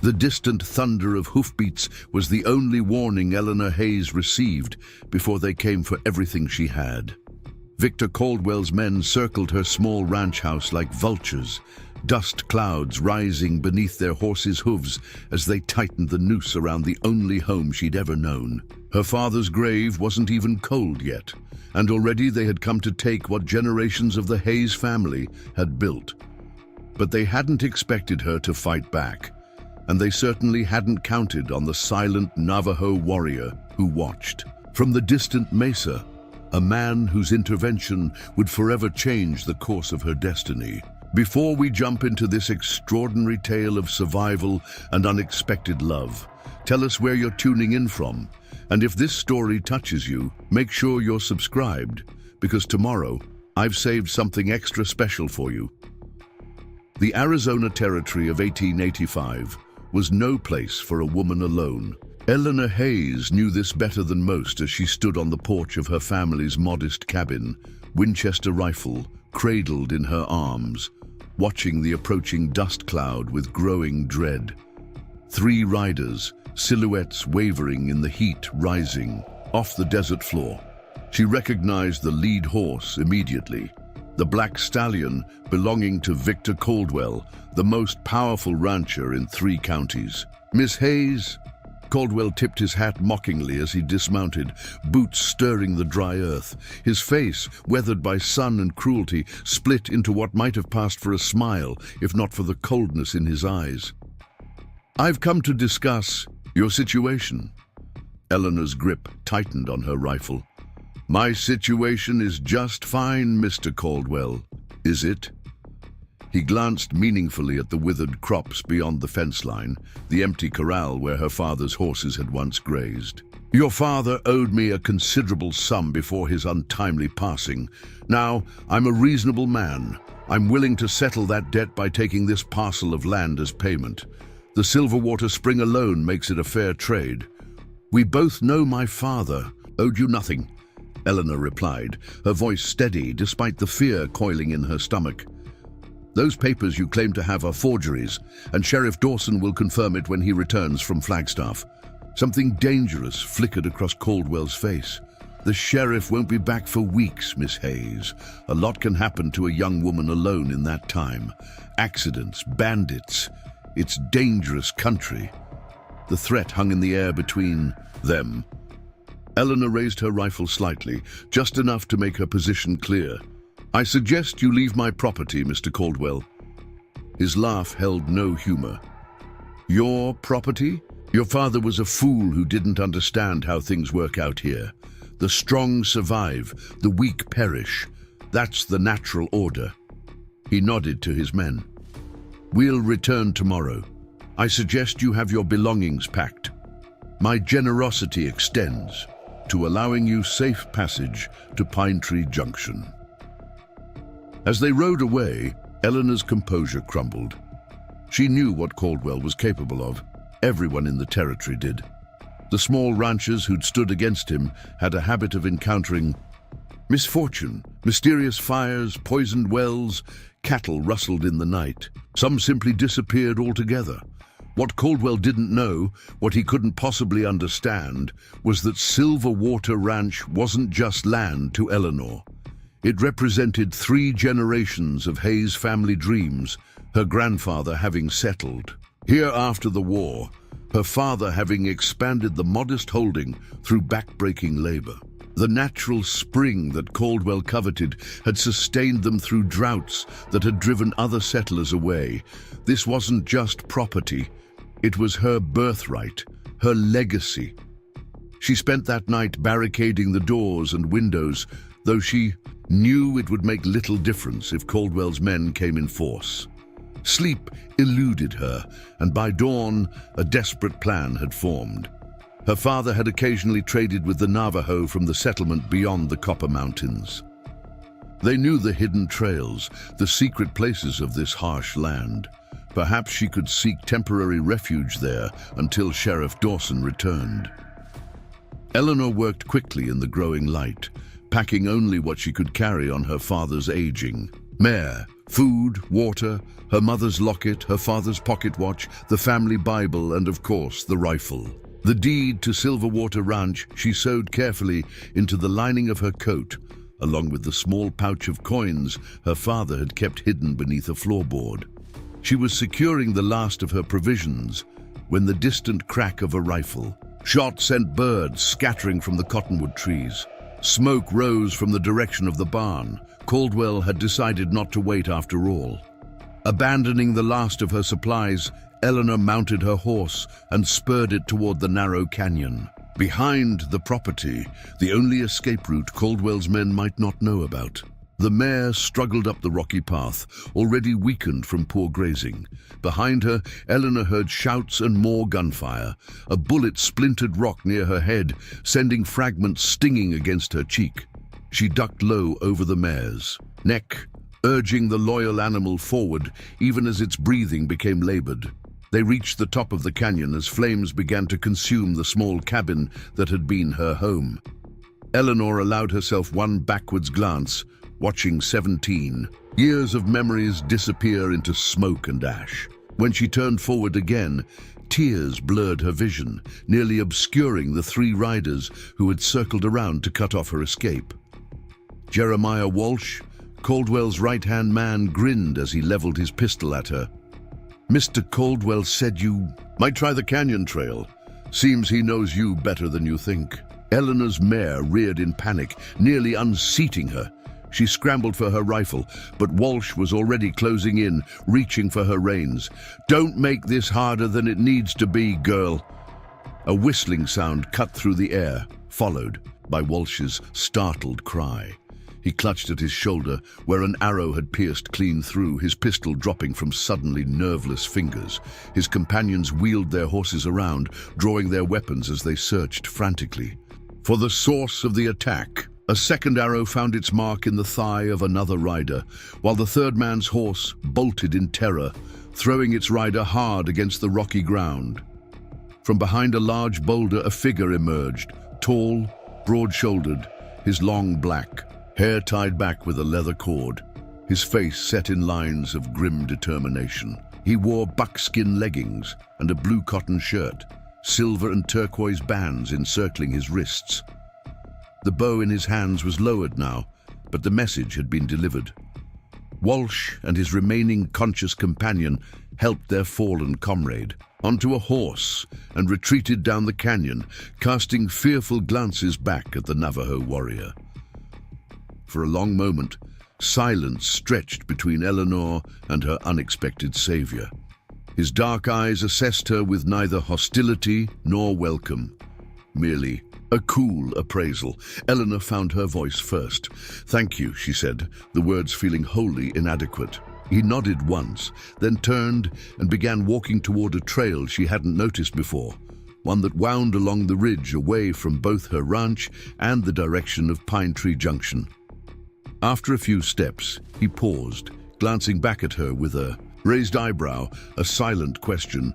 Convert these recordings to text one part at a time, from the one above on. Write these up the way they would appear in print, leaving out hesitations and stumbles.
The distant thunder of hoofbeats was the only warning Eleanor Hayes received before they came for everything she had. Victor Caldwell's men circled her small ranch house like vultures, dust clouds rising beneath their horses' hooves as they tightened the noose around the only home she'd ever known. Her father's grave wasn't even cold yet, and already they had come to take what generations of the Hayes family had built. But they hadn't expected her to fight back, and they certainly hadn't counted on the silent Navajo warrior who watched. From the distant mesa, a man whose intervention would forever change the course of her destiny. Before we jump into this extraordinary tale of survival and unexpected love, tell us where you're tuning in from. And if this story touches you, make sure you're subscribed, because tomorrow I've saved something extra special for you. The Arizona Territory of 1885 was no place for a woman alone. Eleanor Hayes knew this better than most as she stood on the porch of her family's modest cabin, Winchester rifle cradled in her arms, watching the approaching dust cloud with growing dread. 3 riders, silhouettes wavering in the heat rising off the desert floor. She recognized the lead horse immediately, the black stallion belonging to Victor Caldwell, the most powerful rancher in 3 counties. "Miss Hayes?" Caldwell tipped his hat mockingly as he dismounted, boots stirring the dry earth. His face, weathered by sun and cruelty, split into what might have passed for a smile, if not for the coldness in his eyes. "I've come to discuss your situation." Eleanor's grip tightened on her rifle. "My situation is just fine, Mr. Caldwell. Is it?" He glanced meaningfully at the withered crops beyond the fence line, the empty corral where her father's horses had once grazed. "Your father owed me a considerable sum before his untimely passing. Now, I'm a reasonable man. I'm willing to settle that debt by taking this parcel of land as payment. The Silverwater Spring alone makes it a fair trade. We both know my father owed you nothing," Eleanor replied, her voice steady despite the fear coiling in her stomach. "Those papers you claim to have are forgeries, and Sheriff Dawson will confirm it when he returns from Flagstaff." Something dangerous flickered across Caldwell's face. "The sheriff won't be back for weeks, Miss Hayes. A lot can happen to a young woman alone in that time. Accidents, bandits. It's dangerous country." The threat hung in the air between them. Eleanor raised her rifle slightly, just enough to make her position clear. "I suggest you leave my property, Mr. Caldwell." His laugh held no humor. "Your property? Your father was a fool who didn't understand how things work out here. The strong survive, the weak perish. That's the natural order." He nodded to his men. "We'll return tomorrow. I suggest you have your belongings packed. My generosity extends to allowing you safe passage to Pine Tree Junction." As they rode away, Eleanor's composure crumbled. She knew what Caldwell was capable of. Everyone in the territory did. The small ranchers who'd stood against him had a habit of encountering misfortune, mysterious fires, poisoned wells, cattle rustled in the night. Some simply disappeared altogether. What Caldwell didn't know, what he couldn't possibly understand, was that Silverwater Ranch wasn't just land to Eleanor. It represented 3 generations of Hayes family dreams, her grandfather having settled here after the war, her father having expanded the modest holding through backbreaking labor. The natural spring that Caldwell coveted had sustained them through droughts that had driven other settlers away. This wasn't just property, it was her birthright, her legacy. She spent that night barricading the doors and windows, though she knew it would make little difference if Caldwell's men came in force. Sleep eluded her, and by dawn, a desperate plan had formed. Her father had occasionally traded with the Navajo from the settlement beyond the Copper Mountains. They knew the hidden trails, the secret places of this harsh land. Perhaps she could seek temporary refuge there until Sheriff Dawson returned. Eleanor worked quickly in the growing light, packing only what she could carry on her father's aging Mare, food, water, her mother's locket, her father's pocket watch, the family Bible, and of course, the rifle. The deed to Silverwater Ranch she sewed carefully into the lining of her coat, along with the small pouch of coins her father had kept hidden beneath a floorboard. She was securing the last of her provisions when the distant crack of a rifle. Shot sent birds scattering from the cottonwood trees. Smoke rose from the direction of the barn. Caldwell had decided not to wait after all. Abandoning the last of her supplies, Eleanor mounted her horse and spurred it toward the narrow canyon. Behind the property, the only escape route Caldwell's men might not know about. The mare struggled up the rocky path, already weakened from poor grazing. Behind her, Eleanor heard shouts and more gunfire. A bullet splintered rock near her head, sending fragments stinging against her cheek. She ducked low over the mare's neck, urging the loyal animal forward, even as its breathing became labored. They reached the top of the canyon as flames began to consume the small cabin that had been her home. Eleanor allowed herself one backwards glance, watching 17 years of memories disappear into smoke and ash. When she turned forward again, tears blurred her vision, nearly obscuring the 3 riders who had circled around to cut off her escape. Jeremiah Walsh, Caldwell's right-hand man, grinned as he leveled his pistol at her. "Mr. Caldwell said you might try the canyon trail. Seems he knows you better than you think." Eleanor's mare reared in panic, nearly unseating her. She scrambled for her rifle, but Walsh was already closing in, reaching for her reins. "Don't make this harder than it needs to be, girl." A whistling sound cut through the air, followed by Walsh's startled cry. He clutched at his shoulder, where an arrow had pierced clean through, his pistol dropping from suddenly nerveless fingers. His companions wheeled their horses around, drawing their weapons as they searched frantically for the source of the attack. A second arrow found its mark in the thigh of another rider, while the third man's horse bolted in terror, throwing its rider hard against the rocky ground. From behind a large boulder, a figure emerged, tall, broad-shouldered, his long black hair tied back with a leather cord, his face set in lines of grim determination. He wore buckskin leggings and a blue cotton shirt, silver and turquoise bands encircling his wrists. The bow in his hands was lowered now, but the message had been delivered. Walsh and his remaining conscious companion helped their fallen comrade onto a horse and retreated down the canyon, casting fearful glances back at the Navajo warrior. For a long moment, silence stretched between Eleanor and her unexpected savior. His dark eyes assessed her with neither hostility nor welcome, merely a cool appraisal. Eleanor found her voice first. "Thank you," she said, the words feeling wholly inadequate. He nodded once, then turned and began walking toward a trail she hadn't noticed before, one that wound along the ridge away from both her ranch and the direction of Pine Tree Junction. After a few steps, he paused, glancing back at her with a raised eyebrow, a silent question.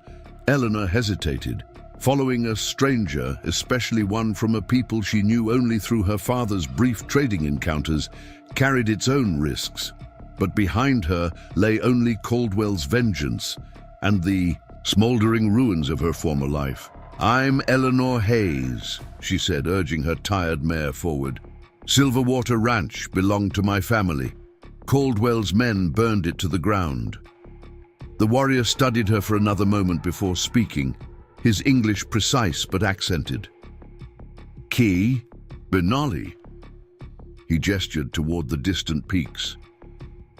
Eleanor hesitated. Following a stranger, especially one from a people she knew only through her father's brief trading encounters, carried its own risks. But behind her lay only Caldwell's vengeance and the smoldering ruins of her former life. "I'm Eleanor Hayes," she said, urging her tired mare forward. "Silverwater Ranch belonged to my family. Caldwell's men burned it to the ground." The warrior studied her for another moment before speaking, his English precise but accented. "Key? Benali?" He gestured toward the distant peaks.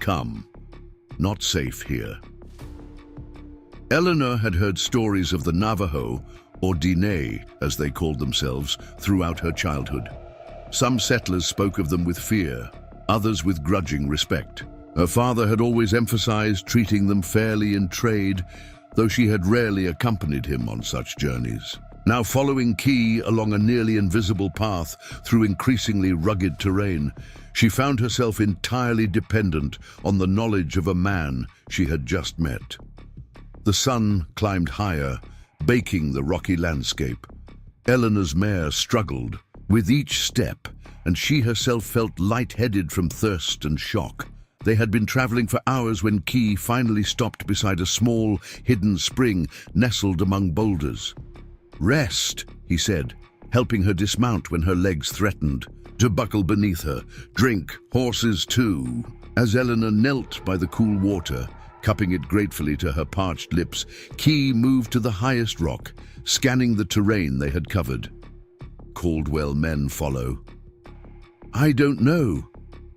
"Come, not safe here." Eleanor had heard stories of the Navajo, or Diné, as they called themselves, throughout her childhood. Some settlers spoke of them with fear, others with grudging respect. Her father had always emphasized treating them fairly in trade, though she had rarely accompanied him on such journeys. Now following Key along a nearly invisible path through increasingly rugged terrain, she found herself entirely dependent on the knowledge of a man she had just met. The sun climbed higher, baking the rocky landscape. Eleanor's mare struggled with each step, and she herself felt lightheaded from thirst and shock. They had been traveling for hours when Key finally stopped beside a small, hidden spring nestled among boulders. "Rest," he said, helping her dismount when her legs threatened to buckle beneath her. "Drink, horses too." As Eleanor knelt by the cool water, cupping it gratefully to her parched lips, Key moved to the highest rock, scanning the terrain they had covered. "Caldwell men follow." "I don't know,"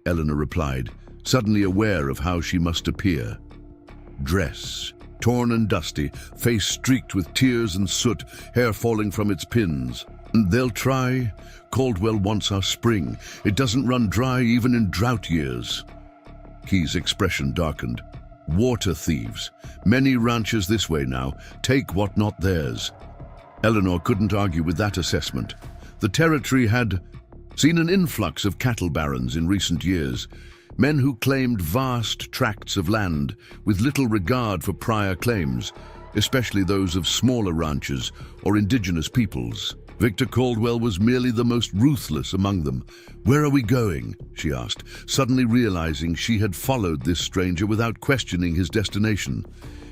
Eleanor replied, suddenly aware of how she must appear. Dress, torn and dusty, face streaked with tears and soot, hair falling from its pins. "They'll try. Caldwell wants our spring. It doesn't run dry even in drought years." Key's expression darkened. "Water thieves. Many ranches this way now. Take what not theirs." Eleanor couldn't argue with that assessment. The territory had seen an influx of cattle barons in recent years, men who claimed vast tracts of land with little regard for prior claims, especially those of smaller ranches or indigenous peoples. Victor Caldwell was merely the most ruthless among them. "Where are we going?" she asked, suddenly realizing she had followed this stranger without questioning his destination.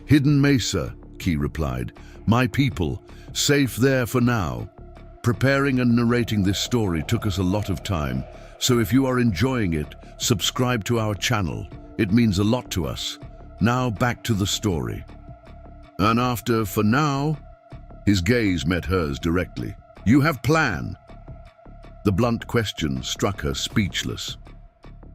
"Hidden Mesa," Key replied. "My people, safe there for now." Preparing and narrating this story took us a lot of time, so if you are enjoying it, subscribe to our channel. It means a lot to us. Now back to the story. "And after, for now," his gaze met hers directly. "You have plan?" The blunt question struck her speechless.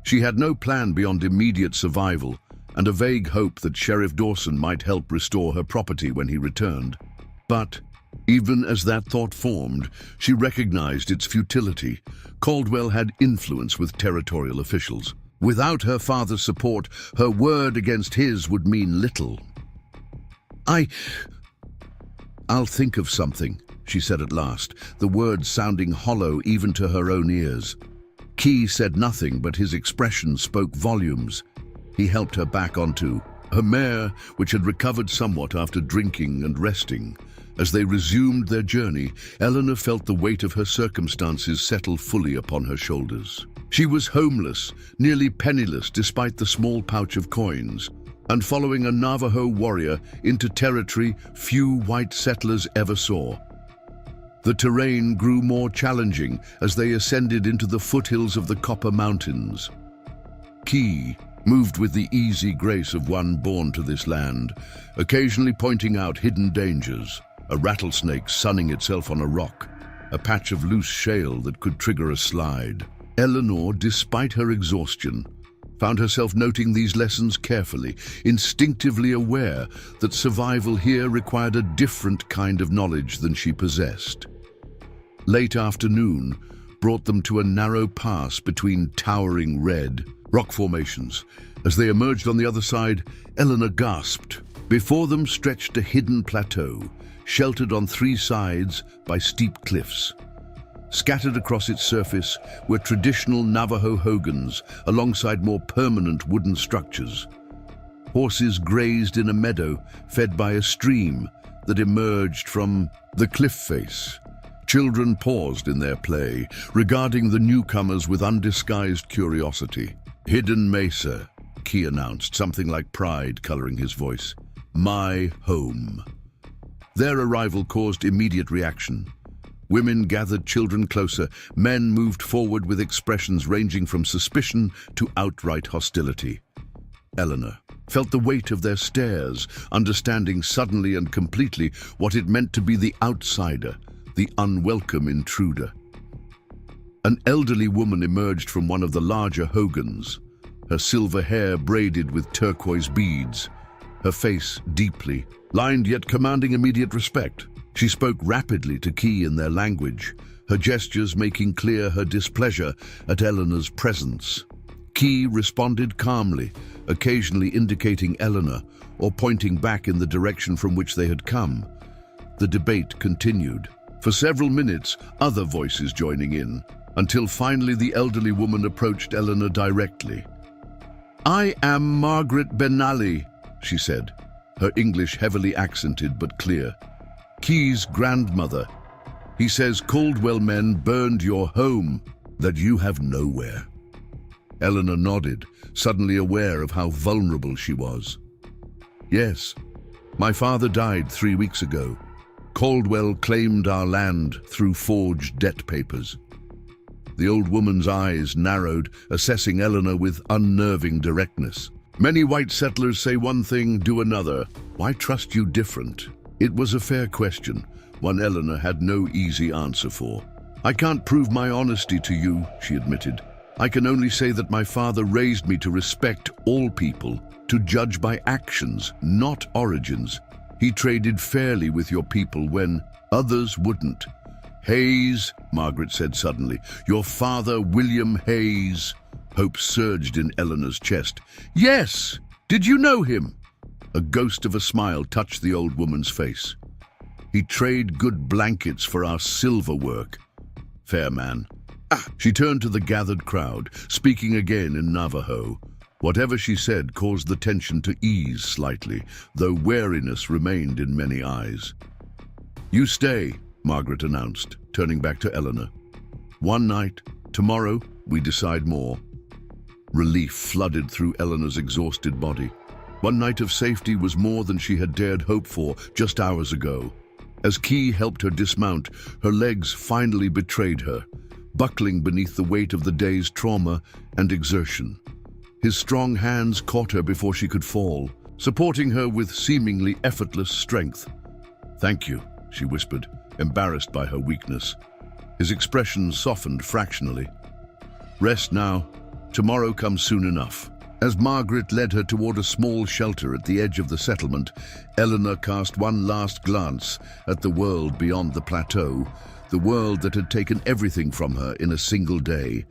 She had no plan beyond immediate survival and a vague hope that Sheriff Dawson might help restore her property when he returned. But even as that thought formed, she recognized its futility. Caldwell had influence with territorial officials. Without her father's support, her word against his would mean little. I'll think of something," she said at last, the words sounding hollow even to her own ears. Key said nothing, but his expression spoke volumes. He helped her back onto her mare, which had recovered somewhat after drinking and resting. As they resumed their journey, Eleanor felt the weight of her circumstances settle fully upon her shoulders. She was homeless, nearly penniless despite the small pouch of coins, and following a Navajo warrior into territory few white settlers ever saw. The terrain grew more challenging as they ascended into the foothills of the Copper Mountains. Key moved with the easy grace of one born to this land, occasionally pointing out hidden dangers. A rattlesnake sunning itself on a rock, a patch of loose shale that could trigger a slide. Eleanor, despite her exhaustion, found herself noting these lessons carefully, instinctively aware that survival here required a different kind of knowledge than she possessed. Late afternoon brought them to a narrow pass between towering red rock formations. As they emerged on the other side, Eleanor gasped. Before them stretched a hidden plateau, sheltered on three sides by steep cliffs. Scattered across its surface were traditional Navajo hogans alongside more permanent wooden structures. Horses grazed in a meadow fed by a stream that emerged from the cliff face. Children paused in their play, regarding the newcomers with undisguised curiosity. "Hidden Mesa," Key announced, something like pride coloring his voice. "My home." Their arrival caused immediate reaction. Women gathered children closer, men moved forward with expressions ranging from suspicion to outright hostility. Eleanor felt the weight of their stares, understanding suddenly and completely what it meant to be the outsider, the unwelcome intruder. An elderly woman emerged from one of the larger hogans, her silver hair braided with turquoise beads, her face deeply lined yet commanding immediate respect. She spoke rapidly to Key in their language, her gestures making clear her displeasure at Eleanor's presence. Key responded calmly, occasionally indicating Eleanor or pointing back in the direction from which they had come. The debate continued. For several minutes, other voices joining in, until finally the elderly woman approached Eleanor directly. "I am Margaret Benally," she said, her English heavily accented but clear. "Key's grandmother. He says Caldwell men burned your home, that you have nowhere." Eleanor nodded, suddenly aware of how vulnerable she was. Yes, my father died 3 weeks ago. Caldwell claimed our land through forged debt papers. The old woman's eyes narrowed, assessing Eleanor with unnerving directness. Many white settlers say one thing, do another. Why trust you different? It was a fair question, one Eleanor had no easy answer for. I can't prove my honesty to you, she admitted. I can only say that my father raised me to respect all people, to judge by actions, not origins. He traded fairly with your people when others wouldn't. Hayes, Margaret said suddenly. Your father, William Hayes. Hope surged in Eleanor's chest. Yes! Did you know him? A ghost of a smile touched the old woman's face. He traded good blankets for our silver work. Fair man. She turned to the gathered crowd, speaking again in Navajo. Whatever she said caused the tension to ease slightly, though wariness remained in many eyes. You stay, Margaret announced, turning back to Eleanor. One night, tomorrow, we decide more. Relief flooded through Eleanor's exhausted body. One night of safety was more than she had dared hope for just hours ago. As Key helped her dismount, her legs finally betrayed her, buckling beneath the weight of the day's trauma and exertion. His strong hands caught her before she could fall, supporting her with seemingly effortless strength. Thank you, she whispered, embarrassed by her weakness. His expression softened fractionally. Rest now. Tomorrow comes soon enough. As Margaret led her toward a small shelter at the edge of the settlement, Eleanor cast one last glance at the world beyond the plateau, the world that had taken everything from her in a single day.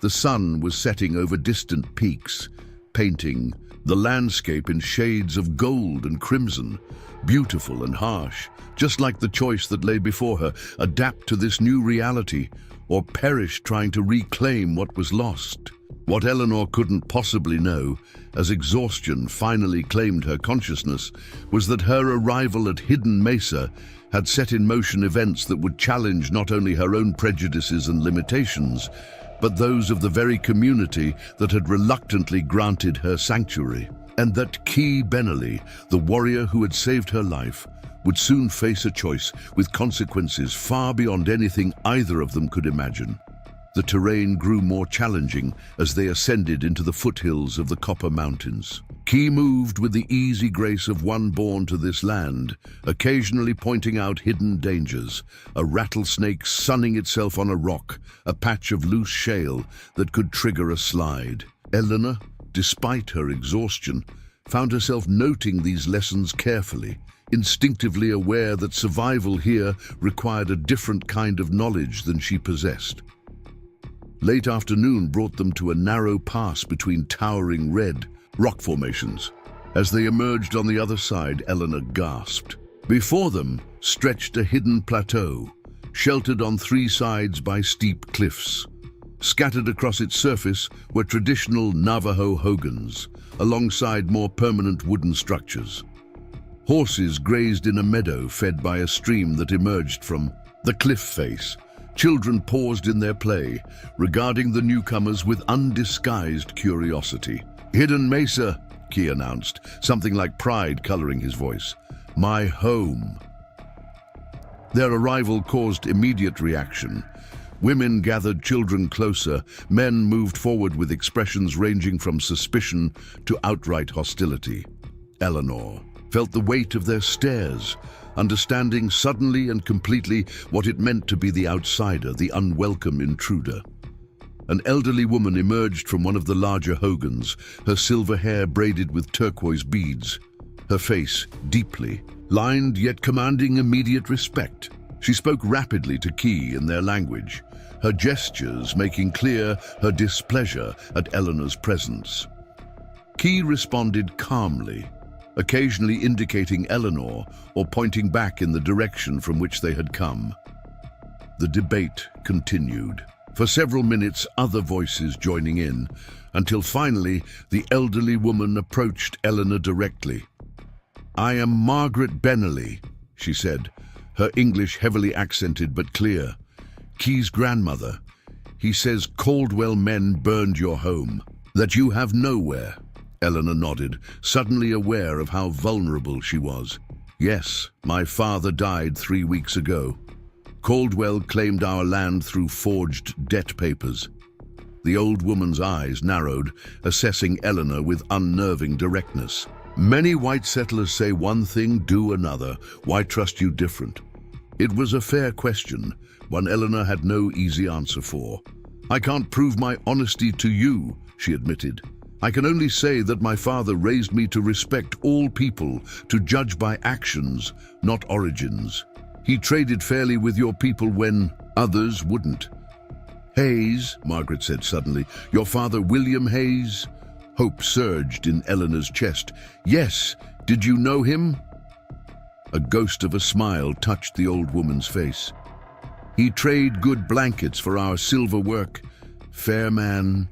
The sun was setting over distant peaks, painting the landscape in shades of gold and crimson, beautiful and harsh, just like the choice that lay before her: adapt to this new reality or perish trying to reclaim what was lost. What Eleanor couldn't possibly know, as exhaustion finally claimed her consciousness, was that her arrival at Hidden Mesa had set in motion events that would challenge not only her own prejudices and limitations, but those of the very community that had reluctantly granted her sanctuary, and that Key Benelli, the warrior who had saved her life, would soon face a choice with consequences far beyond anything either of them could imagine. The terrain grew more challenging as they ascended into the foothills of the Copper Mountains. Key moved with the easy grace of one born to this land, occasionally pointing out hidden dangers: a rattlesnake sunning itself on a rock, a patch of loose shale that could trigger a slide. Eleanor, despite her exhaustion, found herself noting these lessons carefully, instinctively aware that survival here required a different kind of knowledge than she possessed. Late afternoon brought them to a narrow pass between towering red rock formations. As they emerged on the other side, Eleanor gasped. Before them stretched a hidden plateau, sheltered on 3 sides by steep cliffs. Scattered across its surface were traditional Navajo hogans, alongside more permanent wooden structures. Horses grazed in a meadow fed by a stream that emerged from the cliff face. Children paused in their play, regarding the newcomers with undisguised curiosity. Hidden Mesa, Key announced, something like pride coloring his voice. My home. Their arrival caused immediate reaction. Women gathered children closer, men moved forward with expressions ranging from suspicion to outright hostility. Eleanor felt the weight of their stares, understanding suddenly and completely what it meant to be the outsider, the unwelcome intruder. An elderly woman emerged from one of the larger hogans, her silver hair braided with turquoise beads, her face deeply lined yet commanding immediate respect. She spoke rapidly to Key in their language, her gestures making clear her displeasure at Eleanor's presence. Key responded calmly, occasionally indicating Eleanor or pointing back in the direction from which they had come. The debate continued. For several minutes, other voices joining in, until finally the elderly woman approached Eleanor directly. I am Margaret Benelli, she said, her English heavily accented but clear. Key's grandmother. He says Caldwell men burned your home, that you have nowhere. Eleanor nodded, suddenly aware of how vulnerable she was. Yes, my father died 3 weeks ago. Caldwell claimed our land through forged debt papers. The old woman's eyes narrowed, assessing Eleanor with unnerving directness. Many white settlers say one thing, do another. Why trust you different? It was a fair question, one Eleanor had no easy answer for. I can't prove my honesty to you, she admitted. I can only say that my father raised me to respect all people, to judge by actions, not origins. He traded fairly with your people when others wouldn't. Hayes, Margaret said suddenly, your father William Hayes? Hope surged in Eleanor's chest. Yes, did you know him? A ghost of a smile touched the old woman's face. He traded good blankets for our silver work. Fair man.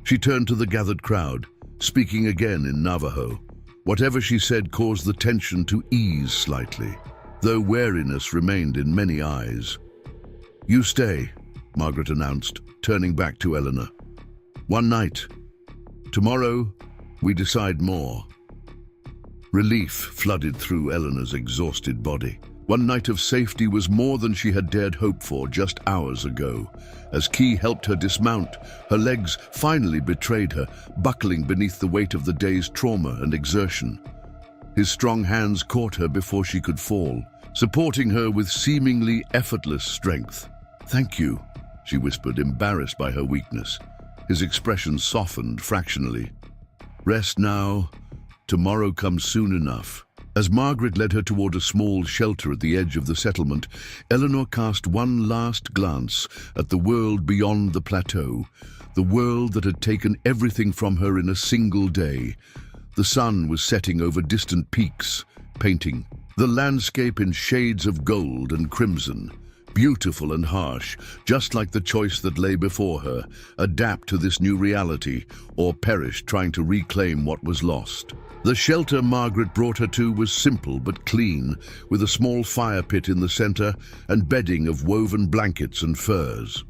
She turned to the gathered crowd, speaking again in Navajo. Whatever she said caused the tension to ease slightly, though wariness remained in many eyes. You stay, Margaret announced, turning back to Eleanor. One night. Tomorrow, we decide more. Relief flooded through Eleanor's exhausted body. One night of safety was more than she had dared hope for just hours ago. As Key helped her dismount, her legs finally betrayed her, buckling beneath the weight of the day's trauma and exertion. His strong hands caught her before she could fall, supporting her with seemingly effortless strength. Thank you, she whispered, embarrassed by her weakness. His expression softened fractionally. Rest now. Tomorrow comes soon enough. As Margaret led her toward a small shelter at the edge of the settlement, Eleanor cast one last glance at the world beyond the plateau, the world that had taken everything from her in a single day. The sun was setting over distant peaks, painting the landscape in shades of gold and crimson, beautiful and harsh, just like the choice that lay before her: adapt to this new reality or perish trying to reclaim what was lost. The shelter Margaret brought her to was simple but clean, with a small fire pit in the center and bedding of woven blankets and furs.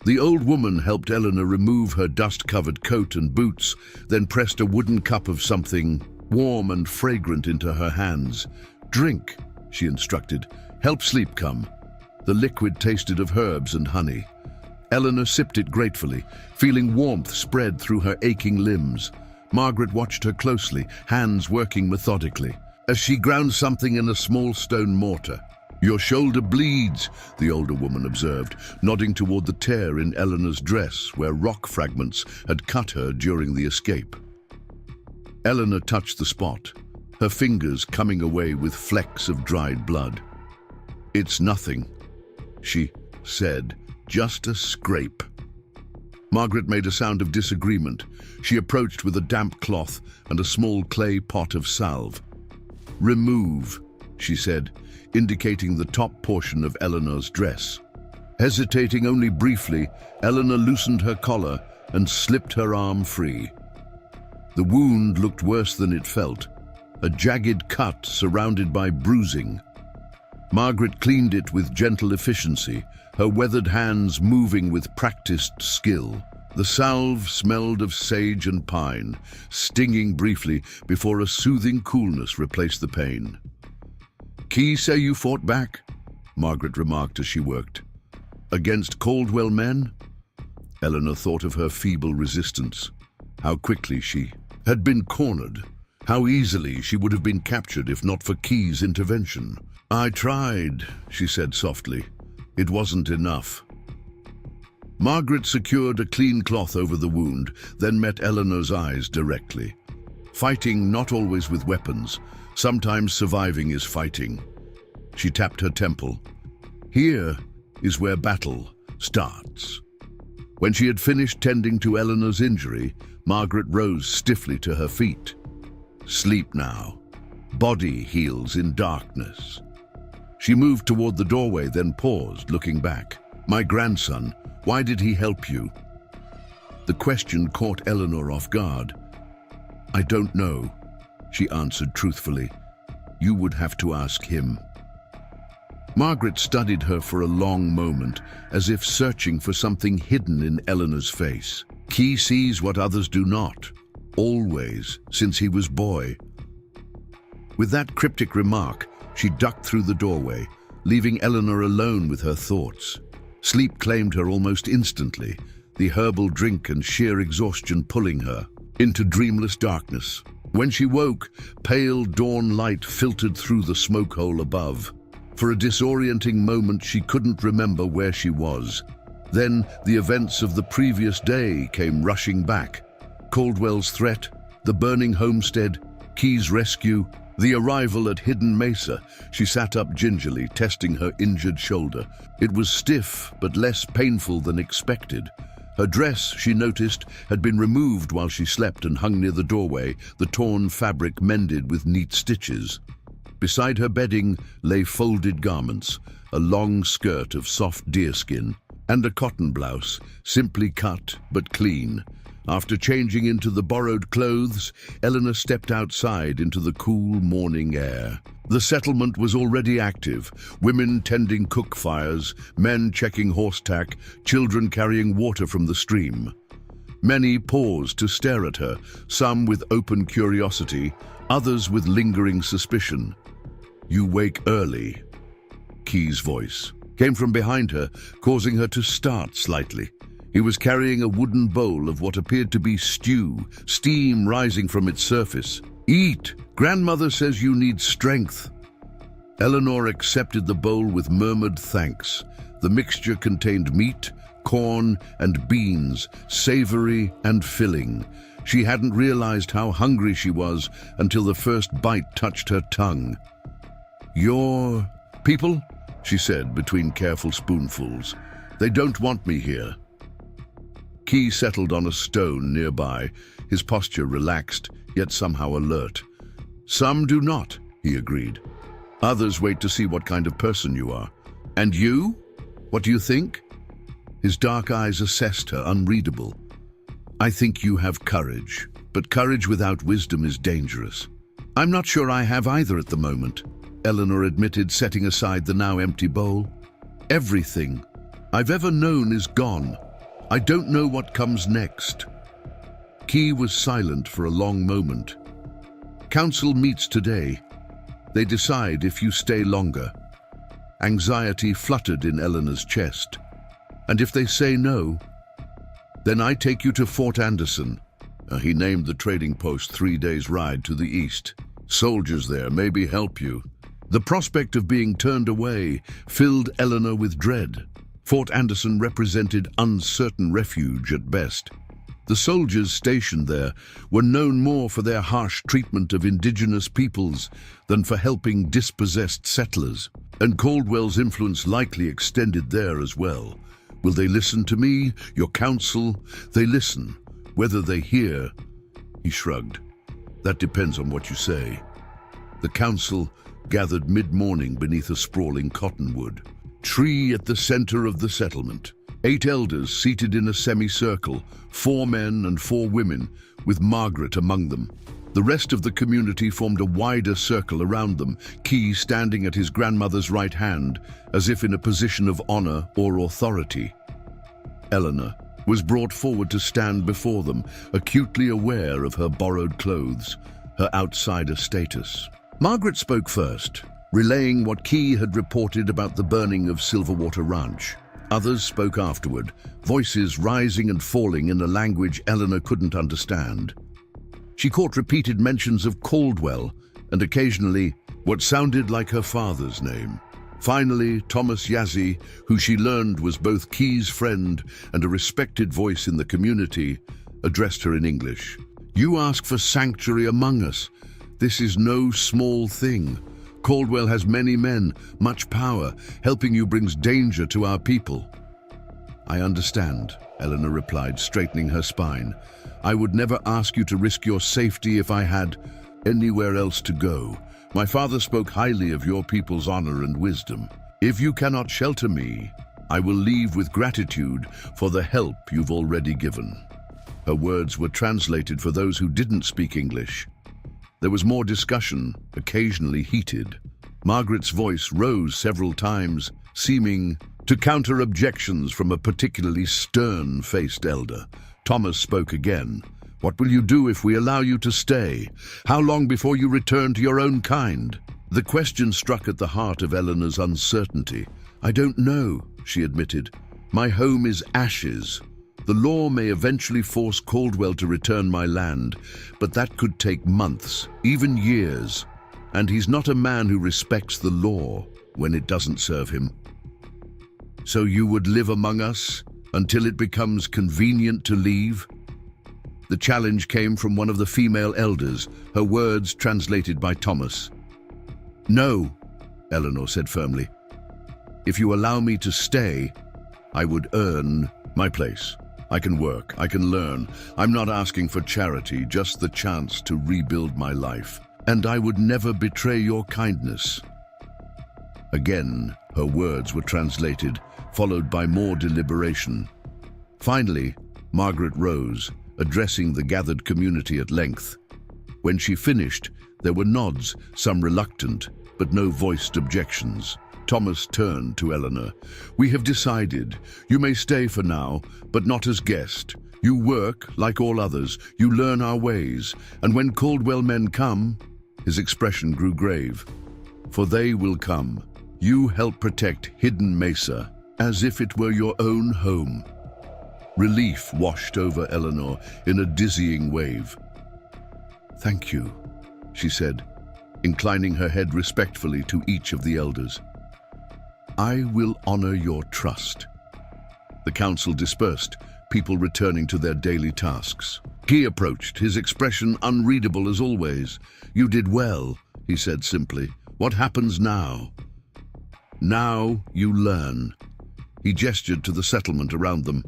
The old woman helped Eleanor remove her dust-covered coat and boots, then pressed a wooden cup of something warm and fragrant into her hands. Drink, she instructed. Help sleep come. The liquid tasted of herbs and honey. Eleanor sipped it gratefully, feeling warmth spread through her aching limbs. Margaret watched her closely, hands working methodically, as she ground something in a small stone mortar. Your shoulder bleeds, the older woman observed, nodding toward the tear in Eleanor's dress where rock fragments had cut her during the escape. Eleanor touched the spot, her fingers coming away with flecks of dried blood. It's nothing, she said, just a scrape. Margaret made a sound of disagreement. She approached with a damp cloth and a small clay pot of salve. Remove, she said, indicating the top portion of Eleanor's dress. Hesitating only briefly, Eleanor loosened her collar and slipped her arm free. The wound looked worse than it felt, a jagged cut surrounded by bruising. Margaret cleaned it with gentle efficiency, her weathered hands moving with practiced skill. The salve smelled of sage and pine, stinging briefly before a soothing coolness replaced the pain. Key say you fought back, Margaret remarked as she worked. Against Caldwell men? Eleanor thought of her feeble resistance, how quickly she had been cornered, how easily she would have been captured if not for Key's intervention. I tried, she said softly. It wasn't enough. Margaret secured a clean cloth over the wound, then met Eleanor's eyes directly. Fighting not always with weapons, sometimes surviving is fighting. She tapped her temple. Here is where battle starts. When she had finished tending to Eleanor's injury, Margaret rose stiffly to her feet. Sleep now. Body heals in darkness. She moved toward the doorway, then paused, looking back. My grandson, why did he help you? The question caught Eleanor off guard. I don't know, she answered truthfully. You would have to ask him. Margaret studied her for a long moment, as if searching for something hidden in Eleanor's face. Key sees what others do not, always, since he was boy. With that cryptic remark, she ducked through the doorway, leaving Eleanor alone with her thoughts. Sleep claimed her almost instantly, the herbal drink and sheer exhaustion pulling her into dreamless darkness. When she woke, pale dawn light filtered through the smoke hole above. For a disorienting moment, she couldn't remember where she was. Then the events of the previous day came rushing back. Caldwell's threat, the burning homestead, Key's rescue, the arrival at hidden Mesa. She sat up gingerly, testing her injured shoulder. It was stiff, but less painful than expected. Her dress, she noticed, had been removed while she slept and hung near the doorway, the torn fabric mended with neat stitches. Beside her bedding lay folded garments, a long skirt of soft deerskin, and a cotton blouse, simply cut but clean. After changing into the borrowed clothes, Eleanor stepped outside into the cool morning air. The settlement was already active, women tending cook fires, men checking horse tack, children carrying water from the stream. Many paused to stare at her, some with open curiosity, others with lingering suspicion. "You wake early," Key's voice came from behind her, causing her to start slightly. He was carrying a wooden bowl of what appeared to be stew, steam rising from its surface. "Eat! Grandmother says you need strength." Eleanor accepted the bowl with murmured thanks. The mixture contained meat, corn, and beans, savory and filling. She hadn't realized how hungry she was until the first bite touched her tongue. "Your people?" she said between careful spoonfuls. "They don't want me here." Key settled on a stone nearby, his posture relaxed, yet somehow alert. "Some do not," he agreed. "Others wait to see what kind of person you are. And you? What do you think?" His dark eyes assessed her, unreadable. "I think you have courage, but courage without wisdom is dangerous." "I'm not sure I have either at the moment," Eleanor admitted, setting aside the now empty bowl. "Everything I've ever known is gone. I don't know what comes next." Key was silent for a long moment. "Council meets today. They decide if you stay longer." Anxiety fluttered in Eleanor's chest. "And if they say no, then I take you to Fort Anderson." He named the trading post 3 days' ride to the east. "Soldiers there maybe help you." The prospect of being turned away filled Eleanor with dread. Fort Anderson represented uncertain refuge at best. The soldiers stationed there were known more for their harsh treatment of indigenous peoples than for helping dispossessed settlers, and Caldwell's influence likely extended there as well. "Will they listen to me, your counsel?" "They listen. Whether they hear," he shrugged, "that depends on what you say." The council gathered mid-morning beneath a sprawling cottonwood tree at the center of the settlement. 8 elders seated in a semicircle, 4 men and 4 women, with Margaret among them. The rest of the community formed a wider circle around them, Key standing at his grandmother's right hand, as if in a position of honor or authority. Eleanor was brought forward to stand before them, acutely aware of her borrowed clothes, her outsider status. Margaret spoke first, relaying what Key had reported about the burning of Silverwater Ranch. Others spoke afterward, voices rising and falling in a language Eleanor couldn't understand. She caught repeated mentions of Caldwell and occasionally what sounded like her father's name. Finally, Thomas Yazzie, who she learned was both Key's friend and a respected voice in the community, addressed her in English. "You ask for sanctuary among us. This is no small thing. Caldwell has many men, much power. Helping you brings danger to our people." "I understand," Eleanor replied, straightening her spine. "I would never ask you to risk your safety if I had anywhere else to go. My father spoke highly of your people's honor and wisdom. If you cannot shelter me, I will leave with gratitude for the help you've already given." Her words were translated for those who didn't speak English. There was more discussion, occasionally heated. Margaret's voice rose several times, seeming to counter objections from a particularly stern-faced elder. Thomas spoke again. "What will you do if we allow you to stay? How long before you return to your own kind?" The question struck at the heart of Eleanor's uncertainty. "I don't know," she admitted. "My home is ashes. The law may eventually force Caldwell to return my land, but that could take months, even years. And he's not a man who respects the law when it doesn't serve him." "So you would live among us until it becomes convenient to leave?" The challenge came from one of the female elders, her words translated by Thomas. "No," Eleanor said firmly. "If you allow me to stay, I would earn my place. I can work, I can learn. I'm not asking for charity, just the chance to rebuild my life. And I would never betray your kindness." Again, her words were translated, followed by more deliberation. Finally, Margaret rose, addressing the gathered community at length. When she finished, there were nods, some reluctant, but no voiced objections. Thomas turned to Eleanor. "We have decided. You may stay for now, but not as guest. You work like all others. You learn our ways. And when Caldwell men come," his expression grew grave, "for they will come, you help protect hidden Mesa as if it were your own home." Relief washed over Eleanor in a dizzying wave. "Thank you," she said, inclining her head respectfully to each of the elders. "I will honor your trust." The council dispersed, people returning to their daily tasks. He approached, his expression unreadable as always. "You did well," he said simply. "What happens now?" "Now you learn." He gestured to the settlement around them.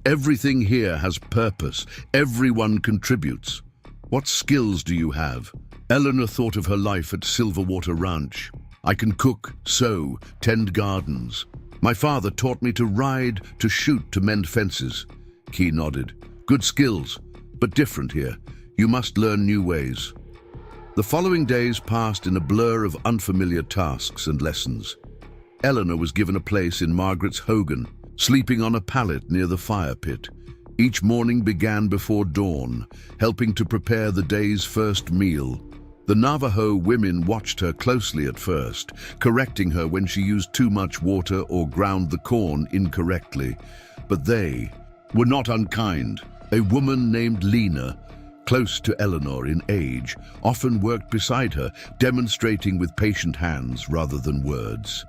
"Everything here has purpose. Everyone contributes. What skills do you have?" Eleanor thought of her life at Silverwater Ranch. "I can cook, sew, tend gardens. My father taught me to ride, to shoot, to mend fences." Key nodded. "Good skills, but different here. You must learn new ways." The following days passed in a blur of unfamiliar tasks and lessons. Eleanor was given a place in Margaret's hogan, sleeping on a pallet near the fire pit. Each morning began before dawn, helping to prepare the day's first meal. The Navajo women watched her closely at first, correcting her when she used too much water or ground the corn incorrectly. But they were not unkind. A woman named Lena, close to Eleanor in age, often worked beside her, demonstrating with patient hands rather than words.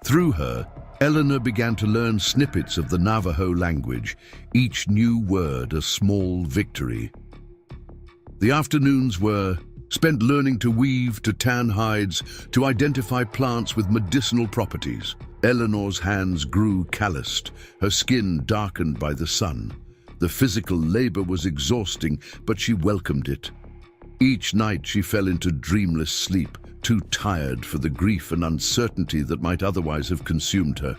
Through her, Eleanor began to learn snippets of the Navajo language, each new word a small victory. The afternoons were spent learning to weave, to tan hides, to identify plants with medicinal properties. Eleanor's hands grew calloused, her skin darkened by the sun. The physical labor was exhausting, but she welcomed it. Each night she fell into dreamless sleep, too tired for the grief and uncertainty that might otherwise have consumed her.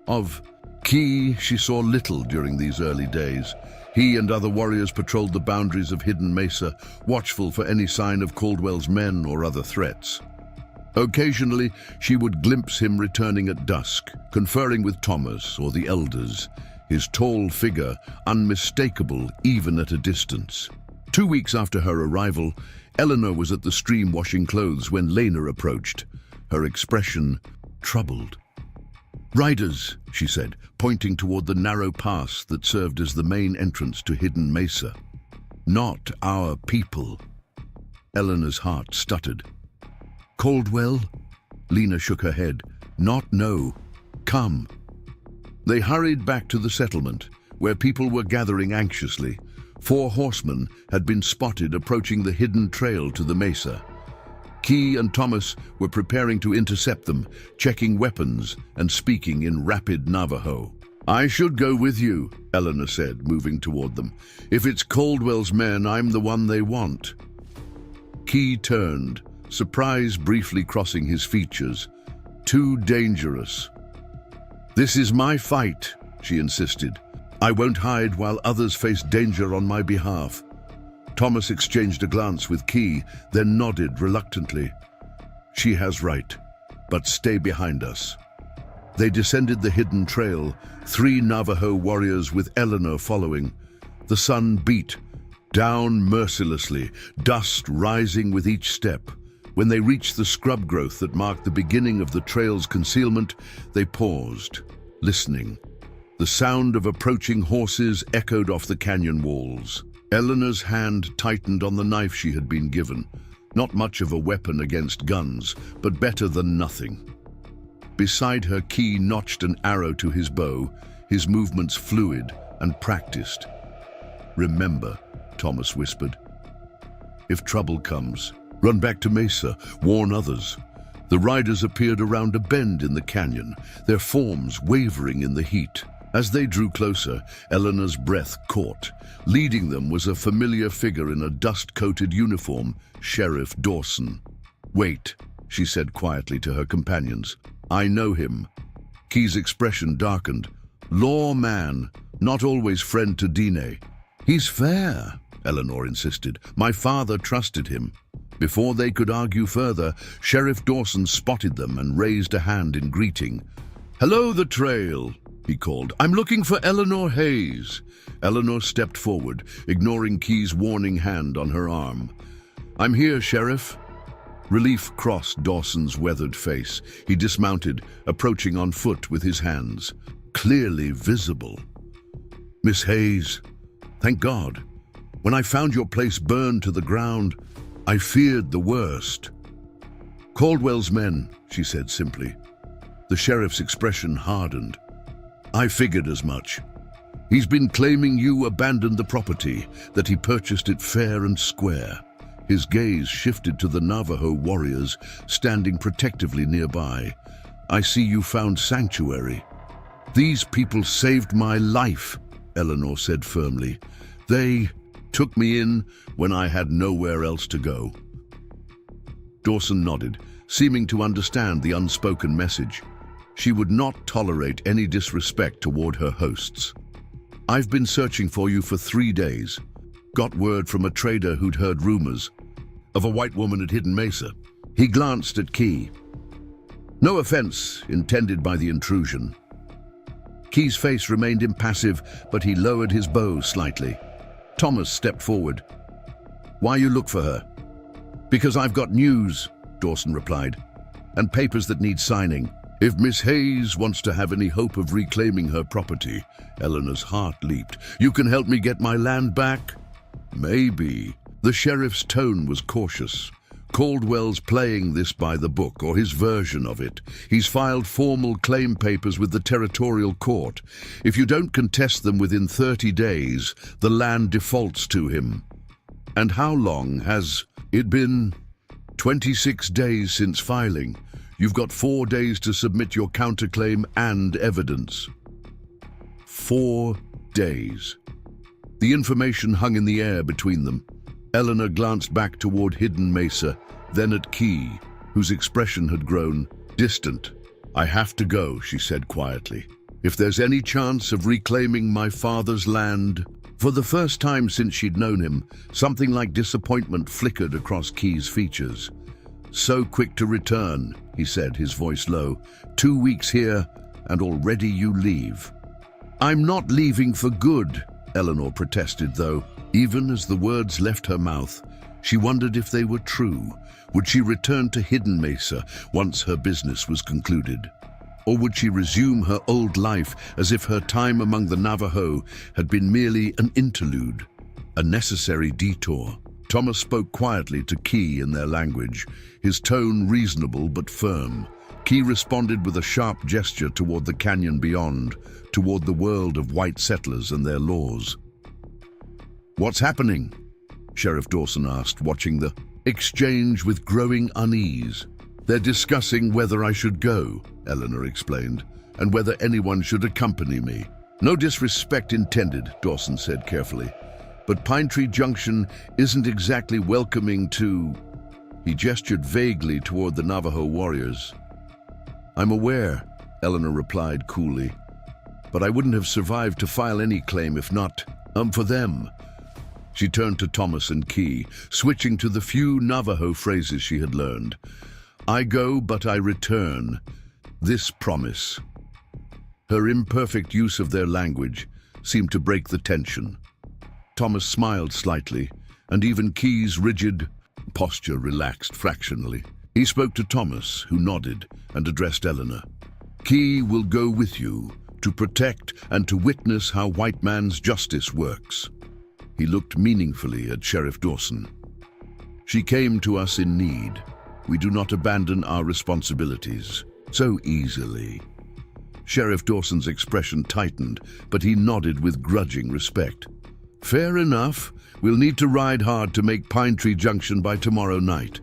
Of Key, she saw little during these early days. He and other warriors patrolled the boundaries of hidden Mesa, watchful for any sign of Caldwell's men or other threats. Occasionally, she would glimpse him returning at dusk, conferring with Thomas or the elders, his tall figure unmistakable even at a distance. 2 weeks after her arrival, Eleanor was at the stream washing clothes when Lena approached, her expression troubled. "Riders," she said, pointing toward the narrow pass that served as the main entrance to hidden Mesa. "Not our people." Eleanor's heart stuttered. "Caldwell?" Lena shook her head. "Not no. Come." They hurried back to the settlement, where people were gathering anxiously. 4 horsemen had been spotted approaching the hidden trail to the Mesa. Key and Thomas were preparing to intercept them, checking weapons and speaking in rapid Navajo. "I should go with you," Eleanor said, moving toward them. "If it's Caldwell's men, I'm the one they want." Key turned, surprise briefly crossing his features. "Too dangerous." "This is my fight," she insisted. "I won't hide while others face danger on my behalf." Thomas exchanged a glance with Key, then nodded reluctantly. She has right, but stay behind us." They descended the hidden trail, 3 Navajo warriors with Eleanor following. The sun beat down mercilessly, dust rising with each step. When they reached the scrub growth that marked the beginning of the trail's concealment, they paused, listening. The sound of approaching horses echoed off the canyon walls. Eleanor's hand tightened on the knife she had been given. Not much of a weapon against guns, but better than nothing. Beside her, Key notched an arrow to his bow, his movements fluid and practiced. "Remember," Thomas whispered, "if trouble comes, run back to Mesa, warn others." The riders appeared around a bend in the canyon, their forms wavering in the heat. As they drew closer, Eleanor's breath caught. Leading them was a familiar figure in a dust-coated uniform, Sheriff Dawson. "Wait," she said quietly to her companions. "I know him." Key's expression darkened. "Lawman, not always friend to Dine." "He's fair," Eleanor insisted. "My father trusted him." Before they could argue further, Sheriff Dawson spotted them and raised a hand in greeting. "Hello, the trail," he called. "I'm looking for Eleanor Hayes." Eleanor stepped forward, ignoring Key's warning hand on her arm. "I'm here, Sheriff." Relief crossed Dawson's weathered face. He dismounted, approaching on foot with his hands, clearly visible. "Miss Hayes, thank God. When I found your place burned to the ground, I feared the worst." "Caldwell's men," she said simply. The sheriff's expression hardened. "I figured as much. He's been claiming you abandoned the property, that he purchased it fair and square." His gaze shifted to the Navajo warriors standing protectively nearby. "I see you found sanctuary." "These people saved my life," Eleanor said firmly. "They took me in when I had nowhere else to go." Dawson nodded, seeming to understand the unspoken message. She would not tolerate any disrespect toward her hosts. "I've been searching for you for 3 days. Got word from a trader who'd heard rumors of a white woman at Hidden Mesa." He glanced at Key. No offense intended by the intrusion. Key's face remained impassive, but he lowered his bow slightly. Thomas stepped forward. "Why you look for her?" "Because I've got news," Dawson replied, "and papers that need signing." "If Miss Hayes wants to have any hope of reclaiming her property," Eleanor's heart leaped, "you can help me get my land back?" "Maybe." The sheriff's tone was cautious. "Caldwell's playing this by the book, or his version of it. He's filed formal claim papers with the territorial court. If you don't contest them within 30 days, the land defaults to him." "And how long has it been?" 26 days since filing. You've got 4 days to submit your counterclaim and evidence." 4 days. The information hung in the air between them. Eleanor glanced back toward Hidden Mesa, then at Key, whose expression had grown distant. "I have to go," she said quietly. "If there's any chance of reclaiming my father's land..." For the first time since she'd known him, something like disappointment flickered across Key's features. "So quick to return," he said, his voice low. 2 weeks here, and already you leave." "I'm not leaving for good," Eleanor protested, though. Even as the words left her mouth, she wondered if they were true. Would she return to Hidden Mesa once her business was concluded? Or would she resume her old life as if her time among the Navajo had been merely an interlude, a necessary detour? Thomas spoke quietly to Key in their language, his tone reasonable but firm. Key responded with a sharp gesture toward the canyon beyond, toward the world of white settlers and their laws. "What's happening?" Sheriff Dawson asked, watching the exchange with growing unease. "They're discussing whether I should go," Eleanor explained, "and whether anyone should accompany me." "No disrespect intended," Dawson said carefully, "but Pine Tree Junction isn't exactly welcoming to..." He gestured vaguely toward the Navajo warriors. "I'm aware," Eleanor replied coolly, "but I wouldn't have survived to file any claim if not, for them." She turned to Thomas and Key, switching to the few Navajo phrases she had learned. I go, but I return. This promise. Her imperfect use of their language seemed to break the tension. Thomas smiled slightly, and even Key's rigid posture relaxed fractionally. He spoke to Thomas, who nodded and addressed Eleanor. Key will go with you to protect and to witness how white man's justice works. He looked meaningfully at Sheriff Dawson. She came to us in need. We do not abandon our responsibilities so easily. Sheriff Dawson's expression tightened, but he nodded with grudging respect. Fair enough. We'll need to ride hard to make Pine Tree Junction by tomorrow night.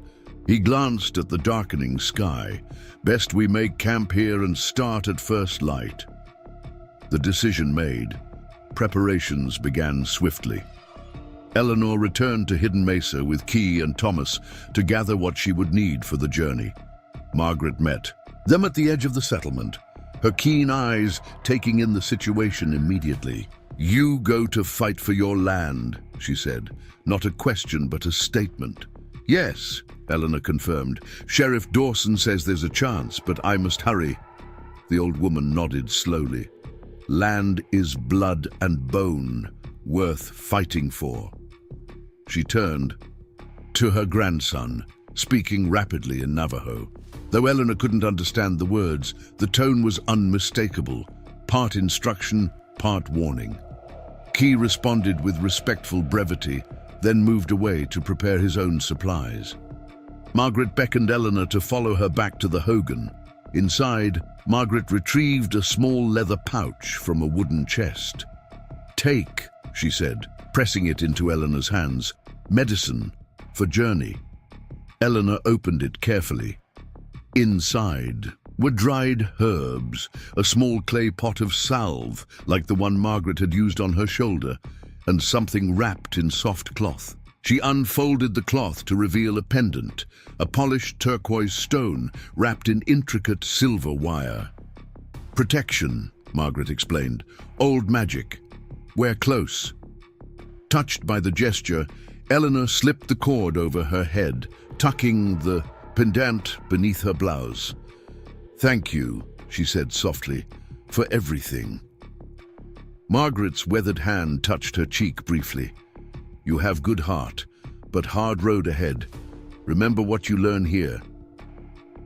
He glanced at the darkening sky. Best we make camp here and start at first light. The decision made, preparations began swiftly. Eleanor returned to Hidden Mesa with Key and Thomas to gather what she would need for the journey. Margaret met them at the edge of the settlement, her keen eyes taking in the situation immediately. You go to fight for your land, she said. Not a question, but a statement. Yes, Eleanor confirmed. Sheriff Dawson says there's a chance, but I must hurry. The old woman nodded slowly. Land is blood and bone, worth fighting for. She turned to her grandson, speaking rapidly in Navajo. Though Eleanor couldn't understand the words, the tone was unmistakable, part instruction, part warning. Key responded with respectful brevity, then moved away to prepare his own supplies. Margaret beckoned Eleanor to follow her back to the hogan. Inside, Margaret retrieved a small leather pouch from a wooden chest. Take, she said, pressing it into Eleanor's hands. Medicine for journey. Eleanor opened it carefully. Inside were dried herbs, a small clay pot of salve like the one Margaret had used on her shoulder, and something wrapped in soft cloth. She unfolded the cloth to reveal a pendant, a polished turquoise stone wrapped in intricate silver wire. Protection, Margaret explained. Old magic. Wear close. Touched by the gesture, Eleanor slipped the cord over her head, tucking the pendant beneath her blouse. Thank you, she said softly, for everything. Margaret's weathered hand touched her cheek briefly. You have good heart, but hard road ahead. Remember what you learn here.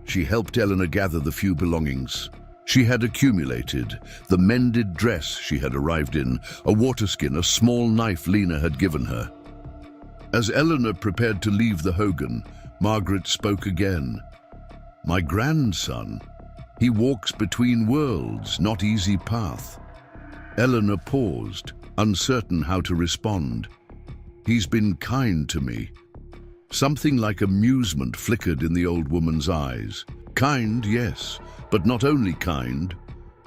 She helped Eleanor gather the few belongings she had accumulated, the mended dress she had arrived in, a waterskin, a small knife Lena had given her. As Eleanor prepared to leave the hogan, Margaret spoke again. My grandson, he walks between worlds, not easy path. Eleanor paused, uncertain how to respond. He's been kind to me. Something like amusement flickered in the old woman's eyes. Kind, yes, but not only kind.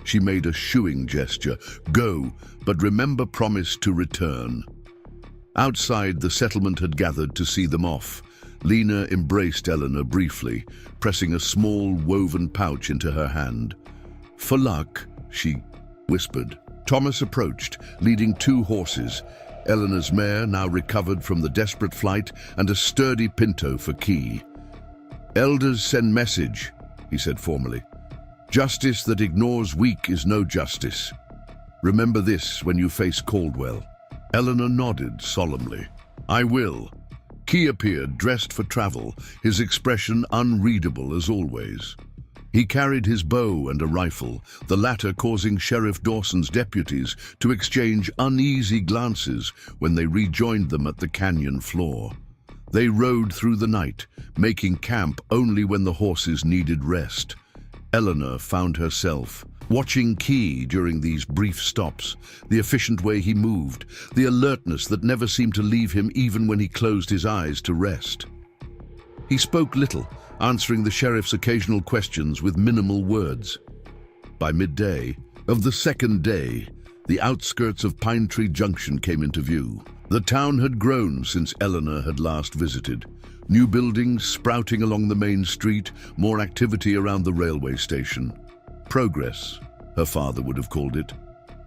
She made a shooing gesture. Go, but remember promise to return. Outside, the settlement had gathered to see them off. Lena embraced Eleanor briefly, pressing a small woven pouch into her hand. For luck, she whispered. Thomas approached, leading 2 horses, Eleanor's mare now recovered from the desperate flight, and a sturdy pinto for Key. Elders send message, he said formally. Justice that ignores weak is no justice. Remember this when you face Caldwell. Eleanor nodded solemnly. I will. Key appeared, dressed for travel, his expression unreadable as always. He carried his bow and a rifle, the latter causing Sheriff Dawson's deputies to exchange uneasy glances when they rejoined them at the canyon floor. They rode through the night, making camp only when the horses needed rest. Eleanor found herself watching Key during these brief stops, the efficient way he moved, the alertness that never seemed to leave him even when he closed his eyes to rest. He spoke little, answering the sheriff's occasional questions with minimal words. By midday of the second day, the outskirts of Pine Tree Junction came into view. The town had grown since Eleanor had last visited. New buildings sprouting along the main street, more activity around the railway station. Progress, her father would have called it,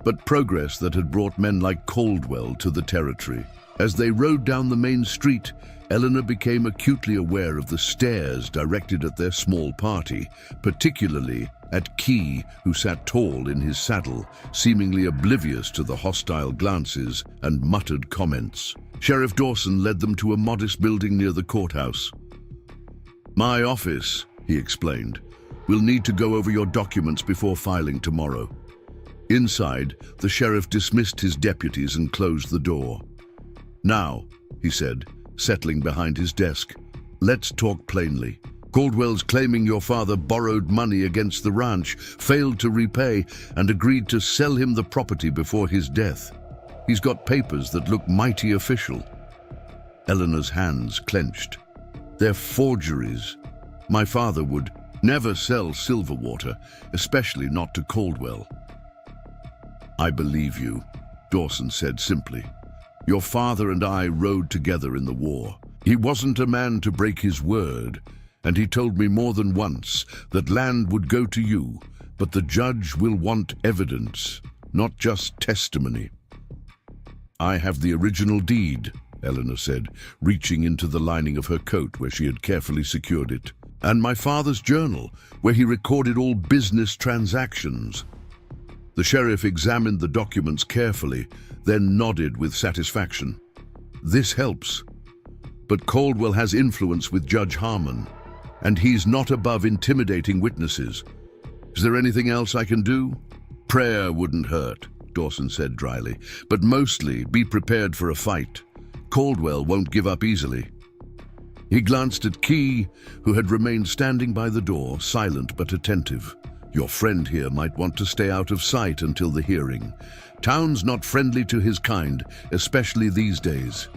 but progress that had brought men like Caldwell to the territory. As they rode down the main street, Eleanor became acutely aware of the stares directed at their small party, particularly at Key, who sat tall in his saddle, seemingly oblivious to the hostile glances and muttered comments. Sheriff Dawson led them to a modest building near the courthouse. "My office," he explained. "We'll need to go over your documents before filing tomorrow." Inside, the sheriff dismissed his deputies and closed the door. "Now," he said, settling behind his desk, "let's talk plainly. Caldwell's claiming your father borrowed money against the ranch, failed to repay, and agreed to sell him the property before his death. He's got papers that look mighty official." Eleanor's hands clenched. "They're forgeries. My father would never sell silver water, especially not to Caldwell." "I believe you," Dawson said simply. "Your father and I rode together in the war. He wasn't a man to break his word, and he told me more than once that land would go to you, but the judge will want evidence, not just testimony." "I have the original deed," Eleanor said, reaching into the lining of her coat where she had carefully secured it, "and my father's journal, where he recorded all business transactions." The sheriff examined the documents carefully, then nodded with satisfaction. "This helps. But Caldwell has influence with Judge Harmon, and he's not above intimidating witnesses. Is there anything else I can do?" "Prayer wouldn't hurt," Dawson said dryly, "but mostly be prepared for a fight. Caldwell won't give up easily." He glanced at Key, who had remained standing by the door, silent but attentive. "Your friend here might want to stay out of sight until the hearing. Town's not friendly to his kind, especially these days."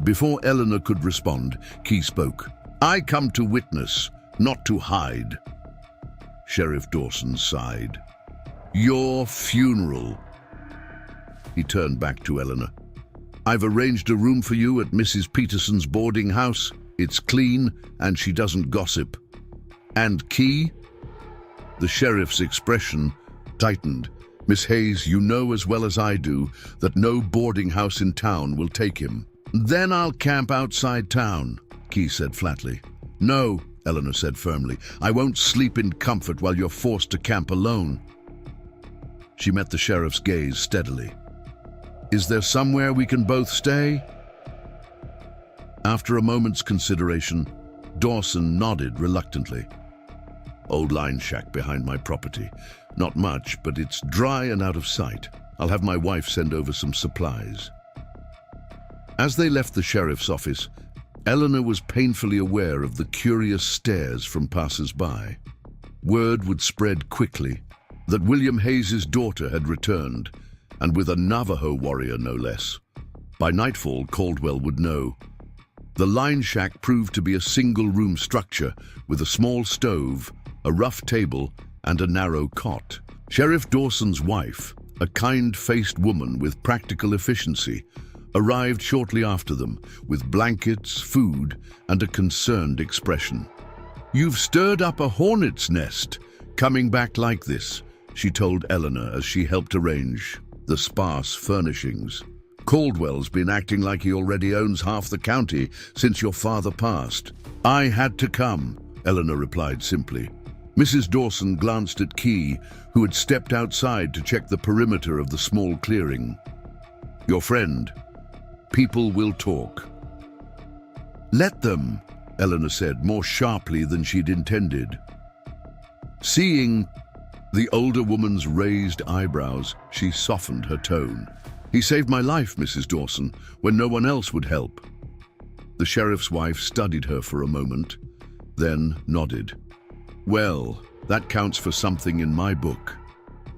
Before Eleanor could respond, Key spoke. "I come to witness, not to hide." Sheriff Dawson sighed. "Your funeral." He turned back to Eleanor. "I've arranged a room for you at Mrs. Peterson's boarding house. It's clean, and she doesn't gossip." "And Key?" The sheriff's expression tightened. "Miss Hayes, you know as well as I do that no boarding house in town will take him." "Then I'll camp outside town," Key said flatly. "No," Eleanor said firmly. "I won't sleep in comfort while you're forced to camp alone." She met the sheriff's gaze steadily. "Is there somewhere we can both stay?" After a moment's consideration, Dawson nodded reluctantly. "Old line shack behind my property. Not much, but it's dry and out of sight. I'll have my wife send over some supplies." As they left the sheriff's office, Eleanor was painfully aware of the curious stares from passers-by. Word would spread quickly that William Hayes's daughter had returned, and with a Navajo warrior no less. By nightfall, Caldwell would know. The line shack proved to be a single-room structure with a small stove, a rough table, and a narrow cot. Sheriff Dawson's wife, a kind-faced woman with practical efficiency, arrived shortly after them with blankets, food, and a concerned expression. "You've stirred up a hornet's nest, coming back like this," she told Eleanor as she helped arrange the sparse furnishings. "Caldwell's been acting like he already owns half the county since your father passed." "I had to come," Eleanor replied simply. Mrs. Dawson glanced at Key, who had stepped outside to check the perimeter of the small clearing. "Your friend. People will talk." "Let them," Eleanor said more sharply than she'd intended. Seeing the older woman's raised eyebrows, she softened her tone. "He saved my life, Mrs. Dawson, when no one else would help." The sheriff's wife studied her for a moment, then nodded. "Well, that counts for something in my book.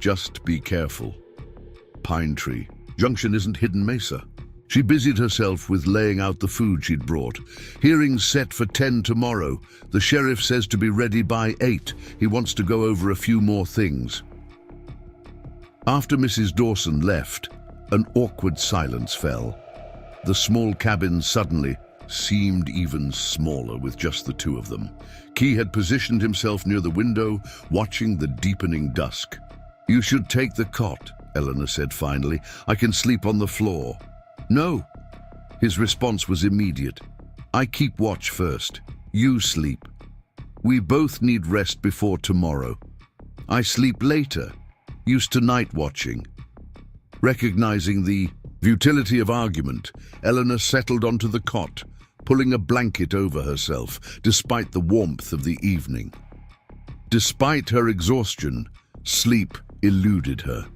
Just be careful. Pine Tree Junction isn't hidden mesa." She busied herself with laying out the food she'd brought. "Hearing's set for 10 tomorrow. The sheriff says to be ready by 8. He wants to go over a few more things." After Mrs. Dawson left, an awkward silence fell. The small cabin suddenly seemed even smaller with just the two of them. Key had positioned himself near the window, watching the deepening dusk. "You should take the cot," Eleanor said finally. "I can sleep on the floor." "No." His response was immediate. I keep watch first. You sleep. We both need rest before tomorrow. I sleep later, used to night watching. Recognizing the futility of argument, Eleanor settled onto the cot, pulling a blanket over herself, despite the warmth of the evening. Despite her exhaustion, sleep eluded her.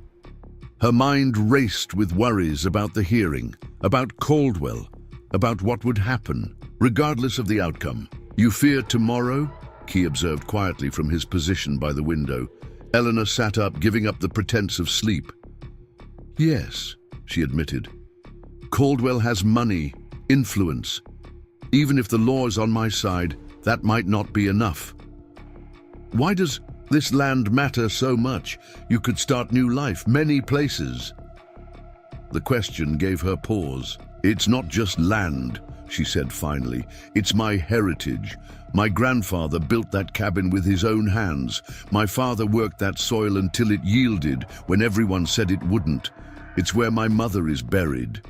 Her mind raced with worries about the hearing, about Caldwell, about what would happen, regardless of the outcome. You fear tomorrow? Key observed quietly from his position by the window. Eleanor sat up, giving up the pretense of sleep. Yes, she admitted. Caldwell has money, influence. Even if the law is on my side, that might not be enough. Why does this land matter so much? You could start new life many places. The question gave her pause. It's not just land, she said finally. It's my heritage. My grandfather built that cabin with his own hands. My father worked that soil until it yielded when everyone said it wouldn't. It's where my mother is buried.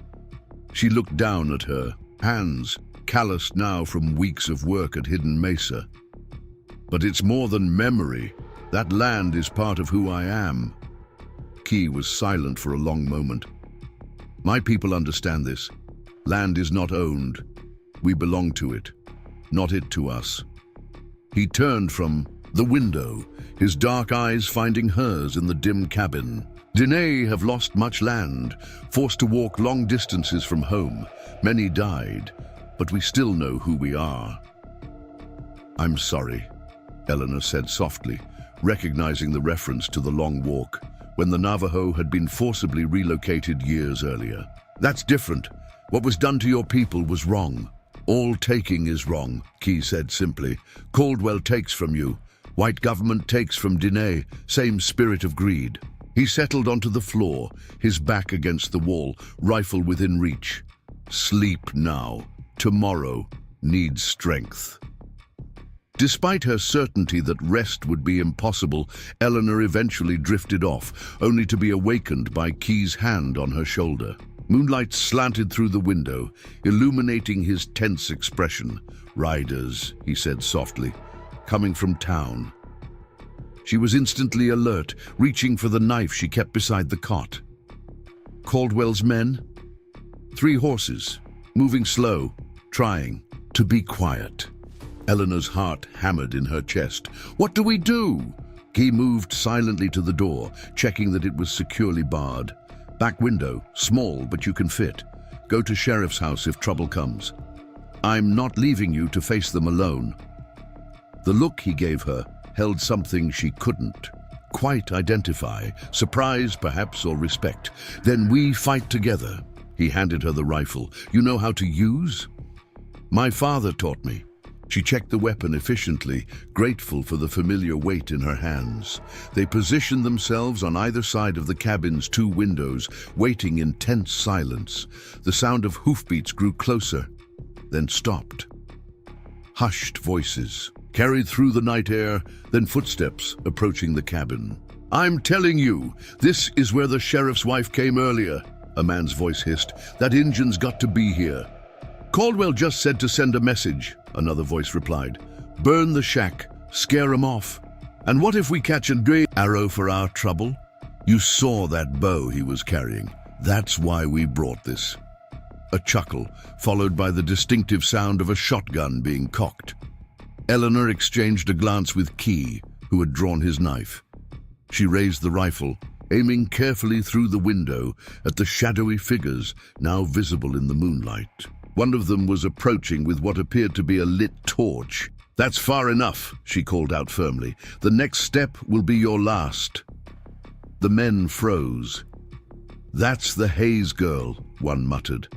She looked down at her, hands calloused now from weeks of work at Hidden Mesa. But it's more than memory. That land is part of who I am. Key was silent for a long moment. My people understand this. Land is not owned. We belong to it, not it to us. He turned from the window, his dark eyes finding hers in the dim cabin. Dene have lost much land, forced to walk long distances from home. Many died, but we still know who we are. I'm sorry, Eleanor said softly, recognizing the reference to the long walk, when the Navajo had been forcibly relocated years earlier. That's different. What was done to your people was wrong. All taking is wrong, Key said simply. Caldwell takes from you. White government takes from Dene. Same spirit of greed. He settled onto the floor, his back against the wall, rifle within reach. Sleep now. Tomorrow needs strength. Despite her certainty that rest would be impossible, Eleanor eventually drifted off, only to be awakened by Key's hand on her shoulder. Moonlight slanted through the window, illuminating his tense expression. Riders, he said softly, coming from town. She was instantly alert, reaching for the knife she kept beside the cot. Caldwell's men? 3 horses, moving slow, trying to be quiet. Eleanor's heart hammered in her chest. What do we do? Key moved silently to the door, checking that it was securely barred. Back window, small, but you can fit. Go to sheriff's house if trouble comes. I'm not leaving you to face them alone. The look he gave her held something she couldn't quite identify, surprise perhaps, or respect. Then we fight together. He handed her the rifle. You know how to use? My father taught me. She checked the weapon efficiently, grateful for the familiar weight in her hands. They positioned themselves on either side of the cabin's 2 windows, waiting in tense silence. The sound of hoofbeats grew closer, then stopped. Hushed voices carried through the night air, then footsteps approaching the cabin. I'm telling you, this is where the sheriff's wife came earlier, a man's voice hissed. That Injun's got to be here. Caldwell just said to send a message, another voice replied. Burn the shack, scare 'em off. And what if we catch a gray arrow for our trouble? You saw that bow he was carrying. That's why we brought this. A chuckle, followed by the distinctive sound of a shotgun being cocked. Eleanor exchanged a glance with Key, who had drawn his knife. She raised the rifle, aiming carefully through the window at the shadowy figures now visible in the moonlight. One of them was approaching with what appeared to be a lit torch. That's far enough, she called out firmly. The next step will be your last. The men froze. That's the Hayes girl, one muttered.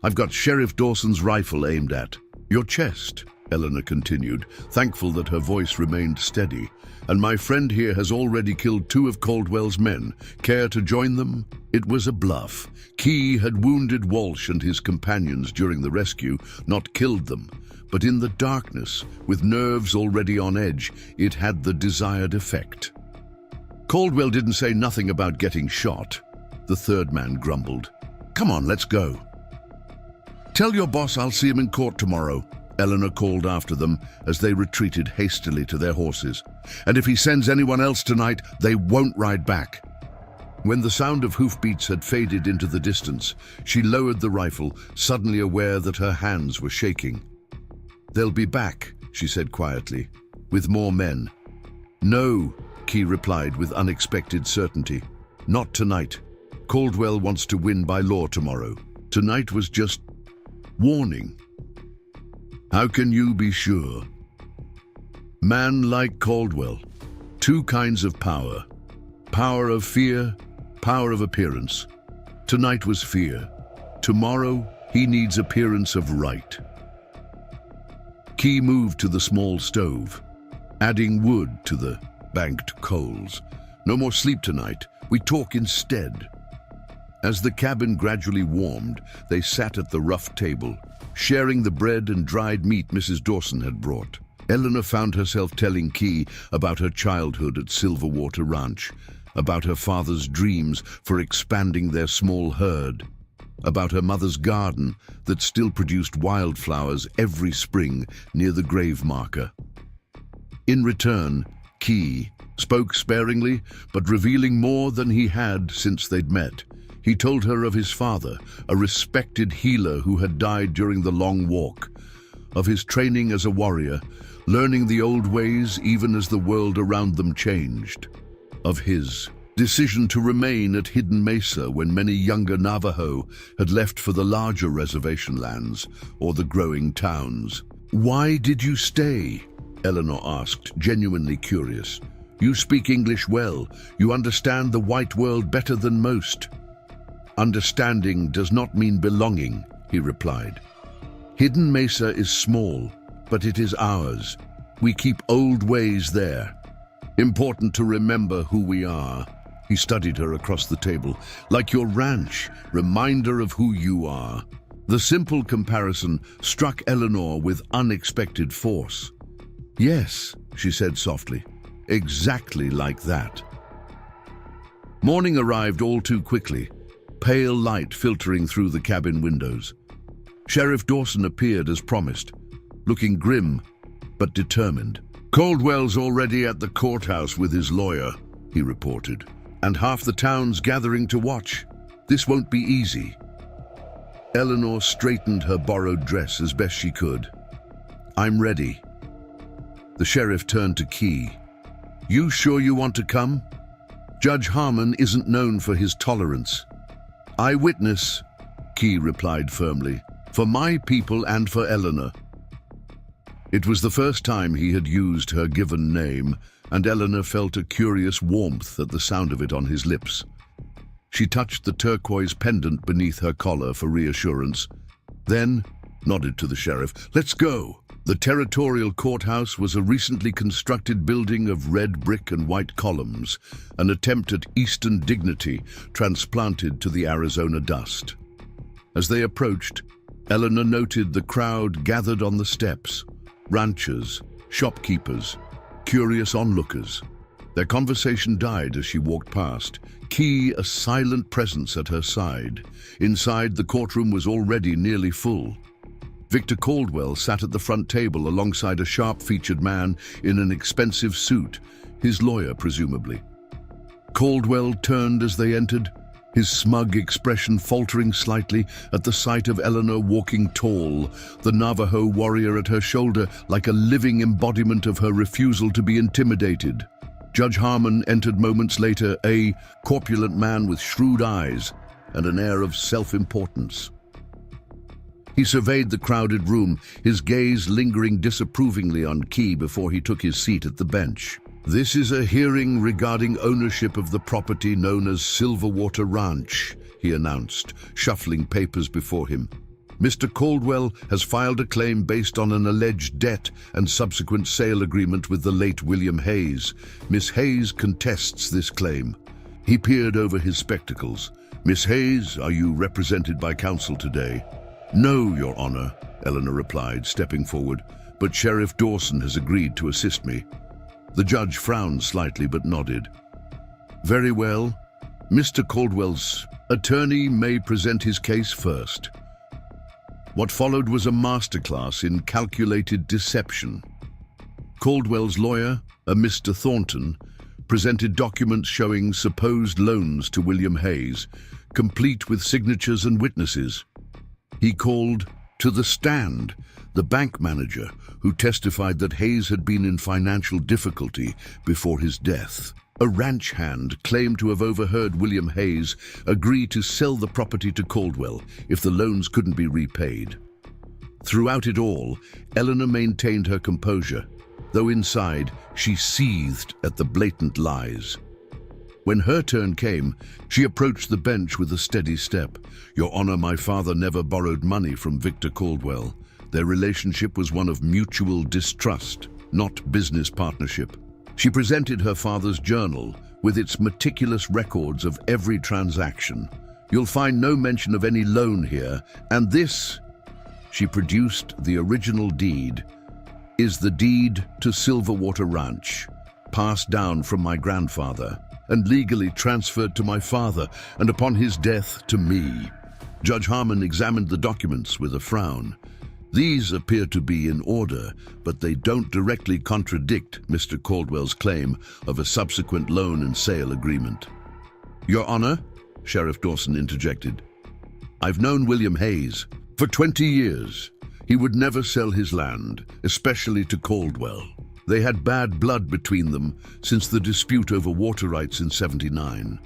I've got Sheriff Dawson's rifle aimed at your chest, Eleanor continued, thankful that her voice remained steady. And my friend here has already killed 2 of Caldwell's men. Care to join them? It was a bluff. Key had wounded Walsh and his companions during the rescue, not killed them. But in the darkness, with nerves already on edge, it had the desired effect. Caldwell didn't say nothing about getting shot. The third man grumbled. Come on, let's go. Tell your boss I'll see him in court tomorrow, Eleanor called after them as they retreated hastily to their horses. And if he sends anyone else tonight, they won't ride back. When the sound of hoofbeats had faded into the distance, she lowered the rifle, suddenly aware that her hands were shaking. "They'll be back," she said quietly, "with more men." "No," Key replied with unexpected certainty. "Not tonight. Caldwell wants to win by law tomorrow. Tonight was just warning." "How can you be sure?" "Man like Caldwell. Two kinds of power. Power of fear, power of appearance. Tonight was fear. Tomorrow, he needs appearance of right." Key moved to the small stove, adding wood to the banked coals. "No more sleep tonight. We talk instead." As the cabin gradually warmed, they sat at the rough table, sharing the bread and dried meat Mrs. Dawson had brought. Eleanor found herself telling Key about her childhood at Silverwater Ranch, about her father's dreams for expanding their small herd, about her mother's garden that still produced wildflowers every spring near the grave marker. In return, Key spoke sparingly, but revealing more than he had since they'd met. He told her of his father, a respected healer who had died during the long walk, of his training as a warrior, learning the old ways even as the world around them changed, of his decision to remain at Hidden Mesa when many younger Navajo had left for the larger reservation lands or the growing towns. "Why did you stay?" Eleanor asked, genuinely curious. "You speak English well. You understand the white world better than most." "Understanding does not mean belonging," he replied. "Hidden Mesa is small, but it is ours. We keep old ways there. Important to remember who we are." He studied her across the table. "Like your ranch, reminder of who you are." The simple comparison struck Eleanor with unexpected force. "Yes," she said softly, "exactly like that." Morning arrived all too quickly, pale light filtering through the cabin windows. Sheriff Dawson appeared as promised, looking grim but determined. "Caldwell's already at the courthouse with his lawyer," he reported, "and half the town's gathering to watch. This won't be easy." Eleanor straightened her borrowed dress as best she could. "I'm ready." The sheriff turned to Key. "You sure you want to come? Judge Harmon isn't known for his tolerance." "Eyewitness," Key replied firmly, "for my people and for Eleanor." It was the first time he had used her given name, and Eleanor felt a curious warmth at the sound of it on his lips. She touched the turquoise pendant beneath her collar for reassurance, then nodded to the sheriff. "Let's go." The territorial courthouse was a recently constructed building of red brick and white columns, an attempt at Eastern dignity transplanted to the Arizona dust. As they approached, Eleanor noted the crowd gathered on the steps, ranchers, shopkeepers, curious onlookers. Their conversation died as she walked past, Key a silent presence at her side. Inside, the courtroom was already nearly full. Victor Caldwell sat at the front table alongside a sharp-featured man in an expensive suit, his lawyer presumably. Caldwell turned as they entered, his smug expression faltering slightly at the sight of Eleanor walking tall, the Navajo warrior at her shoulder like a living embodiment of her refusal to be intimidated. Judge Harmon entered moments later, a corpulent man with shrewd eyes and an air of self-importance. He surveyed the crowded room, his gaze lingering disapprovingly on Key before he took his seat at the bench. "This is a hearing regarding ownership of the property known as Silverwater Ranch," he announced, shuffling papers before him. "Mr. Caldwell has filed a claim based on an alleged debt and subsequent sale agreement with the late William Hayes. Miss Hayes contests this claim." He peered over his spectacles. "Miss Hayes, are you represented by counsel today?" "No, Your Honor," Eleanor replied, stepping forward, "but Sheriff Dawson has agreed to assist me." The judge frowned slightly but nodded. "Very well. Mr. Caldwell's attorney may present his case first." What followed was a masterclass in calculated deception. Caldwell's lawyer, a Mr. Thornton, presented documents showing supposed loans to William Hayes, complete with signatures and witnesses. He called to the stand the bank manager who testified that Hayes had been in financial difficulty before his death. A ranch hand claimed to have overheard William Hayes agree to sell the property to Caldwell if the loans couldn't be repaid. Throughout it all, Eleanor maintained her composure, though inside she seethed at the blatant lies. When her turn came, she approached the bench with a steady step. "Your Honor, my father never borrowed money from Victor Caldwell. Their relationship was one of mutual distrust, not business partnership." She presented her father's journal with its meticulous records of every transaction. "You'll find no mention of any loan here, and this," she produced the original deed, "is the deed to Silverwater Ranch, passed down from my grandfather and legally transferred to my father, and upon his death to me." Judge Harmon examined the documents with a frown. "These appear to be in order, but they don't directly contradict Mr. Caldwell's claim of a subsequent loan and sale agreement." "Your Honor," Sheriff Dawson interjected, "I've known William Hayes for 20 years. He would never sell his land, especially to Caldwell. They had bad blood between them since the dispute over water rights in '79.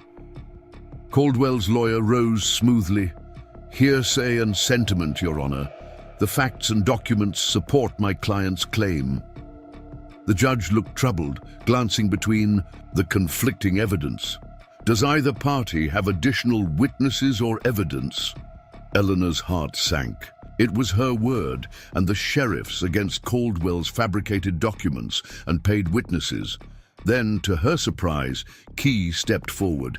Caldwell's lawyer rose smoothly. "Hearsay and sentiment, Your Honor. The facts and documents support my client's claim." The judge looked troubled, glancing between the conflicting evidence. "Does either party have additional witnesses or evidence?" Eleanor's heart sank. It was her word and the sheriff's against Caldwell's fabricated documents and paid witnesses. Then, to her surprise, Key stepped forward.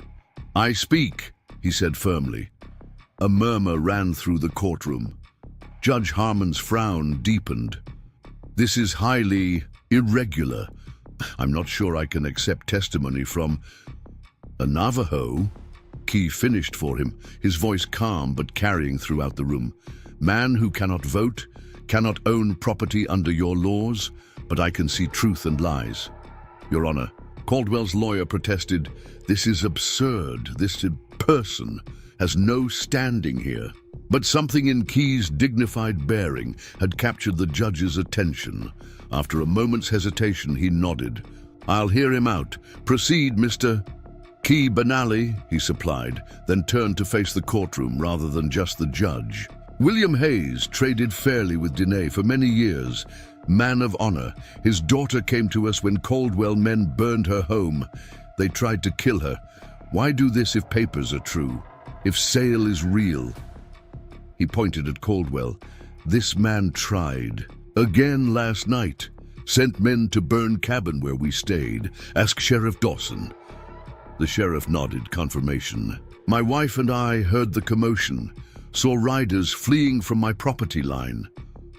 "I speak," he said firmly. A murmur ran through the courtroom. Judge Harmon's frown deepened. "This is highly irregular. I'm not sure I can accept testimony from a Navajo." Key finished for him, his voice calm but carrying throughout the room. "Man who cannot vote, cannot own property under your laws, but I can see truth and lies." "Your Honor," Caldwell's lawyer protested, "this is absurd. This person has no standing here." But something in Key's dignified bearing had captured the judge's attention. After a moment's hesitation, he nodded. "I'll hear him out. Proceed, Mr. Key Benally," he supplied, then turned to face the courtroom rather than just the judge. "William Hayes traded fairly with Dene for many years. Man of honor. His daughter came to us when Caldwell men burned her home. They tried to kill her. Why do this if papers are true? If sale is real?" He pointed at Caldwell. "This man tried. Again last night. Sent men to burn cabin where we stayed. Ask Sheriff Dawson." The sheriff nodded confirmation. "My wife and I heard the commotion. Saw riders fleeing from my property line.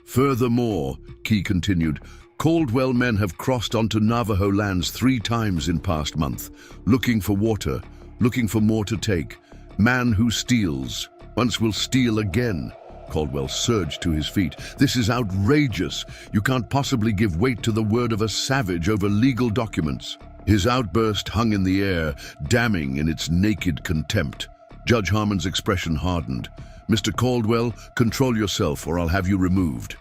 Furthermore," Key continued, "Caldwell men have crossed onto Navajo lands 3 times in past month, looking for water, looking for more to take. Man who steals once will steal again." Caldwell surged to his feet. "This is outrageous. You can't possibly give weight to the word of a savage over legal documents." His outburst hung in the air, damning in its naked contempt. Judge Harmon's expression hardened. "Mr. Caldwell, control yourself or I'll have you removed."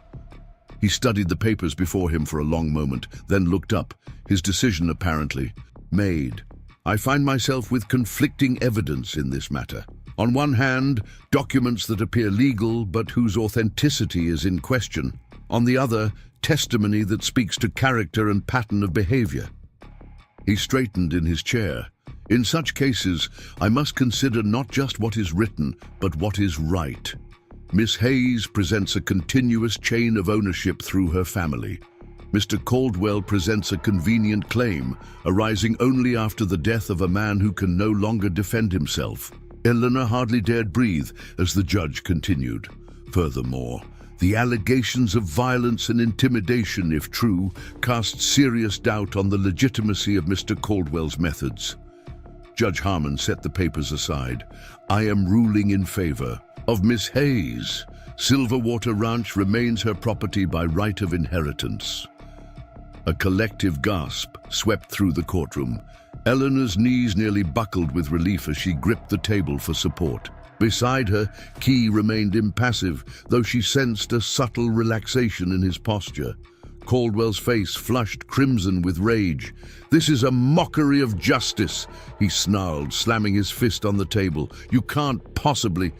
He studied the papers before him for a long moment, then looked up, his decision apparently made. "I find myself with conflicting evidence in this matter. On one hand, documents that appear legal but whose authenticity is in question. On the other, testimony that speaks to character and pattern of behavior." He straightened in his chair. "In such cases, I must consider not just what is written, but what is right. Miss Hayes presents a continuous chain of ownership through her family. Mr. Caldwell presents a convenient claim, arising only after the death of a man who can no longer defend himself." Eleanor hardly dared breathe as the judge continued. "Furthermore, the allegations of violence and intimidation, if true, cast serious doubt on the legitimacy of Mr. Caldwell's methods." Judge Harmon set the papers aside. "I am ruling in favor of Miss Hayes. Silverwater Ranch remains her property by right of inheritance. A collective gasp swept through the courtroom. Eleanor's knees nearly buckled with relief as she gripped the table for support. Beside her, Key remained impassive, though she sensed a subtle relaxation in his posture. Caldwell's face flushed crimson with rage. "This is a mockery of justice," he snarled, slamming his fist on the table. "You can't possibly—"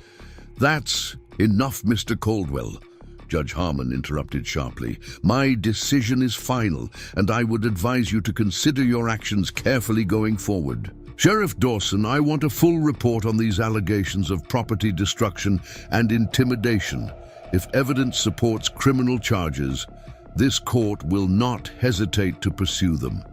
"That's enough, Mr. Caldwell," Judge Harmon interrupted sharply. "My decision is final, and I would advise you to consider your actions carefully going forward. Sheriff Dawson, I want a full report on these allegations of property destruction and intimidation. If evidence supports criminal charges, this court will not hesitate to pursue them."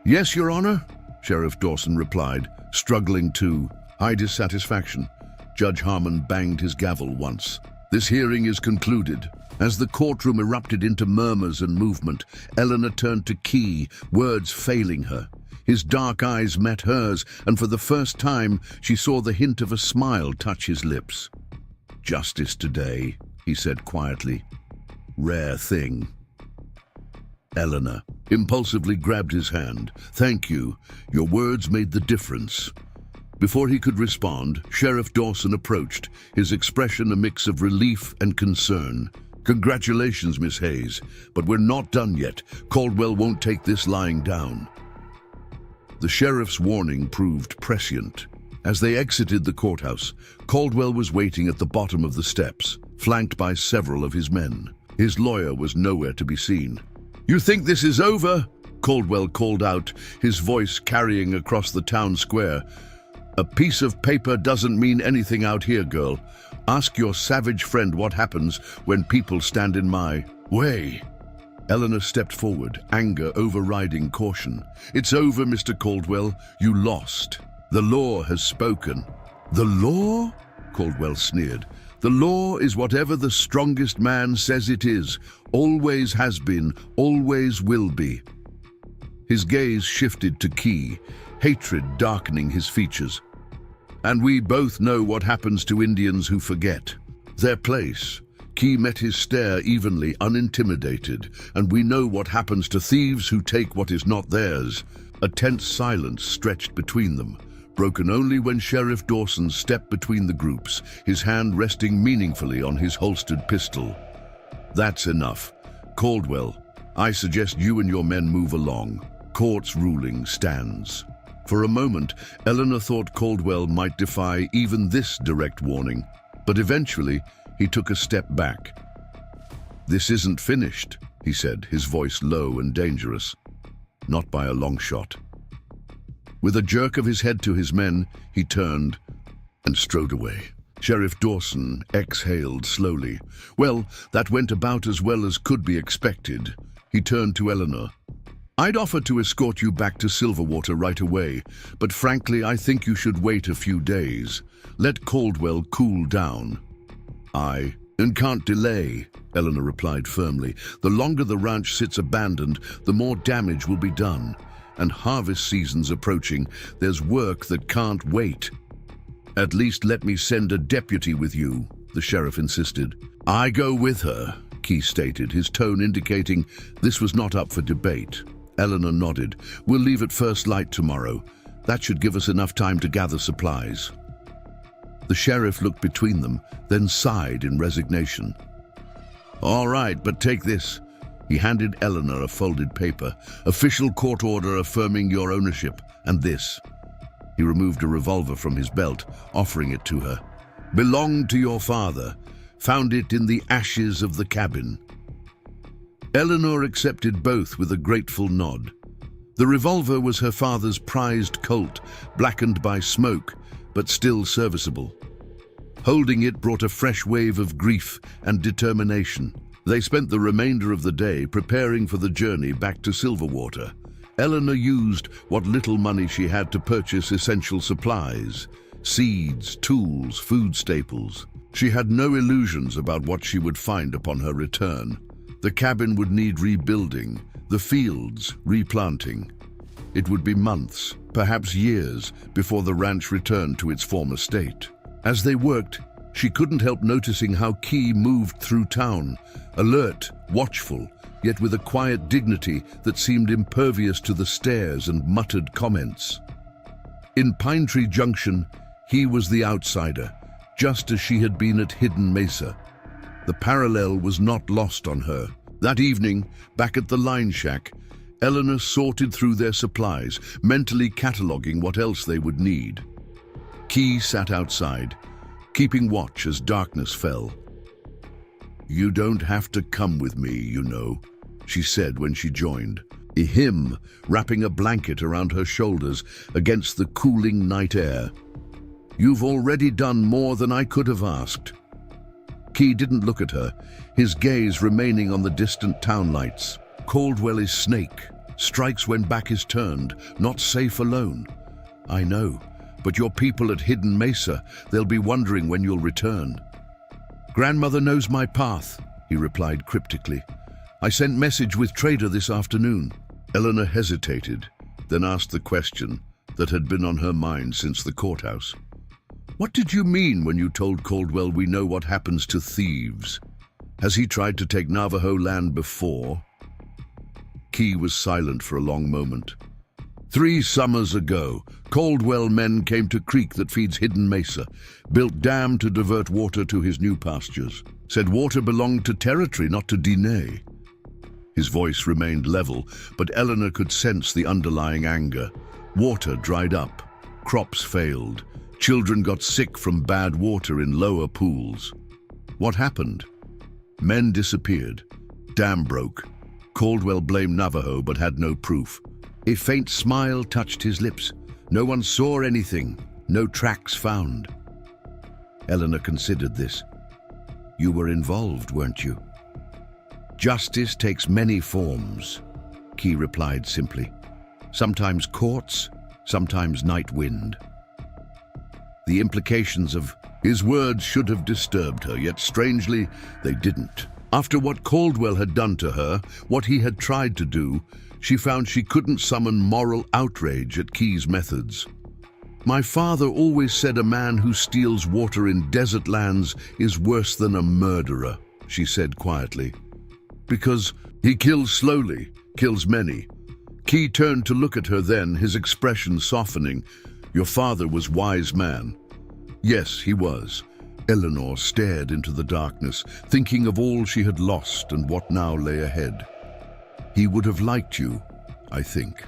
"Yes, Your Honor," Sheriff Dawson replied, struggling to hide his satisfaction. Judge Harmon banged his gavel once. "This hearing is concluded." As the courtroom erupted into murmurs and movement, Eleanor turned to Key, words failing her. His dark eyes met hers, and for the first time, she saw the hint of a smile touch his lips. "Justice today," he said quietly. "Rare thing." Eleanor impulsively grabbed his hand. "Thank you. Your words made the difference." Before he could respond, Sheriff Dawson approached, his expression a mix of relief and concern. "Congratulations, Miss Hayes, but we're not done yet. Caldwell won't take this lying down." The sheriff's warning proved prescient. As they exited the courthouse, Caldwell was waiting at the bottom of the steps, flanked by several of his men. His lawyer was nowhere to be seen. "You think this is over?" Caldwell called out, his voice carrying across the town square. "A piece of paper doesn't mean anything out here, girl. Ask your savage friend what happens when people stand in my way." Eleanor stepped forward, anger overriding caution. "It's over, Mr. Caldwell. You lost. The law has spoken." "The law?" Caldwell sneered. "The law is whatever the strongest man says it is. Always has been, always will be." His gaze shifted to Key, hatred darkening his features. "And we both know what happens to Indians who forget their place." Key met his stare evenly, unintimidated. "And we know what happens to thieves who take what is not theirs." A tense silence stretched between them, broken only when Sheriff Dawson stepped between the groups, his hand resting meaningfully on his holstered pistol. "That's enough. Caldwell, I suggest you and your men move along. Court's ruling stands." For a moment, Eleanor thought Caldwell might defy even this direct warning, but eventually he took a step back. "This isn't finished," he said, his voice low and dangerous. "Not by a long shot." With a jerk of his head to his men, he turned and strode away. Sheriff Dawson exhaled slowly. "Well, that went about as well as could be expected." He turned to Eleanor. "I'd offer to escort you back to Silverwater right away, but frankly, I think you should wait a few days. Let Caldwell cool down." "I can't delay," Eleanor replied firmly. "The longer the ranch sits abandoned, the more damage will be done. And harvest season's approaching. There's work that can't wait." "At least let me send a deputy with you," the sheriff insisted. "I go with her," Key stated, his tone indicating this was not up for debate. Eleanor nodded. "We'll leave at first light tomorrow. That should give us enough time to gather supplies." The sheriff looked between them, then sighed in resignation. "All right, but take this." He handed Eleanor a folded paper. "Official court order affirming your ownership, and this." He removed a revolver from his belt, offering it to her. "Belonged to your father. Found it in the ashes of the cabin." Eleanor accepted both with a grateful nod. The revolver was her father's prized Colt, blackened by smoke, but still serviceable. Holding it brought a fresh wave of grief and determination. They spent the remainder of the day preparing for the journey back to Silverwater. Eleanor used what little money she had to purchase essential supplies: seeds, tools, food staples. She had no illusions about what she would find upon her return. The cabin would need rebuilding, the fields replanting. It would be months, perhaps years, before the ranch returned to its former state. As they worked, She couldn't help noticing how Key moved through town, alert, watchful, yet with a quiet dignity that seemed impervious to the stares and muttered comments. In Pine Tree Junction, he was the outsider, just as she had been at Hidden Mesa. The parallel was not lost on her. That evening, back at the line shack, Eleanor sorted through their supplies, mentally cataloging what else they would need. Key sat outside, keeping watch as darkness fell. "You don't have to come with me, you know," she said when she joined, him wrapping a blanket around her shoulders against the cooling night air. "You've already done more than I could have asked." Key didn't look at her, his gaze remaining on the distant town lights. "Caldwell is Snake. Strikes when back is turned, not safe alone. I know, but your people at Hidden Mesa, they'll be wondering when you'll return." "Grandmother knows my path," he replied cryptically. "I sent message with trader this afternoon." Eleanor hesitated, then asked the question that had been on her mind since the courthouse. "What did you mean when you told Caldwell we know what happens to thieves? Has he tried to take Navajo land before?" Key was silent for a long moment. 3 summers ago, Caldwell men came to creek that feeds Hidden Mesa, built dam to divert water to his new pastures. Said water belonged to territory, not to Diné." His voice remained level, but Eleanor could sense the underlying anger. Water dried up, crops failed, children got sick from bad water in lower pools. What happened? Men disappeared, dam broke. Caldwell blamed Navajo but had no proof. A faint smile touched his lips. No one saw anything, no tracks found. Eleanor considered this. "You were involved, weren't you?" "Justice takes many forms," Key replied simply. "Sometimes courts, sometimes night wind." The implications of his words should have disturbed her, yet strangely, they didn't. After what Caldwell had done to her, what he had tried to do, she found she couldn't summon moral outrage at Key's methods. "My father always said a man who steals water in desert lands is worse than a murderer," she said quietly. "Because he kills slowly, kills many." Key turned to look at her then, his expression softening. "Your father was wise man." "Yes, he was." Eleanor stared into the darkness, thinking of all she had lost and what now lay ahead. "He would have liked you, I think."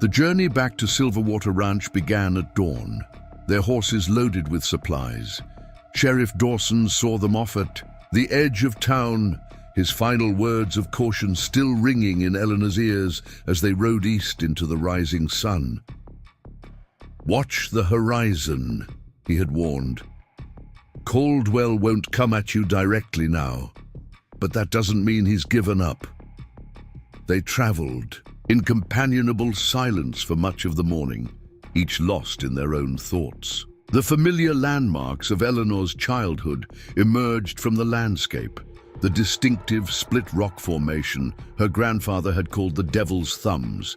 The journey back to Silverwater Ranch began at dawn, their horses loaded with supplies. Sheriff Dawson saw them off at the edge of town, his final words of caution still ringing in Eleanor's ears as they rode east into the rising sun. "Watch the horizon," he had warned. "Caldwell won't come at you directly now, but that doesn't mean he's given up." They traveled in companionable silence for much of the morning, each lost in their own thoughts. The familiar landmarks of Eleanor's childhood emerged from the landscape. The distinctive split rock formation her grandfather had called the Devil's Thumbs,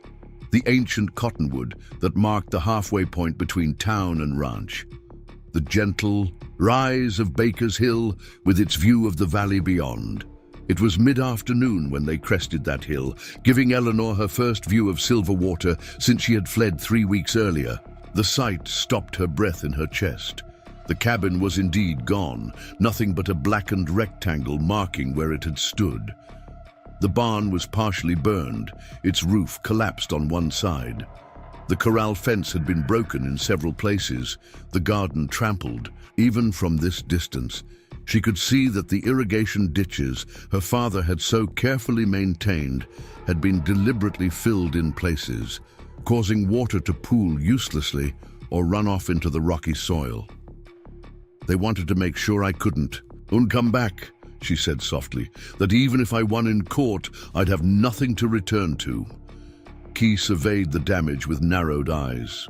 the ancient cottonwood that marked the halfway point between town and ranch, the gentle rise of Baker's Hill with its view of the valley beyond. It was mid-afternoon when they crested that hill, giving Eleanor her first view of Silverwater since she had fled 3 weeks earlier. The sight stopped her breath in her chest. The cabin was indeed gone, nothing but a blackened rectangle marking where it had stood. The barn was partially burned, its roof collapsed on one side. The corral fence had been broken in several places, the garden trampled. Even from this distance, she could see that the irrigation ditches her father had so carefully maintained had been deliberately filled in places, causing water to pool uselessly or run off into the rocky soil. "They wanted to make sure I couldn't come back," she said softly, "that even if I won in court, I'd have nothing to return to." Key surveyed the damage with narrowed eyes.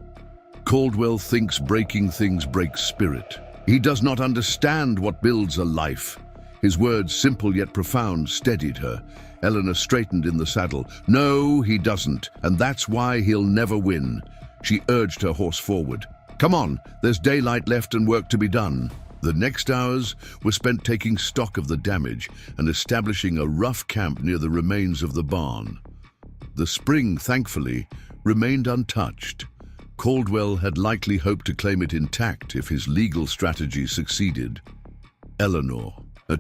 "Caldwell thinks breaking things breaks spirit. He does not understand what builds a life." His words, simple yet profound, steadied her. Eleanor straightened in the saddle. "No, he doesn't, and that's why he'll never win." She urged her horse forward. "Come on, there's daylight left and work to be done." The next hours were spent taking stock of the damage and establishing a rough camp near the remains of the barn. The spring, thankfully, remained untouched. Caldwell had likely hoped to claim it intact if his legal strategy succeeded. Eleanor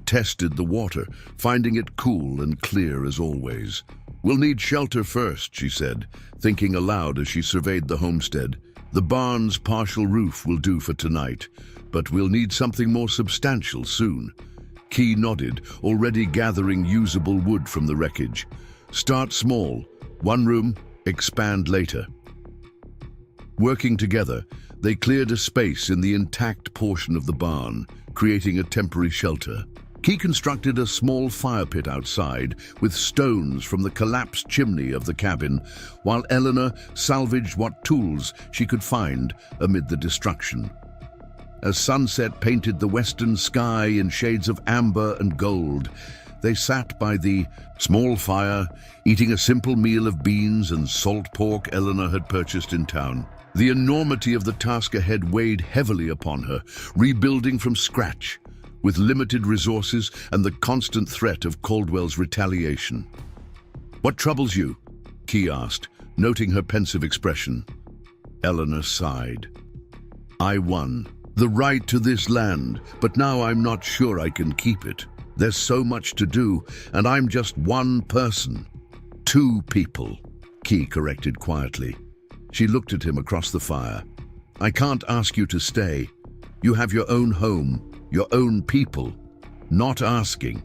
tested the water, finding it cool and clear as always. "We'll need shelter first," she said, thinking aloud as she surveyed the homestead. "The barn's partial roof will do for tonight, but we'll need something more substantial soon." Key nodded, already gathering usable wood from the wreckage. "Start small. One room, expand later." Working together, they cleared a space in the intact portion of the barn, creating a temporary shelter. Key constructed a small fire pit outside with stones from the collapsed chimney of the cabin, while Eleanor salvaged what tools she could find amid the destruction. As sunset painted the western sky in shades of amber and gold, they sat by the small fire, eating a simple meal of beans and salt pork Eleanor had purchased in town. The enormity of the task ahead weighed heavily upon her, rebuilding from scratch, with limited resources and the constant threat of Caldwell's retaliation. "What troubles you?" Key asked, noting her pensive expression. Eleanor sighed. "I won the right to this land, but now I'm not sure I can keep it. There's so much to do, and I'm just one person." "Two people," Key corrected quietly. She looked at him across the fire. "I can't ask you to stay. You have your own home, your own people. Not asking."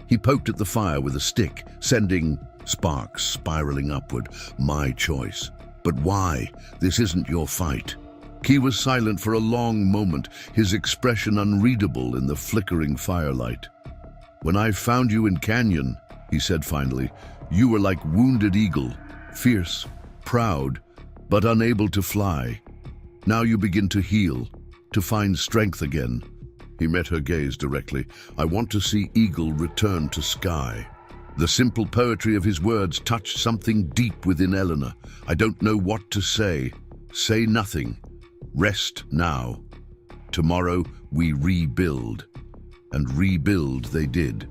He poked at the fire with a stick, sending sparks spiraling upward. "My choice. But why? This isn't your fight." Key was silent for a long moment, his expression unreadable in the flickering firelight. "When I found you in Canyon," he said finally, "you were like wounded eagle, fierce, proud, but unable to fly. Now you begin to heal, to find strength again." He met her gaze directly. "I want to see eagle return to sky." The simple poetry of his words touched something deep within Eleanor. "I don't know what to say." "Say nothing. Rest now. Tomorrow we rebuild." And rebuild they did.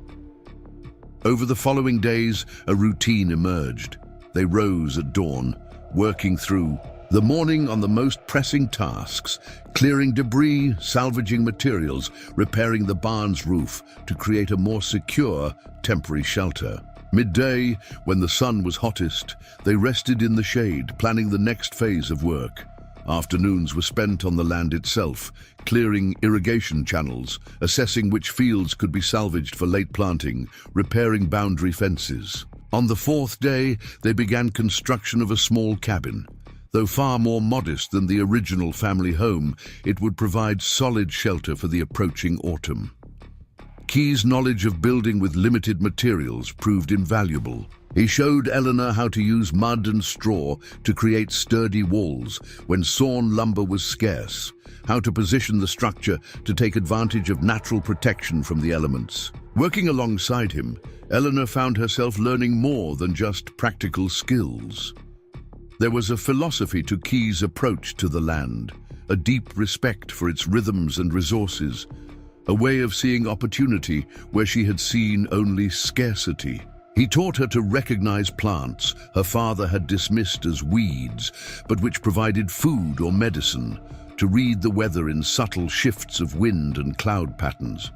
Over the following days, a routine emerged. They rose at dawn, working through the morning on the most pressing tasks, clearing debris, salvaging materials, repairing the barn's roof to create a more secure, temporary shelter. Midday, when the sun was hottest, they rested in the shade, planning the next phase of work. Afternoons were spent on the land itself, clearing irrigation channels, assessing which fields could be salvaged for late planting, repairing boundary fences. On the fourth day, they began construction of a small cabin. Though far more modest than the original family home, it would provide solid shelter for the approaching autumn. Key's knowledge of building with limited materials proved invaluable. He showed Eleanor how to use mud and straw to create sturdy walls when sawn lumber was scarce, how to position the structure to take advantage of natural protection from the elements. Working alongside him, Eleanor found herself learning more than just practical skills. There was a philosophy to Key's approach to the land, a deep respect for its rhythms and resources, a way of seeing opportunity where she had seen only scarcity. He taught her to recognize plants her father had dismissed as weeds, but which provided food or medicine, to read the weather in subtle shifts of wind and cloud patterns.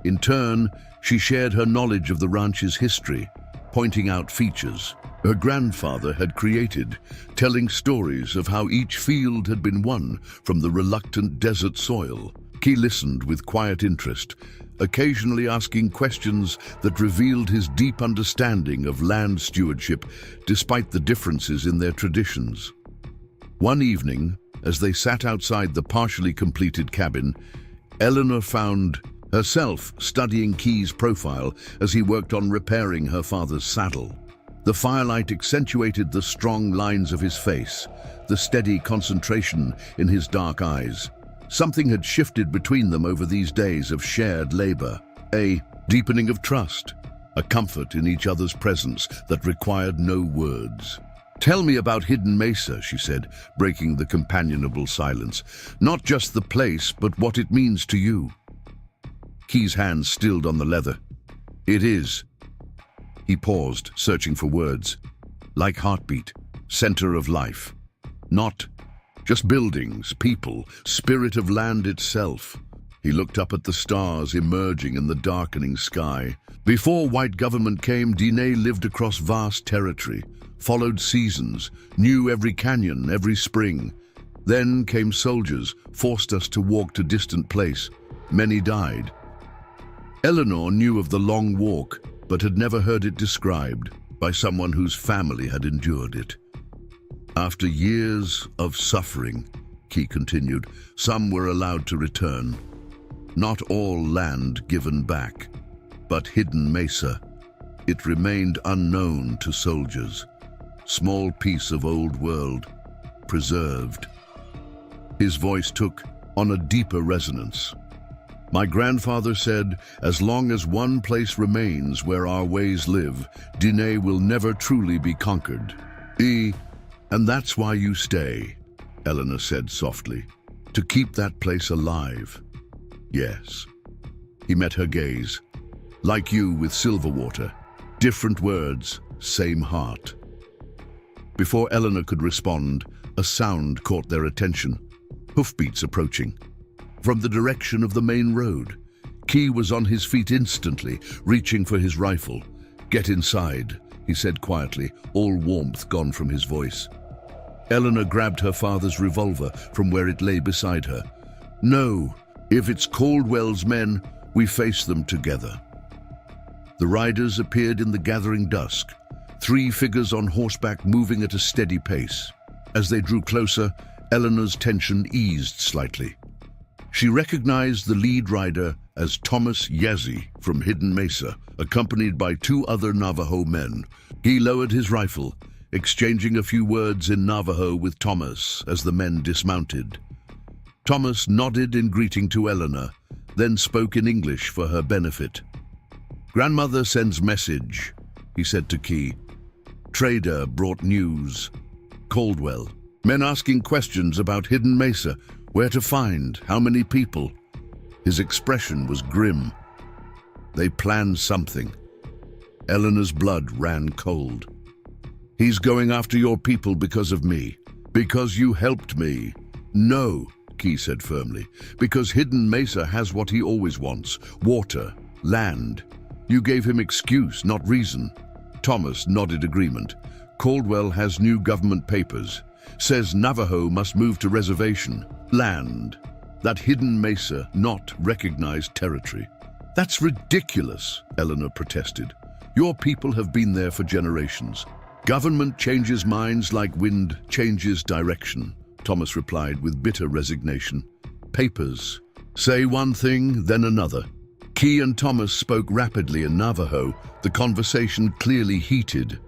In turn, she shared her knowledge of the ranch's history, pointing out features her grandfather had created, telling stories of how each field had been won from the reluctant desert soil. Key listened with quiet interest, occasionally asking questions that revealed his deep understanding of land stewardship despite the differences in their traditions. One evening, as they sat outside the partially completed cabin, Eleanor found herself studying Key's profile as he worked on repairing her father's saddle. The firelight accentuated the strong lines of his face, the steady concentration in his dark eyes. Something had shifted between them over these days of shared labor, a deepening of trust, a comfort in each other's presence that required no words. "Tell me about Hidden Mesa," she said, breaking the companionable silence. "Not just the place, but what it means to you." Key's hand stilled on the leather. "It is." He paused, searching for words. "Like heartbeat, center of life. Not just buildings, people, spirit of land itself." He looked up at the stars emerging in the darkening sky. Before white government came, Diné lived across vast territory, followed seasons, knew every canyon, every spring. Then came soldiers, forced us to walk to distant place. Many died. Eleanor knew of the long walk, but had never heard it described by someone whose family had endured it. "After years of suffering," Key continued, "some were allowed to return. Not all land given back, but Hidden Mesa. It remained unknown to soldiers. Small piece of old world, preserved." His voice took on a deeper resonance. "My grandfather said, as long as one place remains where our ways live, Diné will never truly be conquered. And that's why you stay," Eleanor said softly, "to keep that place alive." "Yes." He met her gaze. "Like you with Silverwater. Different words, same heart." Before Eleanor could respond, a sound caught their attention. Hoofbeats approaching. From the direction of the main road. Key was on his feet instantly, reaching for his rifle. "Get inside," he said quietly, all warmth gone from his voice. Eleanor grabbed her father's revolver from where it lay beside her. "No, if it's Caldwell's men, we face them together." The riders appeared in the gathering dusk, 3 figures on horseback moving at a steady pace. As they drew closer, Eleanor's tension eased slightly. She recognized the lead rider as Thomas Yazzie from Hidden Mesa, accompanied by 2 other Navajo men. He lowered his rifle, exchanging a few words in Navajo with Thomas as the men dismounted. Thomas nodded in greeting to Eleanor, then spoke in English for her benefit. "Grandmother sends message," he said to Key. "Trader brought news. Caldwell. Men asking questions about Hidden Mesa. Where to find, how many people." His expression was grim. They planned something. Eleanor's blood ran cold. "He's going after your people because of me. Because you helped me." "No," Key said firmly. "Because Hidden Mesa has what he always wants. Water, land. You gave him excuse, not reason." Thomas nodded agreement. "Caldwell has new government papers. Says Navajo must move to reservation. Land. That Hidden Mesa, not recognized territory." "That's ridiculous," Eleanor protested. "Your people have been there for generations. Government changes minds like wind changes direction," Thomas replied with bitter resignation. "Papers. Say one thing, then another." Key and Thomas spoke rapidly in Navajo, the conversation clearly heated.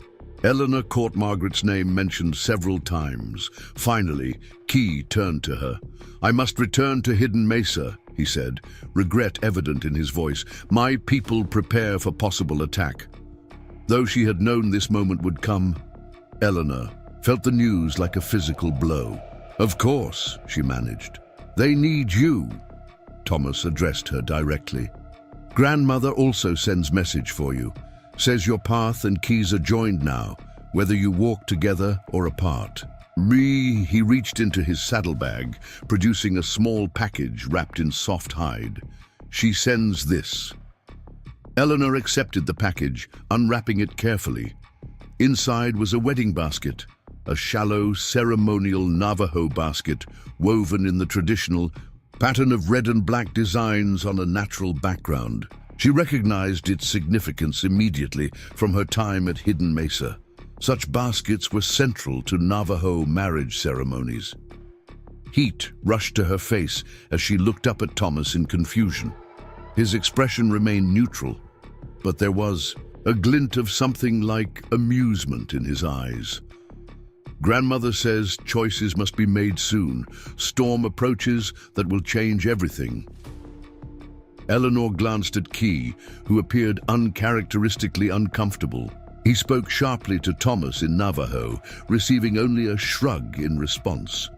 Eleanor caught Margaret's name mentioned several times. Finally, Key turned to her. "I must return to Hidden Mesa," he said, regret evident in his voice. "My people prepare for possible attack." Though she had known this moment would come, Eleanor felt the news like a physical blow. "Of course," she managed. "They need you." Thomas addressed her directly. "Grandmother also sends message for you. Says your path and Keys are joined now, whether you walk together or apart." He reached into his saddlebag, producing a small package wrapped in soft hide. "She sends this." Eleanor accepted the package, unwrapping it carefully. Inside was a wedding basket, a shallow, ceremonial Navajo basket woven in the traditional pattern of red and black designs on a natural background. She recognized its significance immediately from her time at Hidden Mesa. Such baskets were central to Navajo marriage ceremonies. Heat rushed to her face as she looked up at Thomas in confusion. His expression remained neutral, but there was a glint of something like amusement in his eyes. "Grandmother says choices must be made soon. Storm approaches that will change everything." Eleanor glanced at Key, who appeared uncharacteristically uncomfortable. He spoke sharply to Thomas in Navajo, receiving only a shrug in response.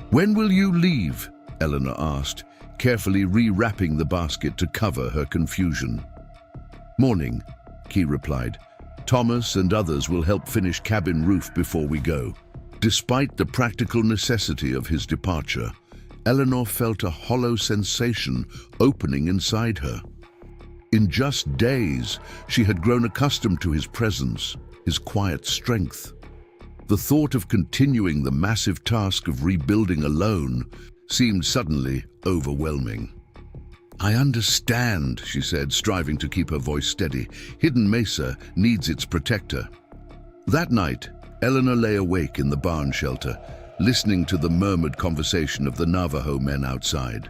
"When will you leave?" Eleanor asked, carefully rewrapping the basket to cover her confusion. "Morning," Key replied. "Thomas and others will help finish cabin roof before we go." Despite the practical necessity of his departure, Eleanor felt a hollow sensation opening inside her. In just days, she had grown accustomed to his presence, his quiet strength. The thought of continuing the massive task of rebuilding alone seemed suddenly overwhelming. "I understand," she said, striving to keep her voice steady. "Hidden Mesa needs its protector." That night, Eleanor lay awake in the barn shelter, listening to the murmured conversation of the Navajo men outside.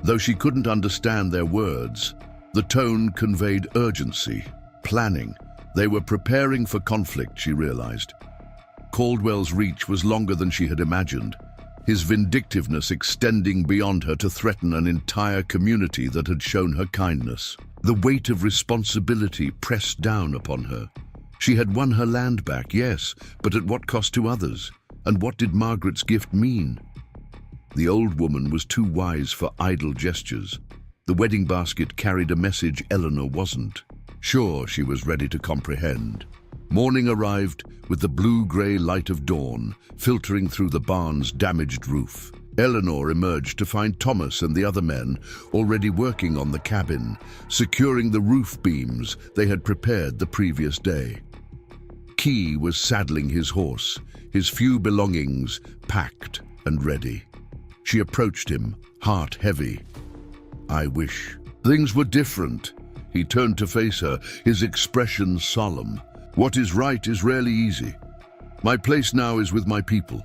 Though she couldn't understand their words, the tone conveyed urgency, planning. They were preparing for conflict, she realized. Caldwell's reach was longer than she had imagined, his vindictiveness extending beyond her to threaten an entire community that had shown her kindness. The weight of responsibility pressed down upon her. She had won her land back, yes, but at what cost to others? And what did Margaret's gift mean? The old woman was too wise for idle gestures. The wedding basket carried a message Eleanor wasn't. Sure, she was ready to comprehend. Morning arrived with the blue-gray light of dawn filtering through the barn's damaged roof. Eleanor emerged to find Thomas and the other men already working on the cabin, securing the roof beams they had prepared the previous day. Key was saddling his horse, his few belongings packed and ready. She approached him, heart heavy. "I wish things were different." He turned to face her, his expression solemn. "What is right is rarely easy. My place now is with my people."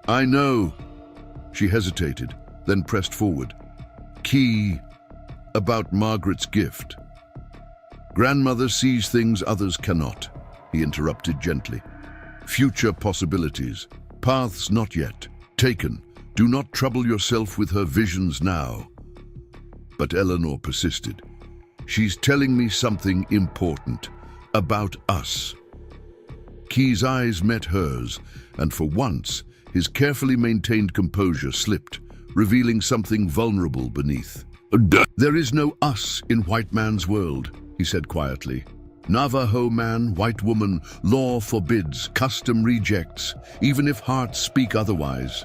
"I know." She hesitated, then pressed forward. "Key, about Margaret's gift." "Grandmother sees things others cannot," he interrupted gently. "Future possibilities, paths not yet taken. Do not trouble yourself with her visions now." But Eleanor persisted. "She's telling me something important, about us." Key's eyes met hers, and for once, his carefully maintained composure slipped, revealing something vulnerable beneath. "There is no us in white man's world," he said quietly. "Navajo man, white woman, law forbids, custom rejects, even if hearts speak otherwise."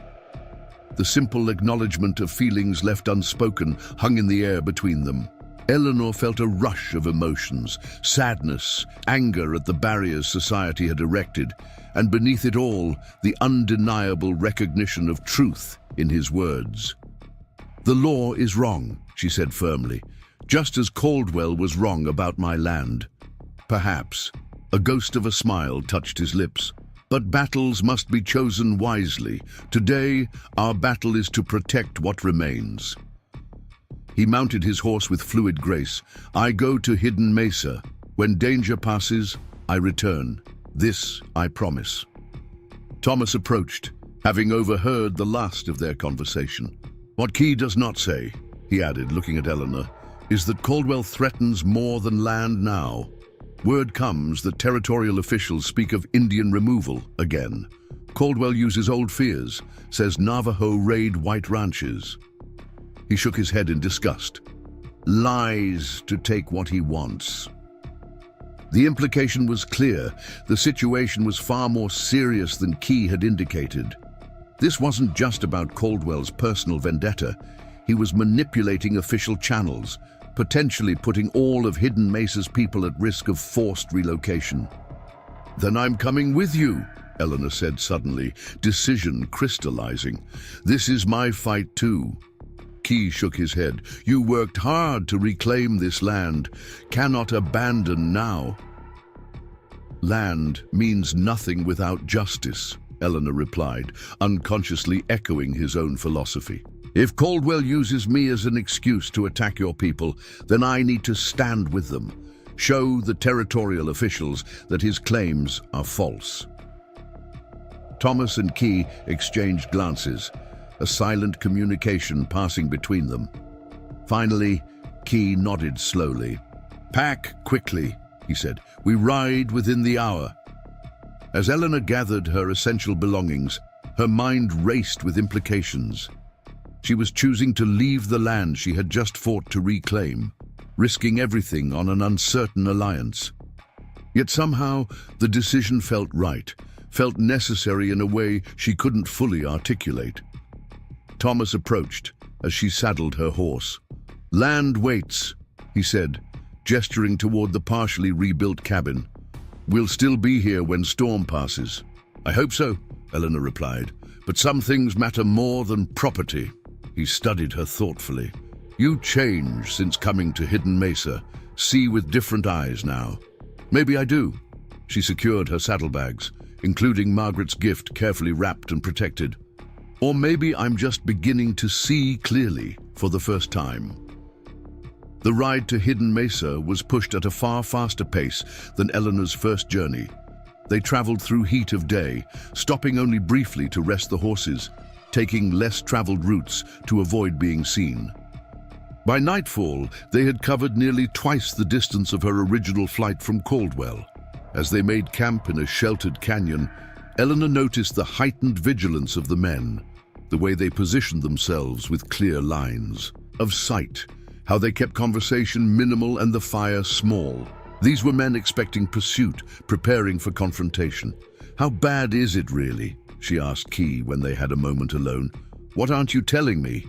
The simple acknowledgement of feelings left unspoken hung in the air between them. Eleanor felt a rush of emotions, sadness, anger at the barriers society had erected, and beneath it all, the undeniable recognition of truth in his words. "The law is wrong," she said firmly, "just as Caldwell was wrong about my land." Perhaps a ghost of a smile touched his lips. "But battles must be chosen wisely. Today, our battle is to protect what remains." He mounted his horse with fluid grace. "I go to Hidden Mesa. When danger passes, I return. This I promise." Thomas approached, having overheard the last of their conversation. "What Key does not say," he added, looking at Eleanor, "is that Caldwell threatens more than land now. Word comes that territorial officials speak of Indian removal again. Caldwell uses old fears, says Navajo raid white ranches." He shook his head in disgust. "Lies to take what he wants." The implication was clear. The situation was far more serious than Key had indicated. This wasn't just about Caldwell's personal vendetta. He was manipulating official channels, potentially putting all of Hidden Mesa's people at risk of forced relocation. "Then I'm coming with you," Eleanor said suddenly, decision crystallizing. "This is my fight too." Key shook his head. "You worked hard to reclaim this land. Cannot abandon now." "Land means nothing without justice," Eleanor replied, unconsciously echoing his own philosophy. "If Caldwell uses me as an excuse to attack your people, then I need to stand with them. Show the territorial officials that his claims are false." Thomas and Key exchanged glances, a silent communication passing between them. Finally, Key nodded slowly. "Pack quickly," he said. "We ride within the hour." As Eleanor gathered her essential belongings, her mind raced with implications. She was choosing to leave the land she had just fought to reclaim, risking everything on an uncertain alliance. Yet somehow, the decision felt right, felt necessary in a way she couldn't fully articulate. Thomas approached as she saddled her horse. "Land waits," he said, gesturing toward the partially rebuilt cabin. "We'll still be here when storm passes." "I hope so," Eleanor replied, "but some things matter more than property." He studied her thoughtfully. "You changed since coming to Hidden Mesa. See with different eyes now." "Maybe I do." She secured her saddlebags, including Margaret's gift carefully wrapped and protected. "Or maybe I'm just beginning to see clearly for the first time." The ride to Hidden Mesa was pushed at a far faster pace than Eleanor's first journey. They traveled through heat of day, stopping only briefly to rest the horses, taking less traveled routes to avoid being seen. By nightfall, they had covered nearly twice the distance of her original flight from Caldwell. As they made camp in a sheltered canyon, Eleanor noticed the heightened vigilance of the men, the way they positioned themselves with clear lines of sight, how they kept conversation minimal and the fire small. These were men expecting pursuit, preparing for confrontation. "How bad is it really?" she asked Key when they had a moment alone. "What aren't you telling me?"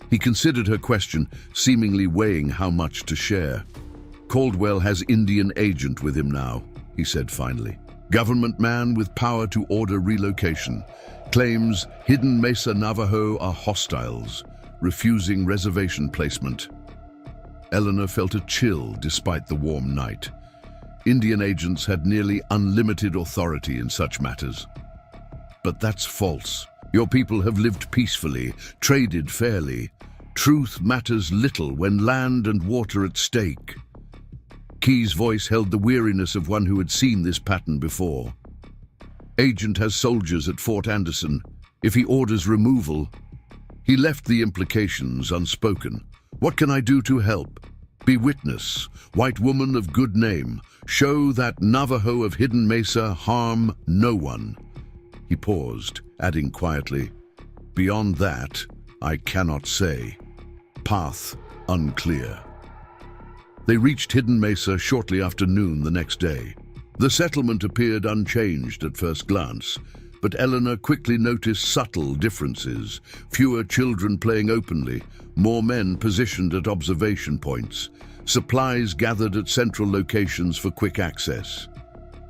He considered her question, seemingly weighing how much to share. "Caldwell has Indian agent with him now," he said finally. "Government man with power to order relocation. Claims Hidden Mesa Navajo are hostiles, refusing reservation placement." Eleanor felt a chill despite the warm night. Indian agents had nearly unlimited authority in such matters. "But that's false. Your people have lived peacefully, traded fairly. Truth matters little when land and water at stake." Key's voice held the weariness of one who had seen this pattern before. "Agent has soldiers at Fort Anderson. If he orders removal..." He left the implications unspoken. "What can I do to help?" "Be witness, white woman of good name. Show that Navajo of Hidden Mesa harm no one." He paused, adding quietly, "Beyond that, I cannot say. Path unclear." They reached Hidden Mesa shortly after noon the next day. The settlement appeared unchanged at first glance, but Eleanor quickly noticed subtle differences. Fewer children playing openly, more men positioned at observation points, supplies gathered at central locations for quick access.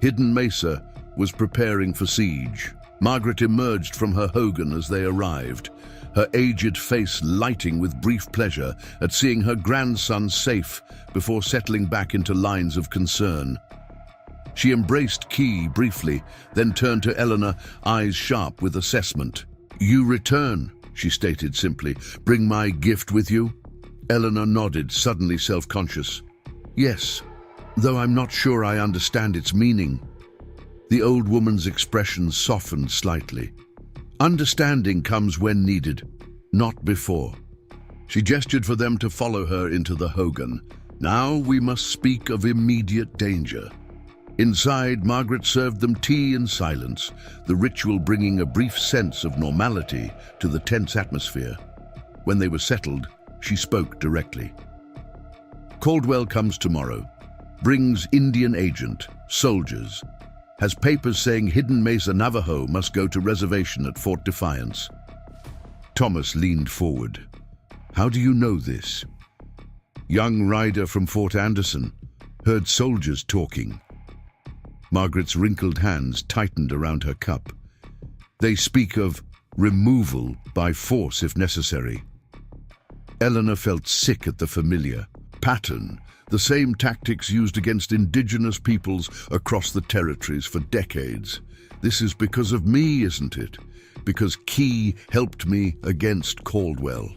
Hidden Mesa was preparing for siege. Margaret emerged from her hogan as they arrived, her aged face lighting with brief pleasure at seeing her grandson safe before settling back into lines of concern. She embraced Key briefly, then turned to Eleanor, eyes sharp with assessment. "You return," she stated simply. "Bring my gift with you?" Eleanor nodded, suddenly self-conscious. "Yes, though I'm not sure I understand its meaning." The old woman's expression softened slightly. "Understanding comes when needed, not before." She gestured for them to follow her into the hogan. "Now we must speak of immediate danger." Inside, Margaret served them tea in silence, the ritual bringing a brief sense of normality to the tense atmosphere. When they were settled, she spoke directly. "Caldwell comes tomorrow. Brings Indian agent, soldiers. Has papers saying Hidden Mesa Navajo must go to reservation at Fort Defiance." Thomas leaned forward. "How do you know this?" "Young rider from Fort Anderson. Heard soldiers talking." Margaret's wrinkled hands tightened around her cup. "They speak of removal by force if necessary." Eleanor felt sick at the familiar pattern, the same tactics used against indigenous peoples across the territories for decades. "This is because of me, isn't it? Because Key helped me against Caldwell."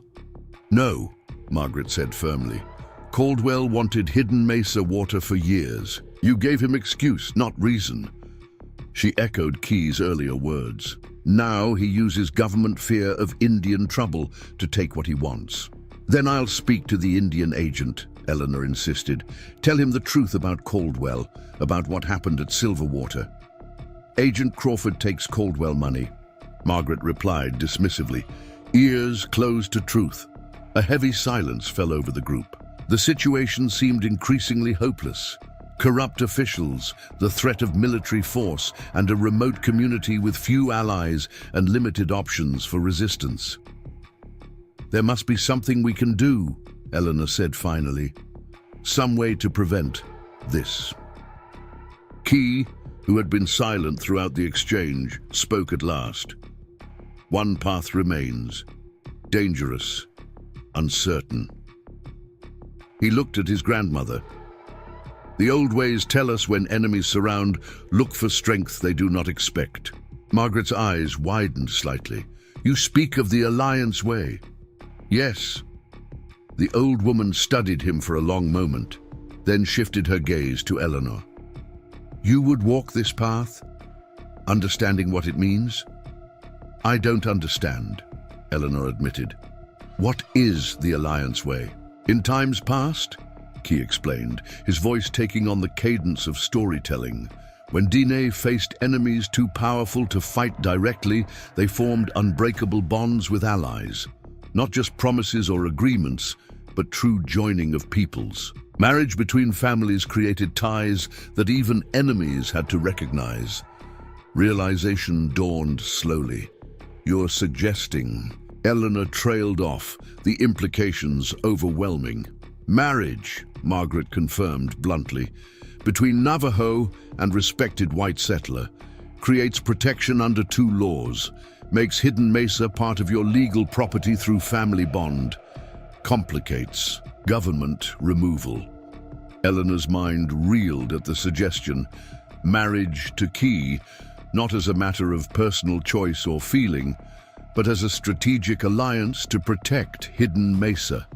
"No," Margaret said firmly. "Caldwell wanted Hidden Mesa water for years. You gave him excuse, not reason." She echoed Key's earlier words. "Now he uses government fear of Indian trouble to take what he wants." "Then I'll speak to the Indian agent," Eleanor insisted. Tell him the truth about Caldwell, about what happened at Silverwater. Agent Crawford takes Caldwell money, Margaret replied dismissively, ears closed to truth. A heavy silence fell over the group. The situation seemed increasingly hopeless. Corrupt officials, the threat of military force, and a remote community with few allies and limited options for resistance. There must be something we can do, Eleanor said finally. Some way to prevent this. Key, who had been silent throughout the exchange, spoke at last. One path remains. Dangerous. Uncertain. He looked at his grandmother. The old ways tell us when enemies surround, look for strength they do not expect. Margaret's eyes widened slightly. You speak of the Alliance Way. Yes. The old woman studied him for a long moment, then shifted her gaze to Eleanor. You would walk this path, understanding what it means? I don't understand, Eleanor admitted. What is the Alliance Way? In times past, Key explained, his voice taking on the cadence of storytelling. When Diné faced enemies too powerful to fight directly, they formed unbreakable bonds with allies. Not just promises or agreements, but true joining of peoples. Marriage between families created ties that even enemies had to recognize. Realization dawned slowly. You're suggesting... Eleanor trailed off, the implications overwhelming. Marriage, Margaret confirmed bluntly, between Navajo and respected white settler, creates protection under two laws, makes hidden mesa part of your legal property through family bond, complicates government removal. Eleanor's mind reeled at the suggestion. Marriage to Key, not as a matter of personal choice or feeling, but as a strategic alliance to protect hidden mesa.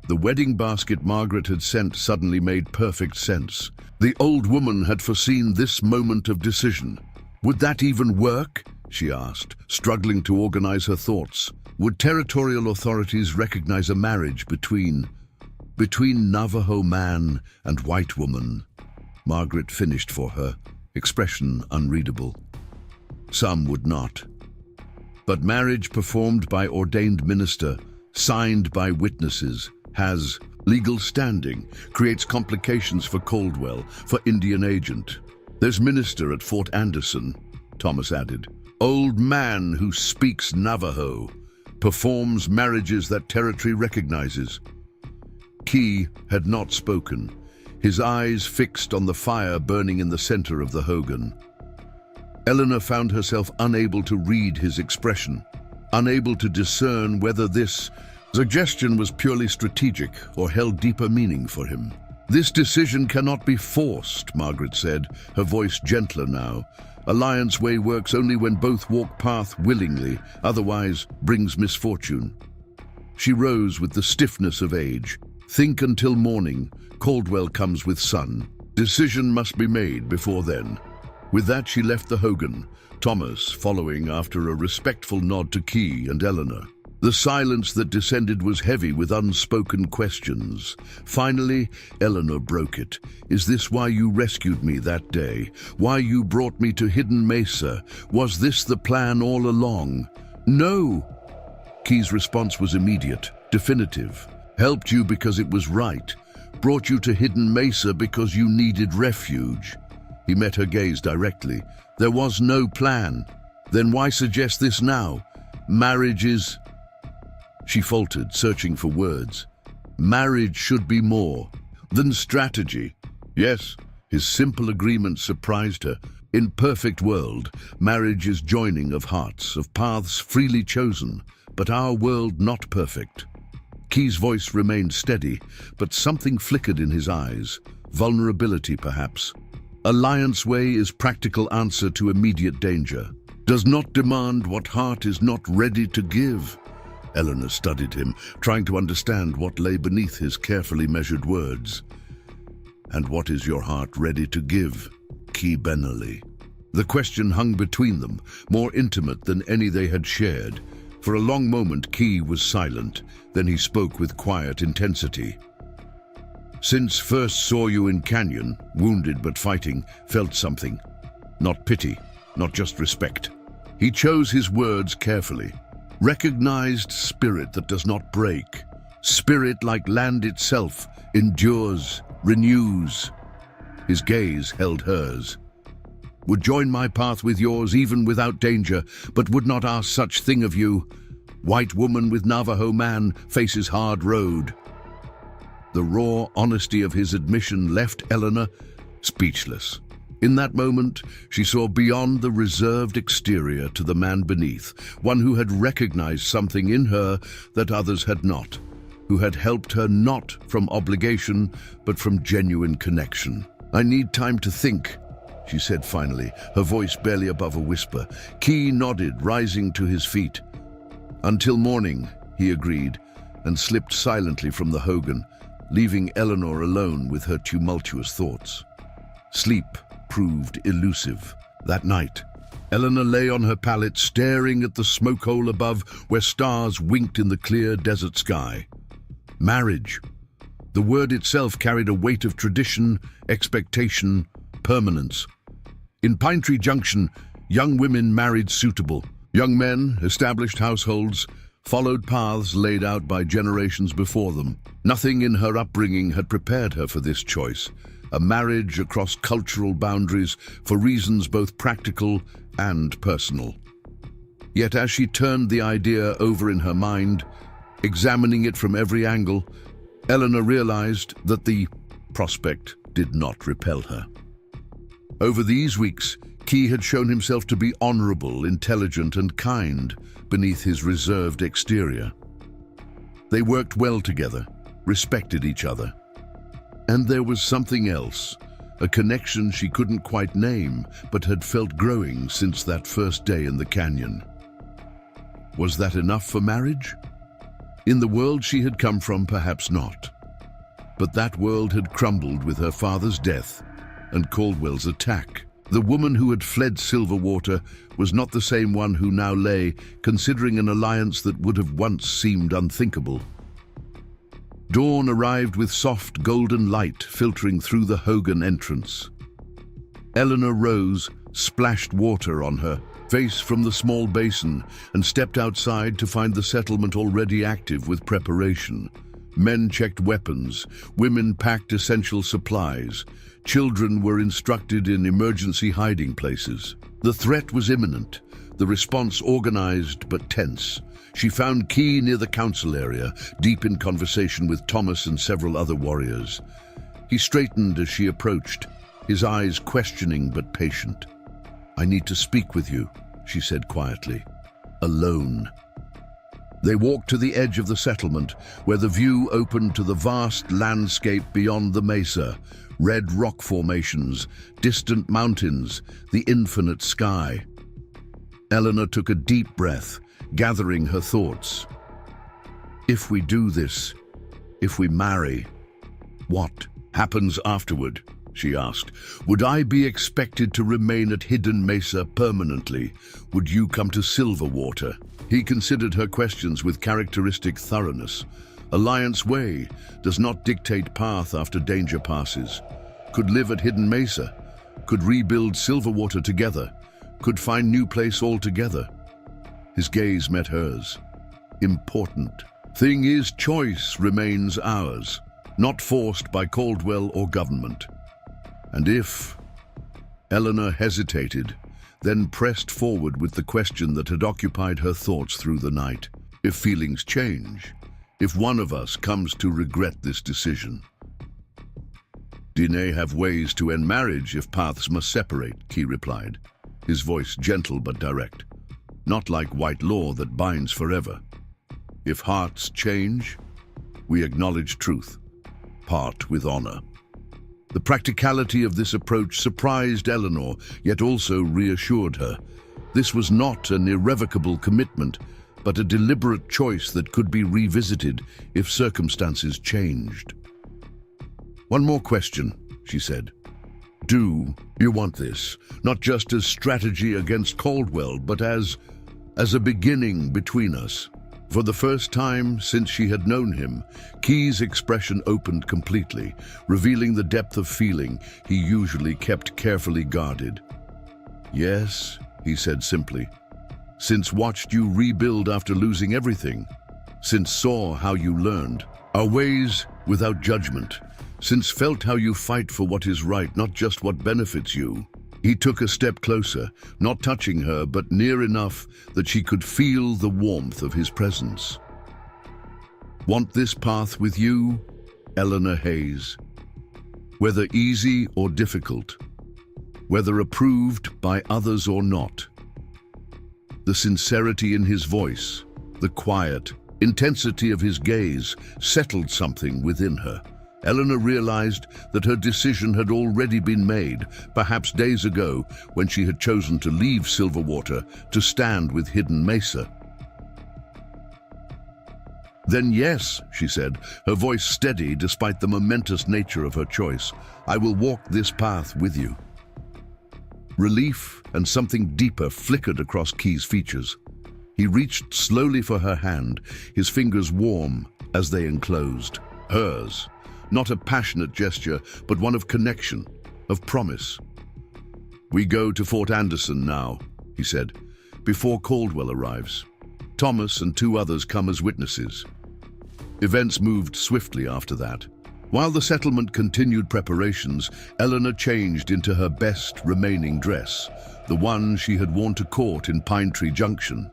The wedding basket Margaret had sent suddenly made perfect sense. The old woman had foreseen this moment of decision. Would that even work? She asked, struggling to organize her thoughts. Would territorial authorities recognize a marriage between Navajo man and white woman? Margaret finished for her, expression unreadable. Some would not. But marriage performed by ordained minister, signed by witnesses, has legal standing, creates complications for Caldwell, for Indian agent. There's minister at Fort Anderson, Thomas added. Old man who speaks Navajo, performs marriages that territory recognizes. Key had not spoken, his eyes fixed on the fire burning in the center of the hogan. Eleanor found herself unable to read his expression, unable to discern whether this suggestion was purely strategic or held deeper meaning for him. This decision cannot be forced, Margaret said, her voice gentler now. Alliance Way works only when both walk path willingly, otherwise brings misfortune. She rose with the stiffness of age. Think until morning. Caldwell comes with sun. Decision must be made before then. With that she left the hogan, Thomas following after a respectful nod to Key and Eleanor. The silence that descended was heavy with unspoken questions. Finally, Eleanor broke it. Is this why you rescued me that day? Why you brought me to Hidden Mesa? Was this the plan all along? No! Key's response was immediate, definitive. Helped you because it was right. Brought you to Hidden Mesa because you needed refuge. He met her gaze directly. There was no plan. Then why suggest this now? Marriage is... She faltered, searching for words. Marriage should be more than strategy. Yes, his simple agreement surprised her. In perfect world, marriage is joining of hearts, of paths freely chosen, but our world not perfect. Key's voice remained steady, but something flickered in his eyes. Vulnerability, perhaps. Alliance Way is practical answer to immediate danger. Does not demand what heart is not ready to give. Eleanor studied him, trying to understand what lay beneath his carefully measured words. And what is your heart ready to give? Key Benally. The question hung between them, more intimate than any they had shared. For a long moment Key was silent, then he spoke with quiet intensity. Since first saw you in canyon, wounded but fighting, felt something. Not pity, not just respect. He chose his words carefully. Recognized spirit that does not break. Spirit like land itself, endures, renews. His gaze held hers. Would join my path with yours even without danger, but would not ask such thing of you. White woman with Navajo man faces hard road. The raw honesty of his admission left Eleanor speechless. In that moment, she saw beyond the reserved exterior to the man beneath, one who had recognized something in her that others had not, who had helped her not from obligation, but from genuine connection. I need time to think, she said finally, her voice barely above a whisper. Key nodded, rising to his feet. Until morning, he agreed, and slipped silently from the hogan, leaving Eleanor alone with her tumultuous thoughts. Sleep proved elusive. That night, Eleanor lay on her pallet staring at the smoke hole above where stars winked in the clear desert sky. Marriage. The word itself carried a weight of tradition, expectation, permanence. In Pine Tree Junction, young women married suitable. Young men, established households, followed paths laid out by generations before them. Nothing in her upbringing had prepared her for this choice, a marriage across cultural boundaries for reasons both practical and personal. Yet as she turned the idea over in her mind, examining it from every angle, Eleanor realized that the prospect did not repel her. Over these weeks, Key had shown himself to be honorable, intelligent, and kind beneath his reserved exterior. They worked well together, respected each other. And there was something else, a connection she couldn't quite name, but had felt growing since that first day in the canyon. Was that enough for marriage? In the world she had come from, perhaps not. But that world had crumbled with her father's death and Caldwell's attack. The woman who had fled Silverwater was not the same one who now lay, considering an alliance that would have once seemed unthinkable. Dawn arrived with soft golden light filtering through the hogan entrance. Eleanor rose, splashed water on her face from the small basin, and stepped outside to find the settlement already active with preparation. Men checked weapons, women packed essential supplies, children were instructed in emergency hiding places. The threat was imminent, the response organized but tense. She found Key near the council area, deep in conversation with Thomas and several other warriors. He straightened as she approached, his eyes questioning but patient. "I need to speak with you," she said quietly. "Alone." They walked to the edge of the settlement, where the view opened to the vast landscape beyond the mesa, red rock formations, distant mountains, the infinite sky. Eleanor took a deep breath, gathering her thoughts. If we do this, if we marry, what happens afterward? She asked. Would I be expected to remain at Hidden Mesa permanently? Would you come to Silverwater? He considered her questions with characteristic thoroughness. Alliance Way does not dictate path after danger passes. Could live at Hidden Mesa. Could rebuild Silverwater together. Could find new place altogether. His gaze met hers. Important. Thing is, choice remains ours, not forced by Caldwell or government. And if... Eleanor hesitated, then pressed forward with the question that had occupied her thoughts through the night. If feelings change, if one of us comes to regret this decision. Dine have ways to end marriage if paths must separate, Key replied, his voice gentle but direct. Not like white law that binds forever. If hearts change, we acknowledge truth, part with honor. The practicality of this approach surprised Eleanor, yet also reassured her. This was not an irrevocable commitment, but a deliberate choice that could be revisited if circumstances changed. One more question, she said. Do you want this, not just as strategy against Caldwell, but as a beginning between us? For the first time since she had known him, Key's expression opened completely, revealing the depth of feeling he usually kept carefully guarded. "Yes," he said simply. "Since watched you rebuild after losing everything. Since saw how you learned our ways without judgment. Since felt how you fight for what is right, not just what benefits you." He took a step closer, not touching her, but near enough that she could feel the warmth of his presence. "Want this path with you, Eleanor Hayes? Whether easy or difficult, whether approved by others or not." The sincerity in his voice, the quiet intensity of his gaze settled something within her. Eleanor realized that her decision had already been made, perhaps days ago, when she had chosen to leave Silverwater to stand with hidden Mesa. "Then yes," she said, her voice steady despite the momentous nature of her choice. "I will walk this path with you." Relief and something deeper flickered across Key's features. He reached slowly for her hand, his fingers warm as they enclosed hers. Not a passionate gesture, but one of connection, of promise. "We go to Fort Anderson now," he said, "before Caldwell arrives. Thomas and 2 others come as witnesses." Events moved swiftly after that. While the settlement continued preparations, Eleanor changed into her best remaining dress, the one she had worn to court in Pine Tree Junction.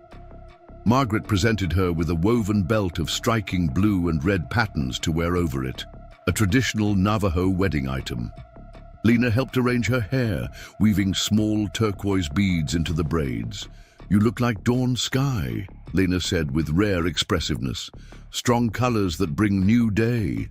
Margaret presented her with a woven belt of striking blue and red patterns to wear over it, a traditional Navajo wedding item. Lena helped arrange her hair, weaving small turquoise beads into the braids. "You look like dawn sky," Lena said with rare expressiveness. "Strong colors that bring new day."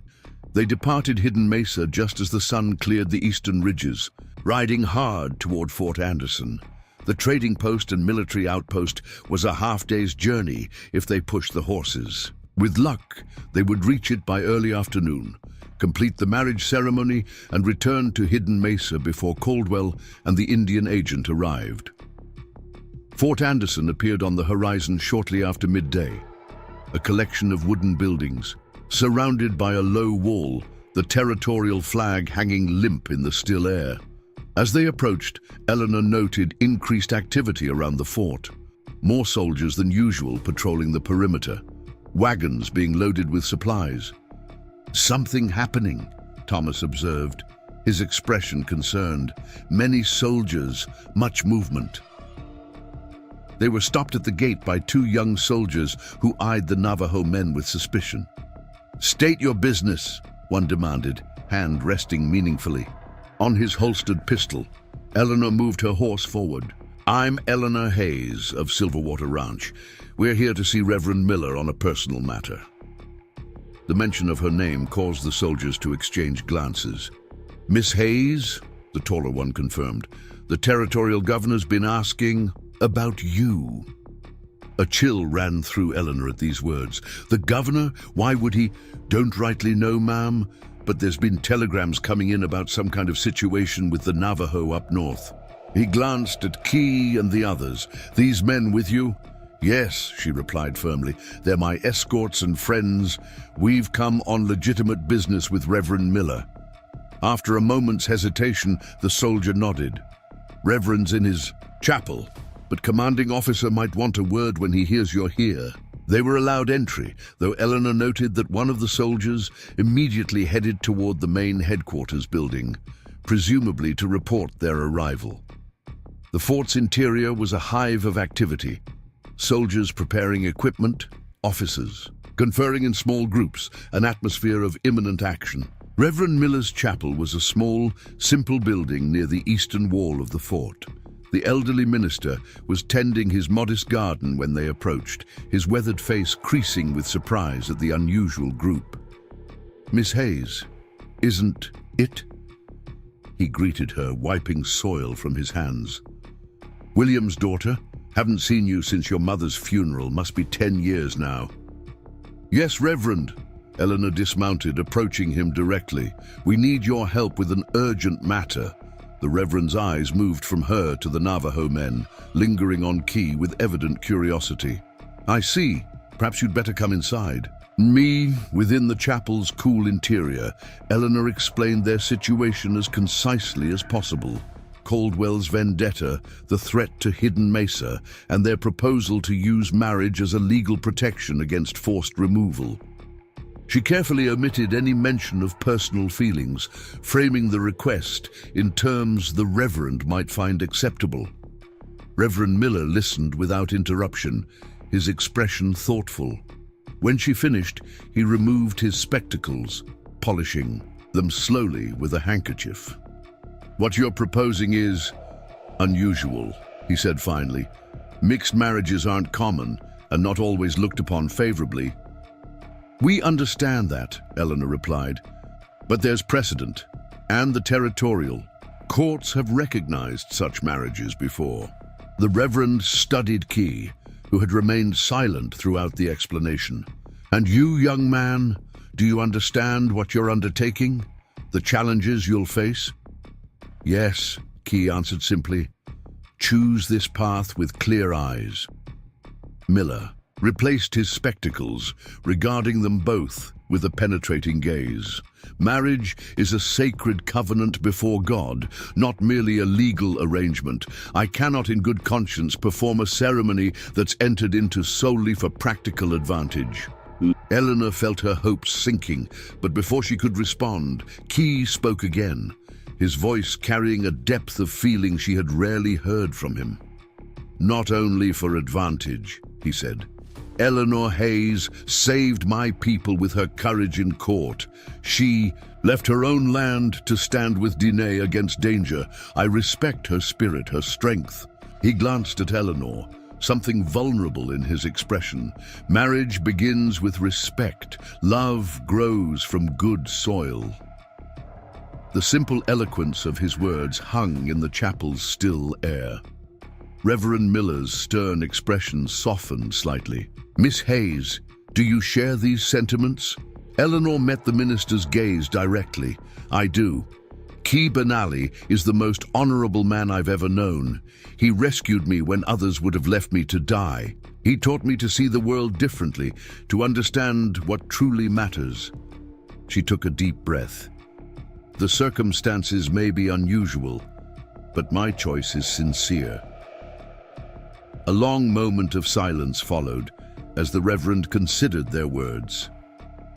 They departed Hidden Mesa just as the sun cleared the eastern ridges, riding hard toward Fort Anderson. The trading post and military outpost was a half-day's journey if they pushed the horses. With luck, they would reach it by early afternoon, complete the marriage ceremony, and return to Hidden Mesa before Caldwell and the Indian agent arrived. Fort Anderson appeared on the horizon shortly after midday, a collection of wooden buildings, surrounded by a low wall, the territorial flag hanging limp in the still air. As they approached, Eleanor noted increased activity around the fort. More soldiers than usual patrolling the perimeter, wagons being loaded with supplies. "Something happening," Thomas observed, his expression concerned. "Many soldiers, much movement." They were stopped at the gate by 2 young soldiers who eyed the Navajo men with suspicion. "State your business," one demanded, hand resting meaningfully. On his holstered pistol, Eleanor moved her horse forward. "I'm Eleanor Hayes of Silverwater Ranch. We're here to see Reverend Miller on a personal matter." The mention of her name caused the soldiers to exchange glances. "Miss Hayes," the taller one confirmed, "the territorial governor's been asking about you." A chill ran through Eleanor at these words. "The governor? Why would he?" "Don't rightly know, ma'am, but there's been telegrams coming in about some kind of situation with the Navajo up north." He glanced at Key and the others. "These men with you?" "Yes," she replied firmly. "They're my escorts and friends. We've come on legitimate business with Reverend Miller." After a moment's hesitation, the soldier nodded. "Reverend's in his chapel, but commanding officer might want a word when he hears you're here." They were allowed entry, though Eleanor noted that one of the soldiers immediately headed toward the main headquarters building, presumably to report their arrival. The fort's interior was a hive of activity. Soldiers preparing equipment, officers, conferring in small groups, an atmosphere of imminent action. Reverend Miller's chapel was a small, simple building near the eastern wall of the fort. The elderly minister was tending his modest garden when they approached, his weathered face creasing with surprise at the unusual group. "Miss Hayes, isn't it?" He greeted her, wiping soil from his hands. "William's daughter? Haven't seen you since your mother's funeral, must be 10 years now." "Yes, Reverend." Eleanor dismounted, approaching him directly. "We need your help with an urgent matter." The Reverend's eyes moved from her to the Navajo men, lingering on Key with evident curiosity. "I see," Perhaps you'd better come inside. Me, within the chapel's cool interior, Eleanor explained their situation as concisely as possible. Caldwell's vendetta, the threat to hidden Mesa, and their proposal to use marriage as a legal protection against forced removal. She carefully omitted any mention of personal feelings, framing the request in terms the Reverend might find acceptable. Reverend Miller listened without interruption, his expression thoughtful. When she finished, he removed his spectacles, polishing them slowly with a handkerchief. "What you're proposing is unusual," he said finally. "Mixed marriages aren't common and not always looked upon favorably." "We understand that," Eleanor replied, "but there's precedent, and the territorial. Courts have recognized such marriages before." The Reverend studied Key, who had remained silent throughout the explanation. "And you, young man, do you understand what you're undertaking? The challenges you'll face?" "Yes," Key answered simply. "Choose this path with clear eyes." Miller replaced his spectacles, regarding them both with a penetrating gaze. "Marriage is a sacred covenant before God, not merely a legal arrangement. I cannot in good conscience perform a ceremony that's entered into solely for practical advantage." Eleanor felt her hopes sinking, but before she could respond, Key spoke again, his voice carrying a depth of feeling she had rarely heard from him. "Not only for advantage," he said. "Eleanor Hayes saved my people with her courage in court. She left her own land to stand with Dine against danger. I respect her spirit, her strength." He glanced at Eleanor, something vulnerable in his expression. "Marriage begins with respect. Love grows from good soil." The simple eloquence of his words hung in the chapel's still air. Reverend Miller's stern expression softened slightly. "Miss Hayes, do you share these sentiments?" Eleanor met the minister's gaze directly. "I do. Key Benally is the most honorable man I've ever known. He rescued me when others would have left me to die. He taught me to see the world differently, to understand what truly matters." She took a deep breath. "The circumstances may be unusual, but my choice is sincere." A long moment of silence followed as the Reverend considered their words.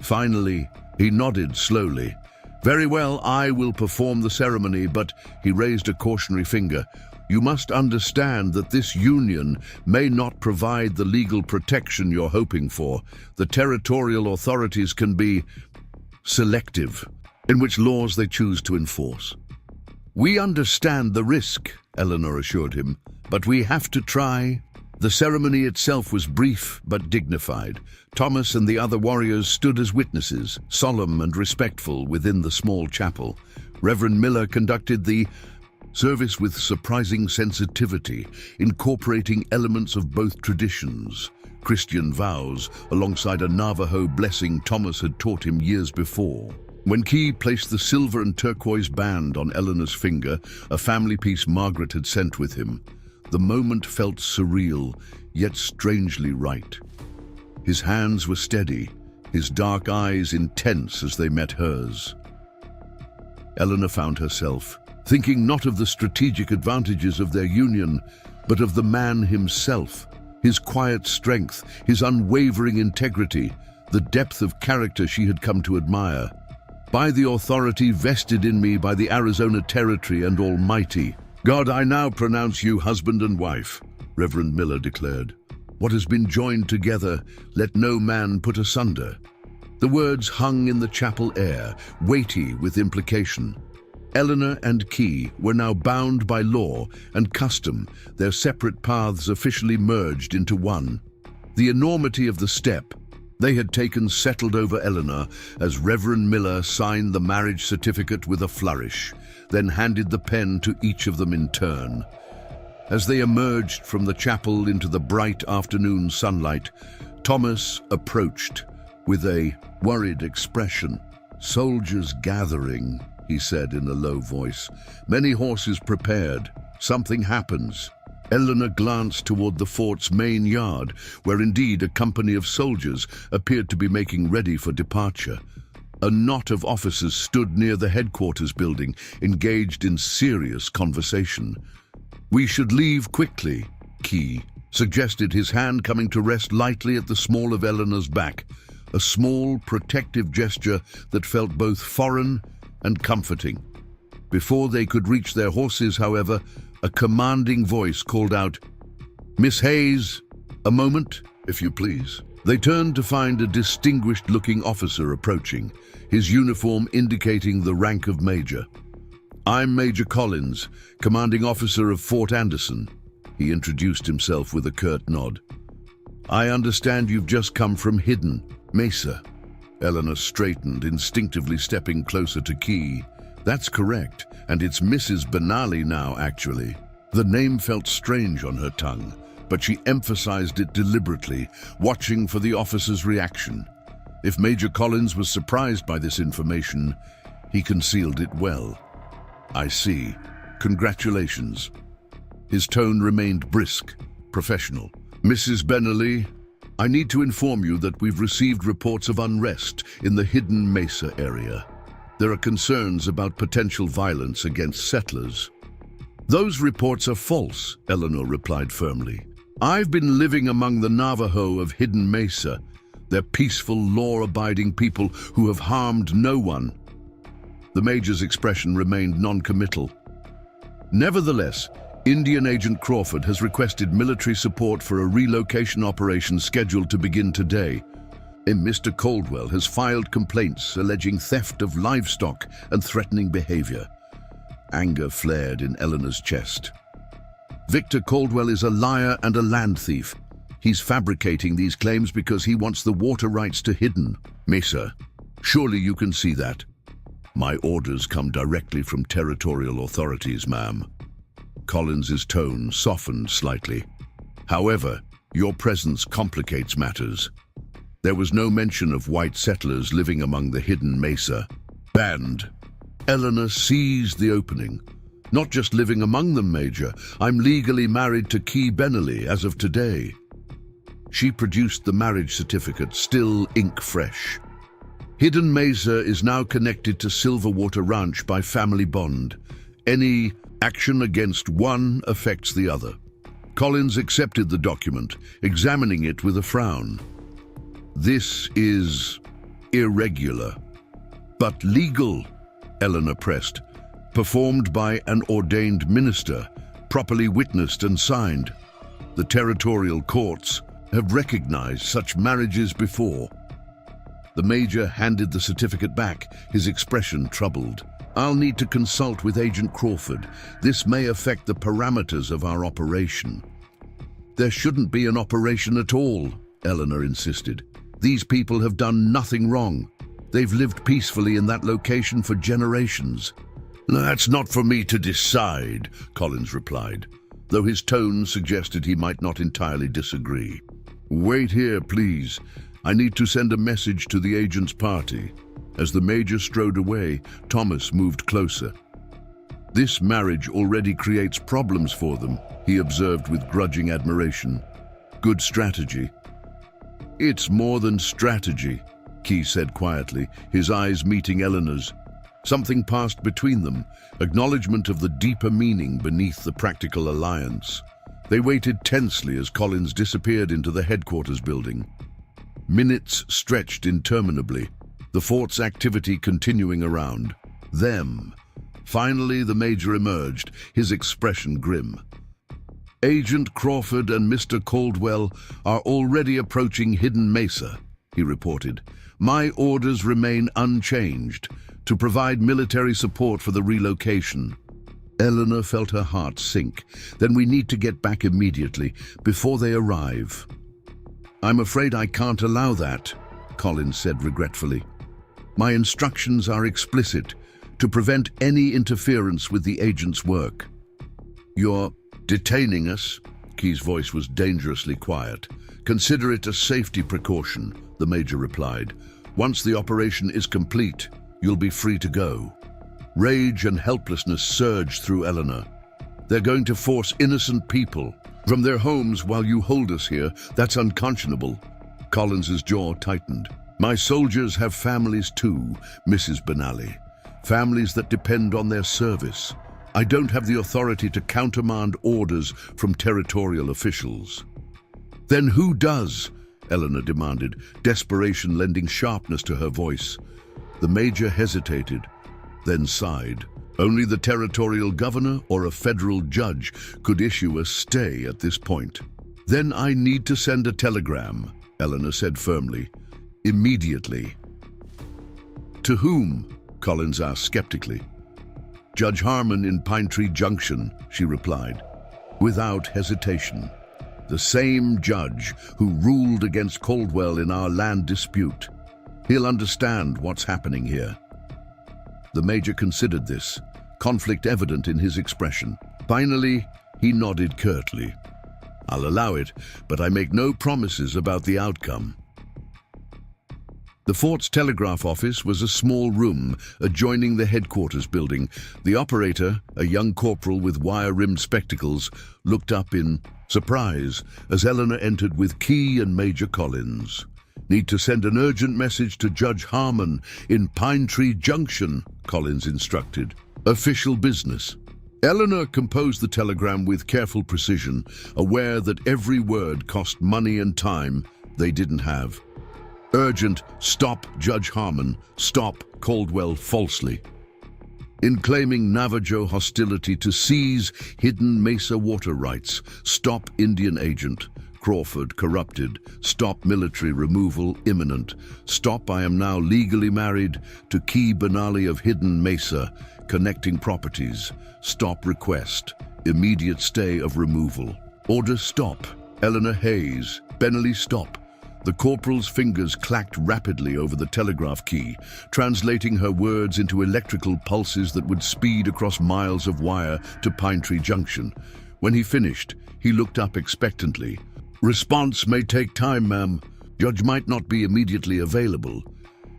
Finally, he nodded slowly. "Very well, I will perform the ceremony, but," he raised a cautionary finger, "you must understand that this union may not provide the legal protection you're hoping for. The territorial authorities can be selective in which laws they choose to enforce." "We understand the risk," Eleanor assured him, "but we have to try." The ceremony itself was brief but dignified. Thomas and the other warriors stood as witnesses, solemn and respectful within the small chapel. Reverend Miller conducted the service with surprising sensitivity, incorporating elements of both traditions. Christian vows, alongside a Navajo blessing Thomas had taught him years before. When Key placed the silver and turquoise band on Eleanor's finger, a family piece Margaret had sent with him, the moment felt surreal, yet strangely right. His hands were steady, his dark eyes intense as they met hers. Eleanor found herself thinking not of the strategic advantages of their union, but of the man himself, his quiet strength, his unwavering integrity, the depth of character she had come to admire. "By the authority vested in me by the Arizona Territory and Almighty God, I now pronounce you husband and wife," Reverend Miller declared. "What has been joined together, let no man put asunder." The words hung in the chapel air, weighty with implication. Eleanor and Key were now bound by law and custom, their separate paths officially merged into one. The enormity of the step they had taken settled over Eleanor as Reverend Miller signed the marriage certificate with a flourish, then handed the pen to each of them in turn. As they emerged from the chapel into the bright afternoon sunlight, Thomas approached with a worried expression. "Soldiers gathering," he said in a low voice. "Many horses prepared. Something happens." Eleanor glanced toward the fort's main yard, where indeed a company of soldiers appeared to be making ready for departure. A knot of officers stood near the headquarters building, engaged in serious conversation. "We should leave quickly," Key suggested, his hand coming to rest lightly at the small of Eleanor's back, a small, protective gesture that felt both foreign and comforting. Before they could reach their horses, however, a commanding voice called out, "Miss Hayes, a moment, if you please." They turned to find a distinguished-looking officer approaching, his uniform indicating the rank of major. "I'm Major Collins, commanding officer of Fort Anderson," he introduced himself with a curt nod. "I understand you've just come from Hidden Mesa." Eleanor straightened, instinctively stepping closer to Key. "That's correct, and it's Mrs. Benali now, actually." The name felt strange on her tongue, but she emphasized it deliberately, watching for the officer's reaction. If Major Collins was surprised by this information, he concealed it well. "I see. Congratulations." His tone remained brisk, professional. "Mrs. Benali, I need to inform you that we've received reports of unrest in the Hidden Mesa area. There are concerns about potential violence against settlers." "Those reports are false," Eleanor replied firmly. "I've been living among the Navajo of Hidden Mesa. They're peaceful, law-abiding people who have harmed no one." The major's expression remained non-committal. "Nevertheless, Indian Agent Crawford has requested military support for a relocation operation scheduled to begin today. And Mr. Caldwell has filed complaints alleging theft of livestock and threatening behavior." Anger flared in Eleanor's chest. "Victor Caldwell is a liar and a land thief. He's fabricating these claims because he wants the water rights to Hidden Mesa. Surely you can see that." "My orders come directly from territorial authorities, ma'am." Collins's tone softened slightly. "However, your presence complicates matters. There was no mention of white settlers living among the Hidden Mesa." "Banned." Eleanor seized the opening. "Not just living among them, Major. I'm legally married to Key Benali as of today." She produced the marriage certificate, still ink fresh. "Hidden Mesa is now connected to Silverwater Ranch by family bond. Any action against one affects the other." Collins accepted the document, examining it with a frown. "This is irregular, but legal," Eleanor pressed. "Performed by an ordained minister, properly witnessed and signed. The territorial courts have recognized such marriages before." The major handed the certificate back, his expression troubled. "I'll need to consult with Agent Crawford. This may affect the parameters of our operation." "There shouldn't be an operation at all," Eleanor insisted. "These people have done nothing wrong. They've lived peacefully in that location for generations." "That's not for me to decide," Collins replied, though his tone suggested he might not entirely disagree. "Wait here, please. I need to send a message to the agent's party." As the major strode away, Thomas moved closer. "This marriage already creates problems for them," he observed with grudging admiration. "Good strategy." "It's more than strategy," Key said quietly, his eyes meeting Eleanor's. Something passed between them, acknowledgement of the deeper meaning beneath the practical alliance. They waited tensely as Collins disappeared into the headquarters building. Minutes stretched interminably, the fort's activity continuing around them. Finally, the major emerged, his expression grim. "Agent Crawford and Mr. Caldwell are already approaching Hidden Mesa," he reported. "My orders remain unchanged, to provide military support for the relocation." Eleanor felt her heart sink. "Then we need to get back immediately, before they arrive." "I'm afraid I can't allow that," Collins said regretfully. "My instructions are explicit, to prevent any interference with the agent's work." "You're detaining us?" Key's voice was dangerously quiet. "Consider it a safety precaution," the major replied. "Once the operation is complete, you'll be free to go." Rage and helplessness surged through Eleanor. "They're going to force innocent people From their homes while you hold us here, that's unconscionable. Collins's jaw tightened. My soldiers have families too, Mrs. Benally. Families that depend on their service. I don't have the authority to countermand orders from territorial officials. Then who does? Eleanor demanded, desperation lending sharpness to her voice. The major hesitated, then sighed. Only the territorial governor or a federal judge could issue a stay at this point. Then I need to send a telegram, Eleanor said firmly. Immediately. To whom? Collins asked skeptically. Judge Harmon in Pine Tree Junction, she replied, without hesitation. The same judge who ruled against Caldwell in our land dispute. He'll understand what's happening here. The major considered this, conflict evident in his expression. Finally, he nodded curtly. I'll allow it, but I make no promises about the outcome. The fort's telegraph office was a small room adjoining the headquarters building. The operator, a young corporal with wire-rimmed spectacles, looked up in surprise as Eleanor entered with Key and Major Collins. Need to send an urgent message to Judge Harmon in Pine Tree Junction, Collins instructed. Official business. Eleanor composed the telegram with careful precision, aware that every word cost money and time they didn't have. Urgent, stop Judge Harmon, stop Caldwell falsely. In claiming Navajo hostility to seize hidden mesa water rights, stop Indian agent, Crawford corrupted, stop military removal imminent, stop I am now legally married to Key Benally of hidden mesa, connecting properties, stop request, immediate stay of removal. Order stop, Eleanor Hayes, Benally stop. The corporal's fingers clacked rapidly over the telegraph key, translating her words into electrical pulses that would speed across miles of wire to Pine Tree Junction. When he finished, he looked up expectantly. Response may take time, ma'am. Judge might not be immediately available.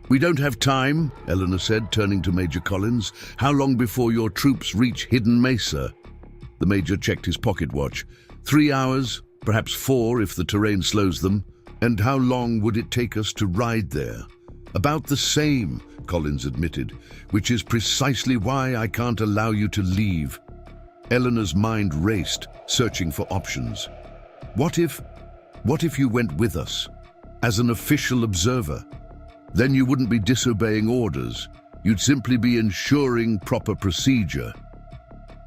We don't have time, Eleanor said, turning to Major Collins. How long before your troops reach Hidden Mesa? The major checked his pocket watch. 3 hours, perhaps 4 if the terrain slows them. And how long would it take us to ride there? About the same, Collins admitted, which is precisely why I can't allow you to leave. Eleanor's mind raced, searching for options. What if you went with us, as an official observer? Then you wouldn't be disobeying orders. You'd simply be ensuring proper procedure.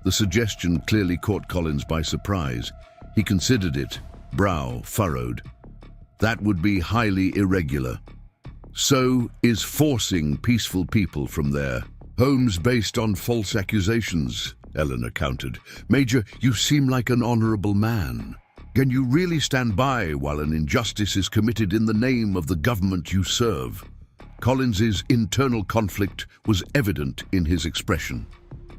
The suggestion clearly caught Collins by surprise. He considered it, brow furrowed. That would be highly irregular. So is forcing peaceful people from their homes based on false accusations, Eleanor countered. Major, you seem like an honorable man. Can you really stand by while an injustice is committed in the name of the government you serve? Collins's internal conflict was evident in his expression.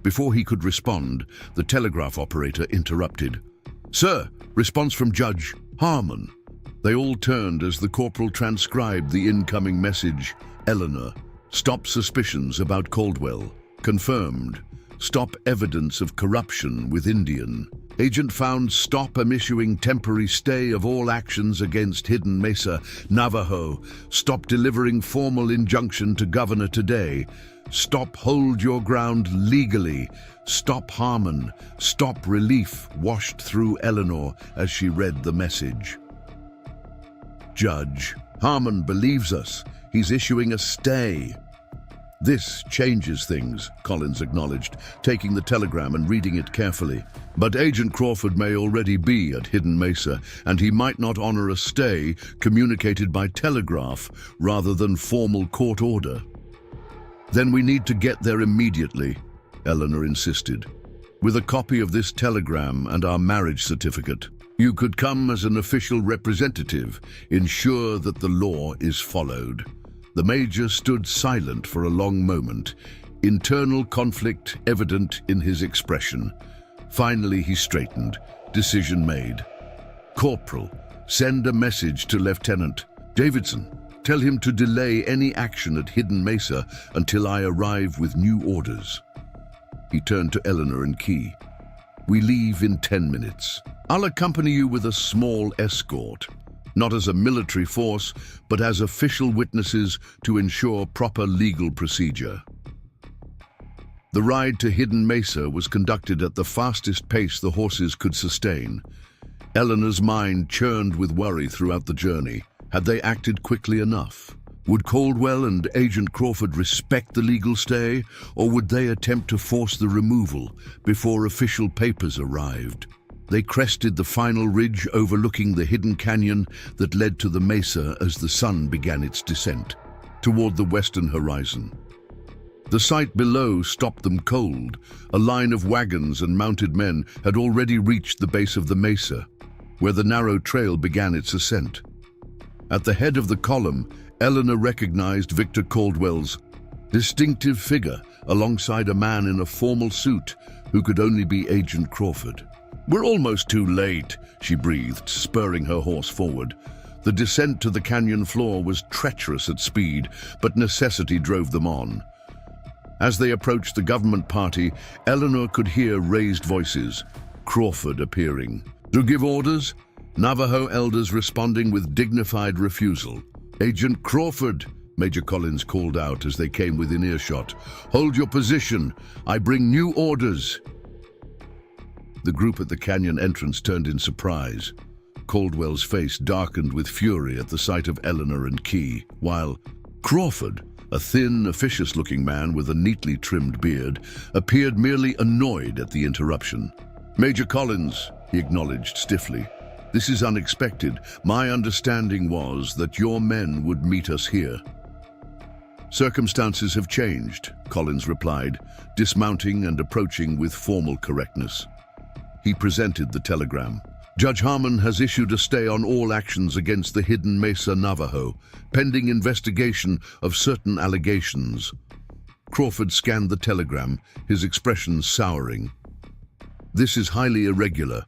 Before he could respond, the telegraph operator interrupted. Sir, response from Judge Harmon. They all turned as the corporal transcribed the incoming message. Eleanor, stop suspicions about Caldwell. Confirmed. Stop evidence of corruption with Indian. Agent found stop issuing temporary stay of all actions against Hidden Mesa, Navajo. Stop delivering formal injunction to governor today. Stop hold your ground legally. Stop Harmon. Stop relief washed through Eleanor as she read the message. Judge Harmon believes us. He's issuing a stay. This changes things, Collins acknowledged, taking the telegram and reading it carefully. But Agent Crawford may already be at Hidden Mesa, and he might not honor a stay communicated by telegraph rather than formal court order. Then we need to get there immediately, Eleanor insisted. With a copy of this telegram and our marriage certificate, you could come as an official representative, ensure that the law is followed. The major stood silent for a long moment, internal conflict evident in his expression. Finally he straightened, decision made. Corporal, send a message to Lieutenant Davidson. Tell him to delay any action at Hidden Mesa until I arrive with new orders. He turned to Eleanor and Key. We leave in 10 minutes. I'll accompany you with a small escort, not as a military force, but as official witnesses to ensure proper legal procedure. The ride to Hidden Mesa was conducted at the fastest pace the horses could sustain. Eleanor's mind churned with worry throughout the journey. Had they acted quickly enough? Would Caldwell and Agent Crawford respect the legal stay, or would they attempt to force the removal before official papers arrived? They crested the final ridge overlooking the hidden canyon that led to the mesa as the sun began its descent toward the western horizon. The sight below stopped them cold. A line of wagons and mounted men had already reached the base of the mesa, where the narrow trail began its ascent. At the head of the column, Eleanor recognized Victor Caldwell's distinctive figure alongside a man in a formal suit who could only be Agent Crawford. "We're almost too late," she breathed, spurring her horse forward. The descent to the canyon floor was treacherous at speed, but necessity drove them on. As they approached the government party, Eleanor could hear raised voices, Crawford appearing. "To give orders?" Navajo elders responding with dignified refusal. "Agent Crawford," Major Collins called out as they came within earshot. "Hold your position. I bring new orders." The group at the canyon entrance turned in surprise. Caldwell's face darkened with fury at the sight of Eleanor and Key, while Crawford, a thin, officious-looking man with a neatly trimmed beard, appeared merely annoyed at the interruption. "Major Collins," he acknowledged stiffly, "this is unexpected. My understanding was that your men would meet us here." "Circumstances have changed," Collins replied, dismounting and approaching with formal correctness. He presented the telegram. "Judge Harmon has issued a stay on all actions against the Hidden Mesa Navajo, pending investigation of certain allegations." Crawford scanned the telegram, his expression souring. "This is highly irregular.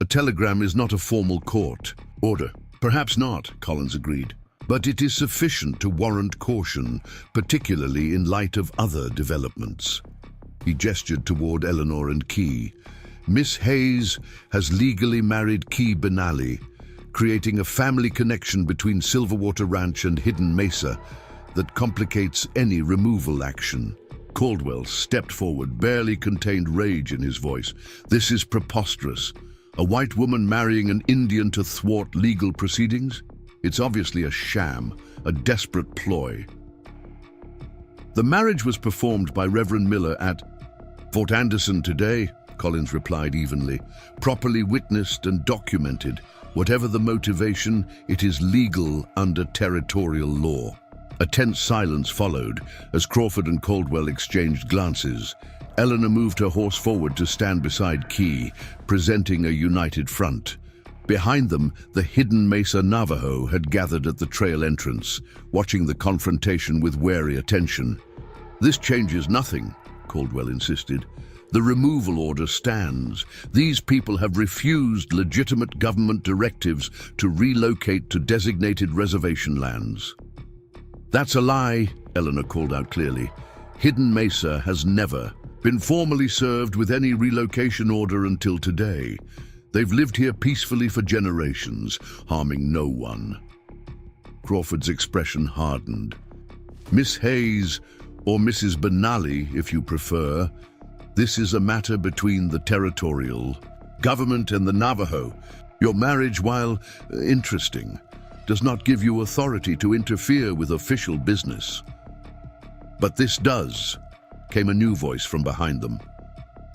A telegram is not a formal court order." "Perhaps not," Collins agreed, "but it is sufficient to warrant caution, particularly in light of other developments." He gestured toward Eleanor and Key. "Miss Hayes has legally married Key Benally, creating a family connection between Silverwater Ranch and Hidden Mesa that complicates any removal action." Caldwell stepped forward, barely contained rage in his voice. "This is preposterous. A white woman marrying an Indian to thwart legal proceedings? It's obviously a sham, a desperate ploy." "The marriage was performed by Reverend Miller at Fort Anderson today," Collins replied evenly. "Properly witnessed and documented. Whatever the motivation, it is legal under territorial law." A tense silence followed as Crawford and Caldwell exchanged glances. Eleanor moved her horse forward to stand beside Key, presenting a united front. Behind them, the Hidden Mesa Navajo had gathered at the trail entrance, watching the confrontation with wary attention. "This changes nothing," Caldwell insisted. "The removal order stands. These people have refused legitimate government directives to relocate to designated reservation lands." "That's a lie," Eleanor called out clearly. "Hidden Mesa has never been formally served with any relocation order until today. They've lived here peacefully for generations, harming no one." Crawford's expression hardened. "Miss Hayes, or Mrs. Benally, if you prefer, this is a matter between the territorial government and the Navajo. Your marriage, while interesting, does not give you authority to interfere with official business." "But this does," came a new voice from behind them.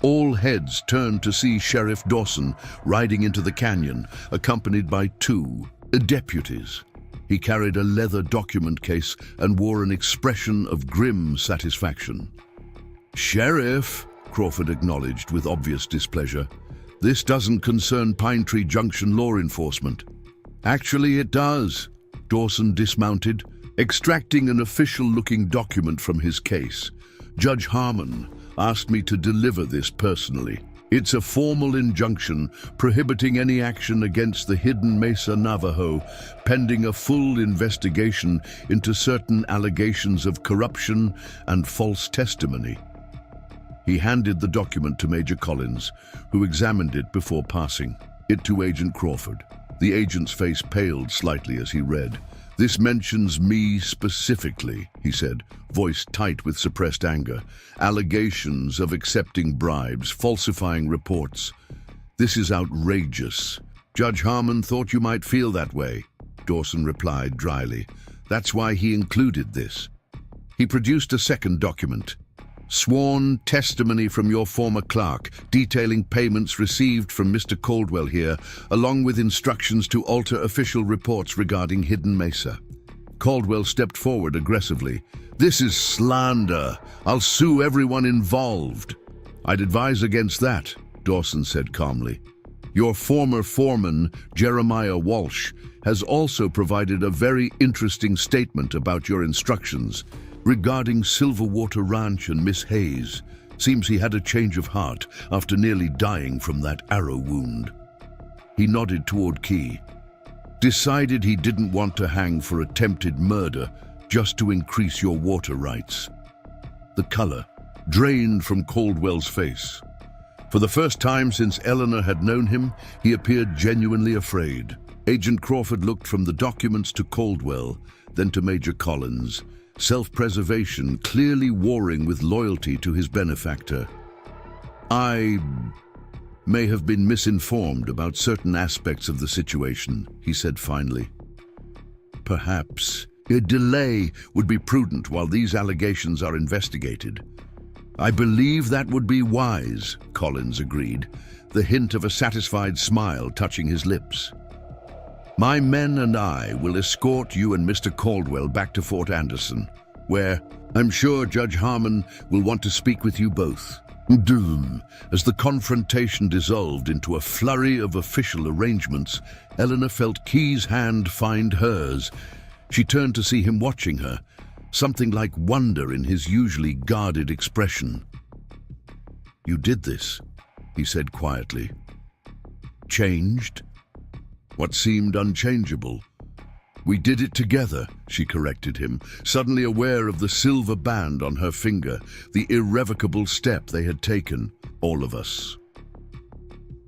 All heads turned to see Sheriff Dawson riding into the canyon, accompanied by two deputies. He carried a leather document case and wore an expression of grim satisfaction. "Sheriff," Crawford acknowledged with obvious displeasure, "this doesn't concern Pine Tree Junction law enforcement." "Actually, it does." Dawson dismounted, extracting an official-looking document from his case. "Judge Harmon asked me to deliver this personally. It's a formal injunction prohibiting any action against the Hidden Mesa Navajo, pending a full investigation into certain allegations of corruption and false testimony." He handed the document to Major Collins, who examined it before passing it to Agent Crawford. The agent's face paled slightly as he read. "This mentions me specifically," he said, voice tight with suppressed anger. "Allegations of accepting bribes, falsifying reports. This is outrageous." "Judge Harmon thought you might feel that way," Dawson replied dryly. "That's why he included this." He produced a second document. "Sworn testimony from your former clerk, detailing payments received from Mr. Caldwell here, along with instructions to alter official reports regarding Hidden Mesa." Caldwell stepped forward aggressively. "This is slander. I'll sue everyone involved." "I'd advise against that," Dawson said calmly. "Your former foreman, Jeremiah Walsh, has also provided a very interesting statement about your instructions regarding Silverwater Ranch and Miss Hayes. Seems he had a change of heart after nearly dying from that arrow wound." He nodded toward Key. "Decided he didn't want to hang for attempted murder just to increase your water rights." The color drained from Caldwell's face. For the first time since Eleanor had known him, he appeared genuinely afraid. Agent Crawford looked from the documents to Caldwell, then to Major Collins. Self-preservation clearly warring with loyalty to his benefactor. "I may have been misinformed about certain aspects of the situation," he said finally. "Perhaps a delay would be prudent while these allegations are investigated." "I believe that would be wise," Collins agreed, the hint of a satisfied smile touching his lips. "My men and I will escort you and Mr. Caldwell back to Fort Anderson, where I'm sure Judge Harmon will want to speak with you both." As the confrontation dissolved into a flurry of official arrangements, Eleanor felt Key's hand find hers. She turned to see him watching her, something like wonder in his usually guarded expression. "You did this," he said quietly. "Changed what seemed unchangeable." "We did it together," she corrected him, suddenly aware of the silver band on her finger, the irrevocable step they had taken, all of us.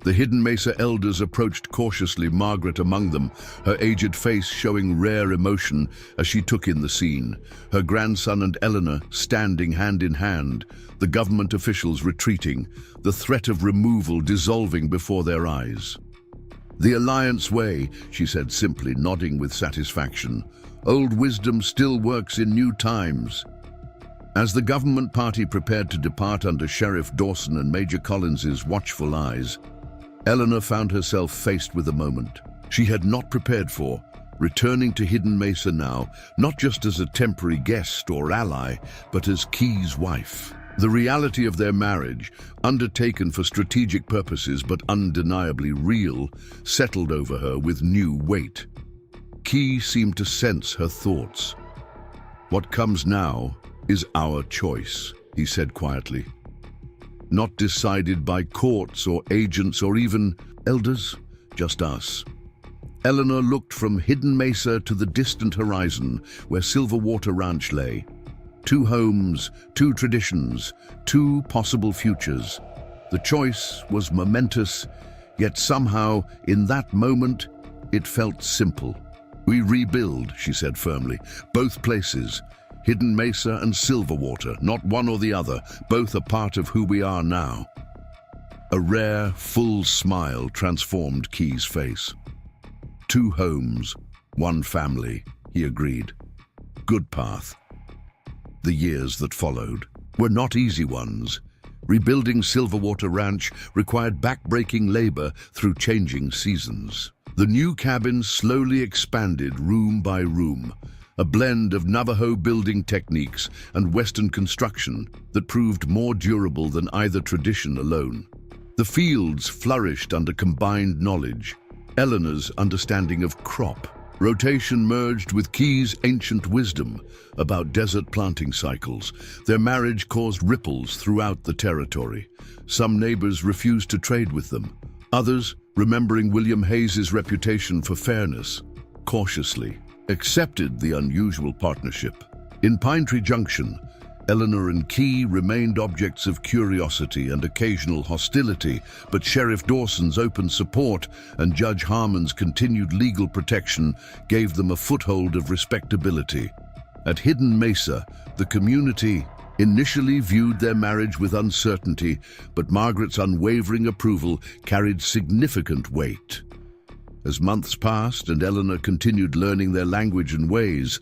The Hidden Mesa elders approached cautiously, Margaret among them, her aged face showing rare emotion as she took in the scene, her grandson and Eleanor standing hand in hand, the government officials retreating, the threat of removal dissolving before their eyes. "The Alliance way," she said simply, nodding with satisfaction. "Old wisdom still works in new times." As the government party prepared to depart under Sheriff Dawson and Major Collins's watchful eyes, Eleanor found herself faced with a moment she had not prepared for, returning to Hidden Mesa now, not just as a temporary guest or ally, but as Key's wife. The reality of their marriage, undertaken for strategic purposes but undeniably real, settled over her with new weight. Key seemed to sense her thoughts. "What comes now is our choice," he said quietly. "Not decided by courts or agents or even elders, just us." Eleanor looked from Hidden Mesa to the distant horizon where Silverwater Ranch lay. Two homes, two traditions, two possible futures. The choice was momentous, yet somehow, in that moment, it felt simple. "We rebuild," she said firmly, "both places. Hidden Mesa and Silverwater, not one or the other, both a part of who we are now." A rare, full smile transformed Key's face. "Two homes, one family," he agreed. "Good path." The years that followed were not easy ones. Rebuilding Silverwater Ranch required back-breaking labor through changing seasons. The new cabin slowly expanded room by room, a blend of Navajo building techniques and Western construction that proved more durable than either tradition alone. The fields flourished under combined knowledge, Eleanor's understanding of crop. Rotation merged with Key's ancient wisdom about desert planting cycles. Their marriage caused ripples throughout the territory. Some neighbors refused to trade with them. Others, remembering William Hayes's reputation for fairness, cautiously accepted the unusual partnership. In Pine Tree Junction, Eleanor and Key remained objects of curiosity and occasional hostility, but Sheriff Dawson's open support and Judge Harmon's continued legal protection gave them a foothold of respectability. At Hidden Mesa, the community initially viewed their marriage with uncertainty, but Margaret's unwavering approval carried significant weight. As months passed and Eleanor continued learning their language and ways,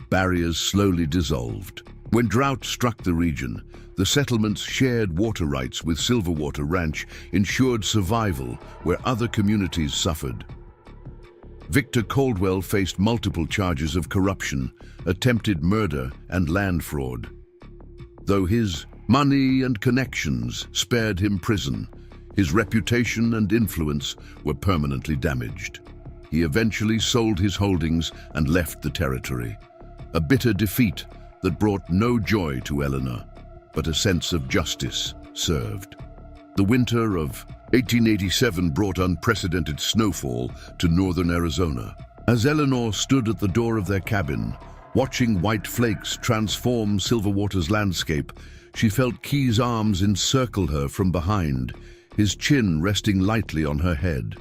barriers slowly dissolved. When drought struck the region, the settlement's shared water rights with Silverwater Ranch ensured survival where other communities suffered. Victor Caldwell faced multiple charges of corruption, attempted murder, and land fraud. Though his money and connections spared him prison, his reputation and influence were permanently damaged. He eventually sold his holdings and left the territory. A bitter defeat that brought no joy to Eleanor, but a sense of justice served. The winter of 1887 brought unprecedented snowfall to northern Arizona. As Eleanor stood at the door of their cabin, watching white flakes transform Silverwater's landscape, she felt Key's arms encircle her from behind, his chin resting lightly on her head.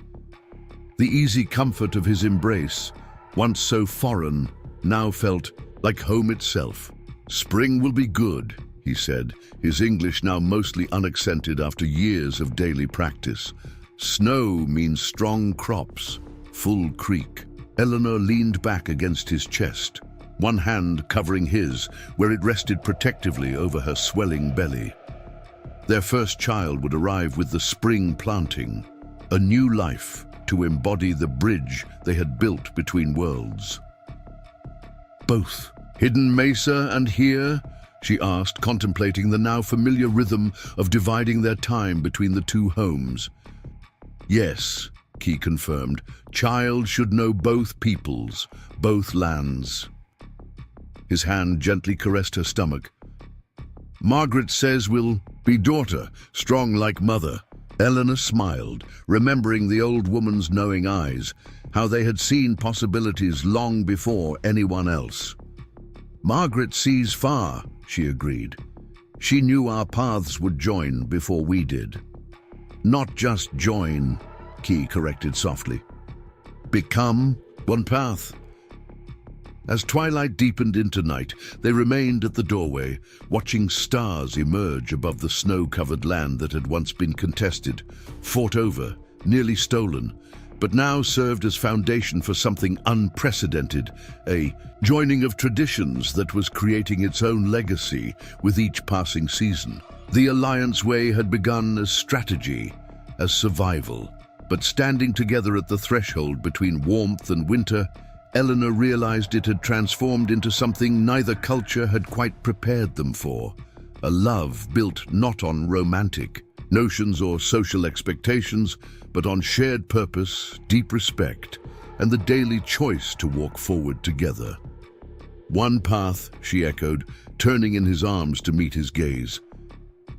The easy comfort of his embrace, once so foreign, now felt like home itself. "Spring will be good," he said, his English now mostly unaccented after years of daily practice. "Snow means strong crops, full creek." Eleanor leaned back against his chest, one hand covering his, where it rested protectively over her swelling belly. Their first child would arrive with the spring planting, a new life to embody the bridge they had built between worlds. "Both Hidden Mesa and here?" she asked, contemplating the now familiar rhythm of dividing their time between the two homes. "Yes," Key confirmed. "Child should know both peoples, both lands." His hand gently caressed her stomach. "Margaret says we'll be daughter, strong like mother." Eleanor smiled, remembering the old woman's knowing eyes, how they had seen possibilities long before anyone else. "Margaret sees far," she agreed. "She knew our paths would join before we did." "Not just join," Key corrected softly. "Become one path." As twilight deepened into night, they remained at the doorway, watching stars emerge above the snow-covered land that had once been contested, fought over, nearly stolen, but now served as foundation for something unprecedented, a joining of traditions that was creating its own legacy with each passing season. The Alliance Way had begun as strategy, as survival, but standing together at the threshold between warmth and winter, Eleanor realized it had transformed into something neither culture had quite prepared them for, a love built not on romantic notions or social expectations, but on shared purpose, deep respect, and the daily choice to walk forward together. "One path," she echoed, turning in his arms to meet his gaze.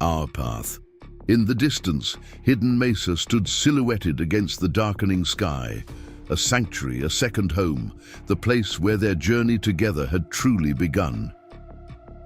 "Our path." In the distance, Hidden Mesa stood silhouetted against the darkening sky, a sanctuary, a second home, the place where their journey together had truly begun.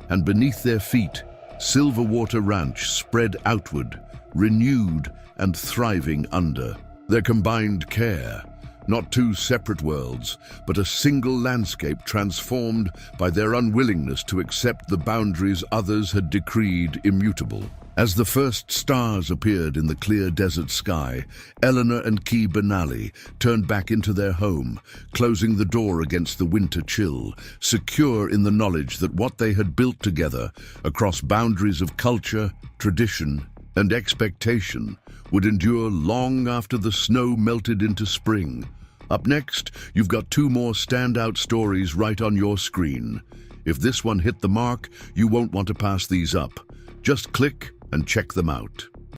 And beneath their feet, Silverwater Ranch spread outward, renewed and thriving under their combined care. Not two separate worlds, but a single landscape transformed by their unwillingness to accept the boundaries others had decreed immutable. As the first stars appeared in the clear desert sky, Eleanor and Key Benally turned back into their home, closing the door against the winter chill, secure in the knowledge that what they had built together across boundaries of culture, tradition, and expectation would endure long after the snow melted into spring. Up next, you've got two more standout stories right on your screen. If this one hit the mark, you won't want to pass these up. Just click and check them out.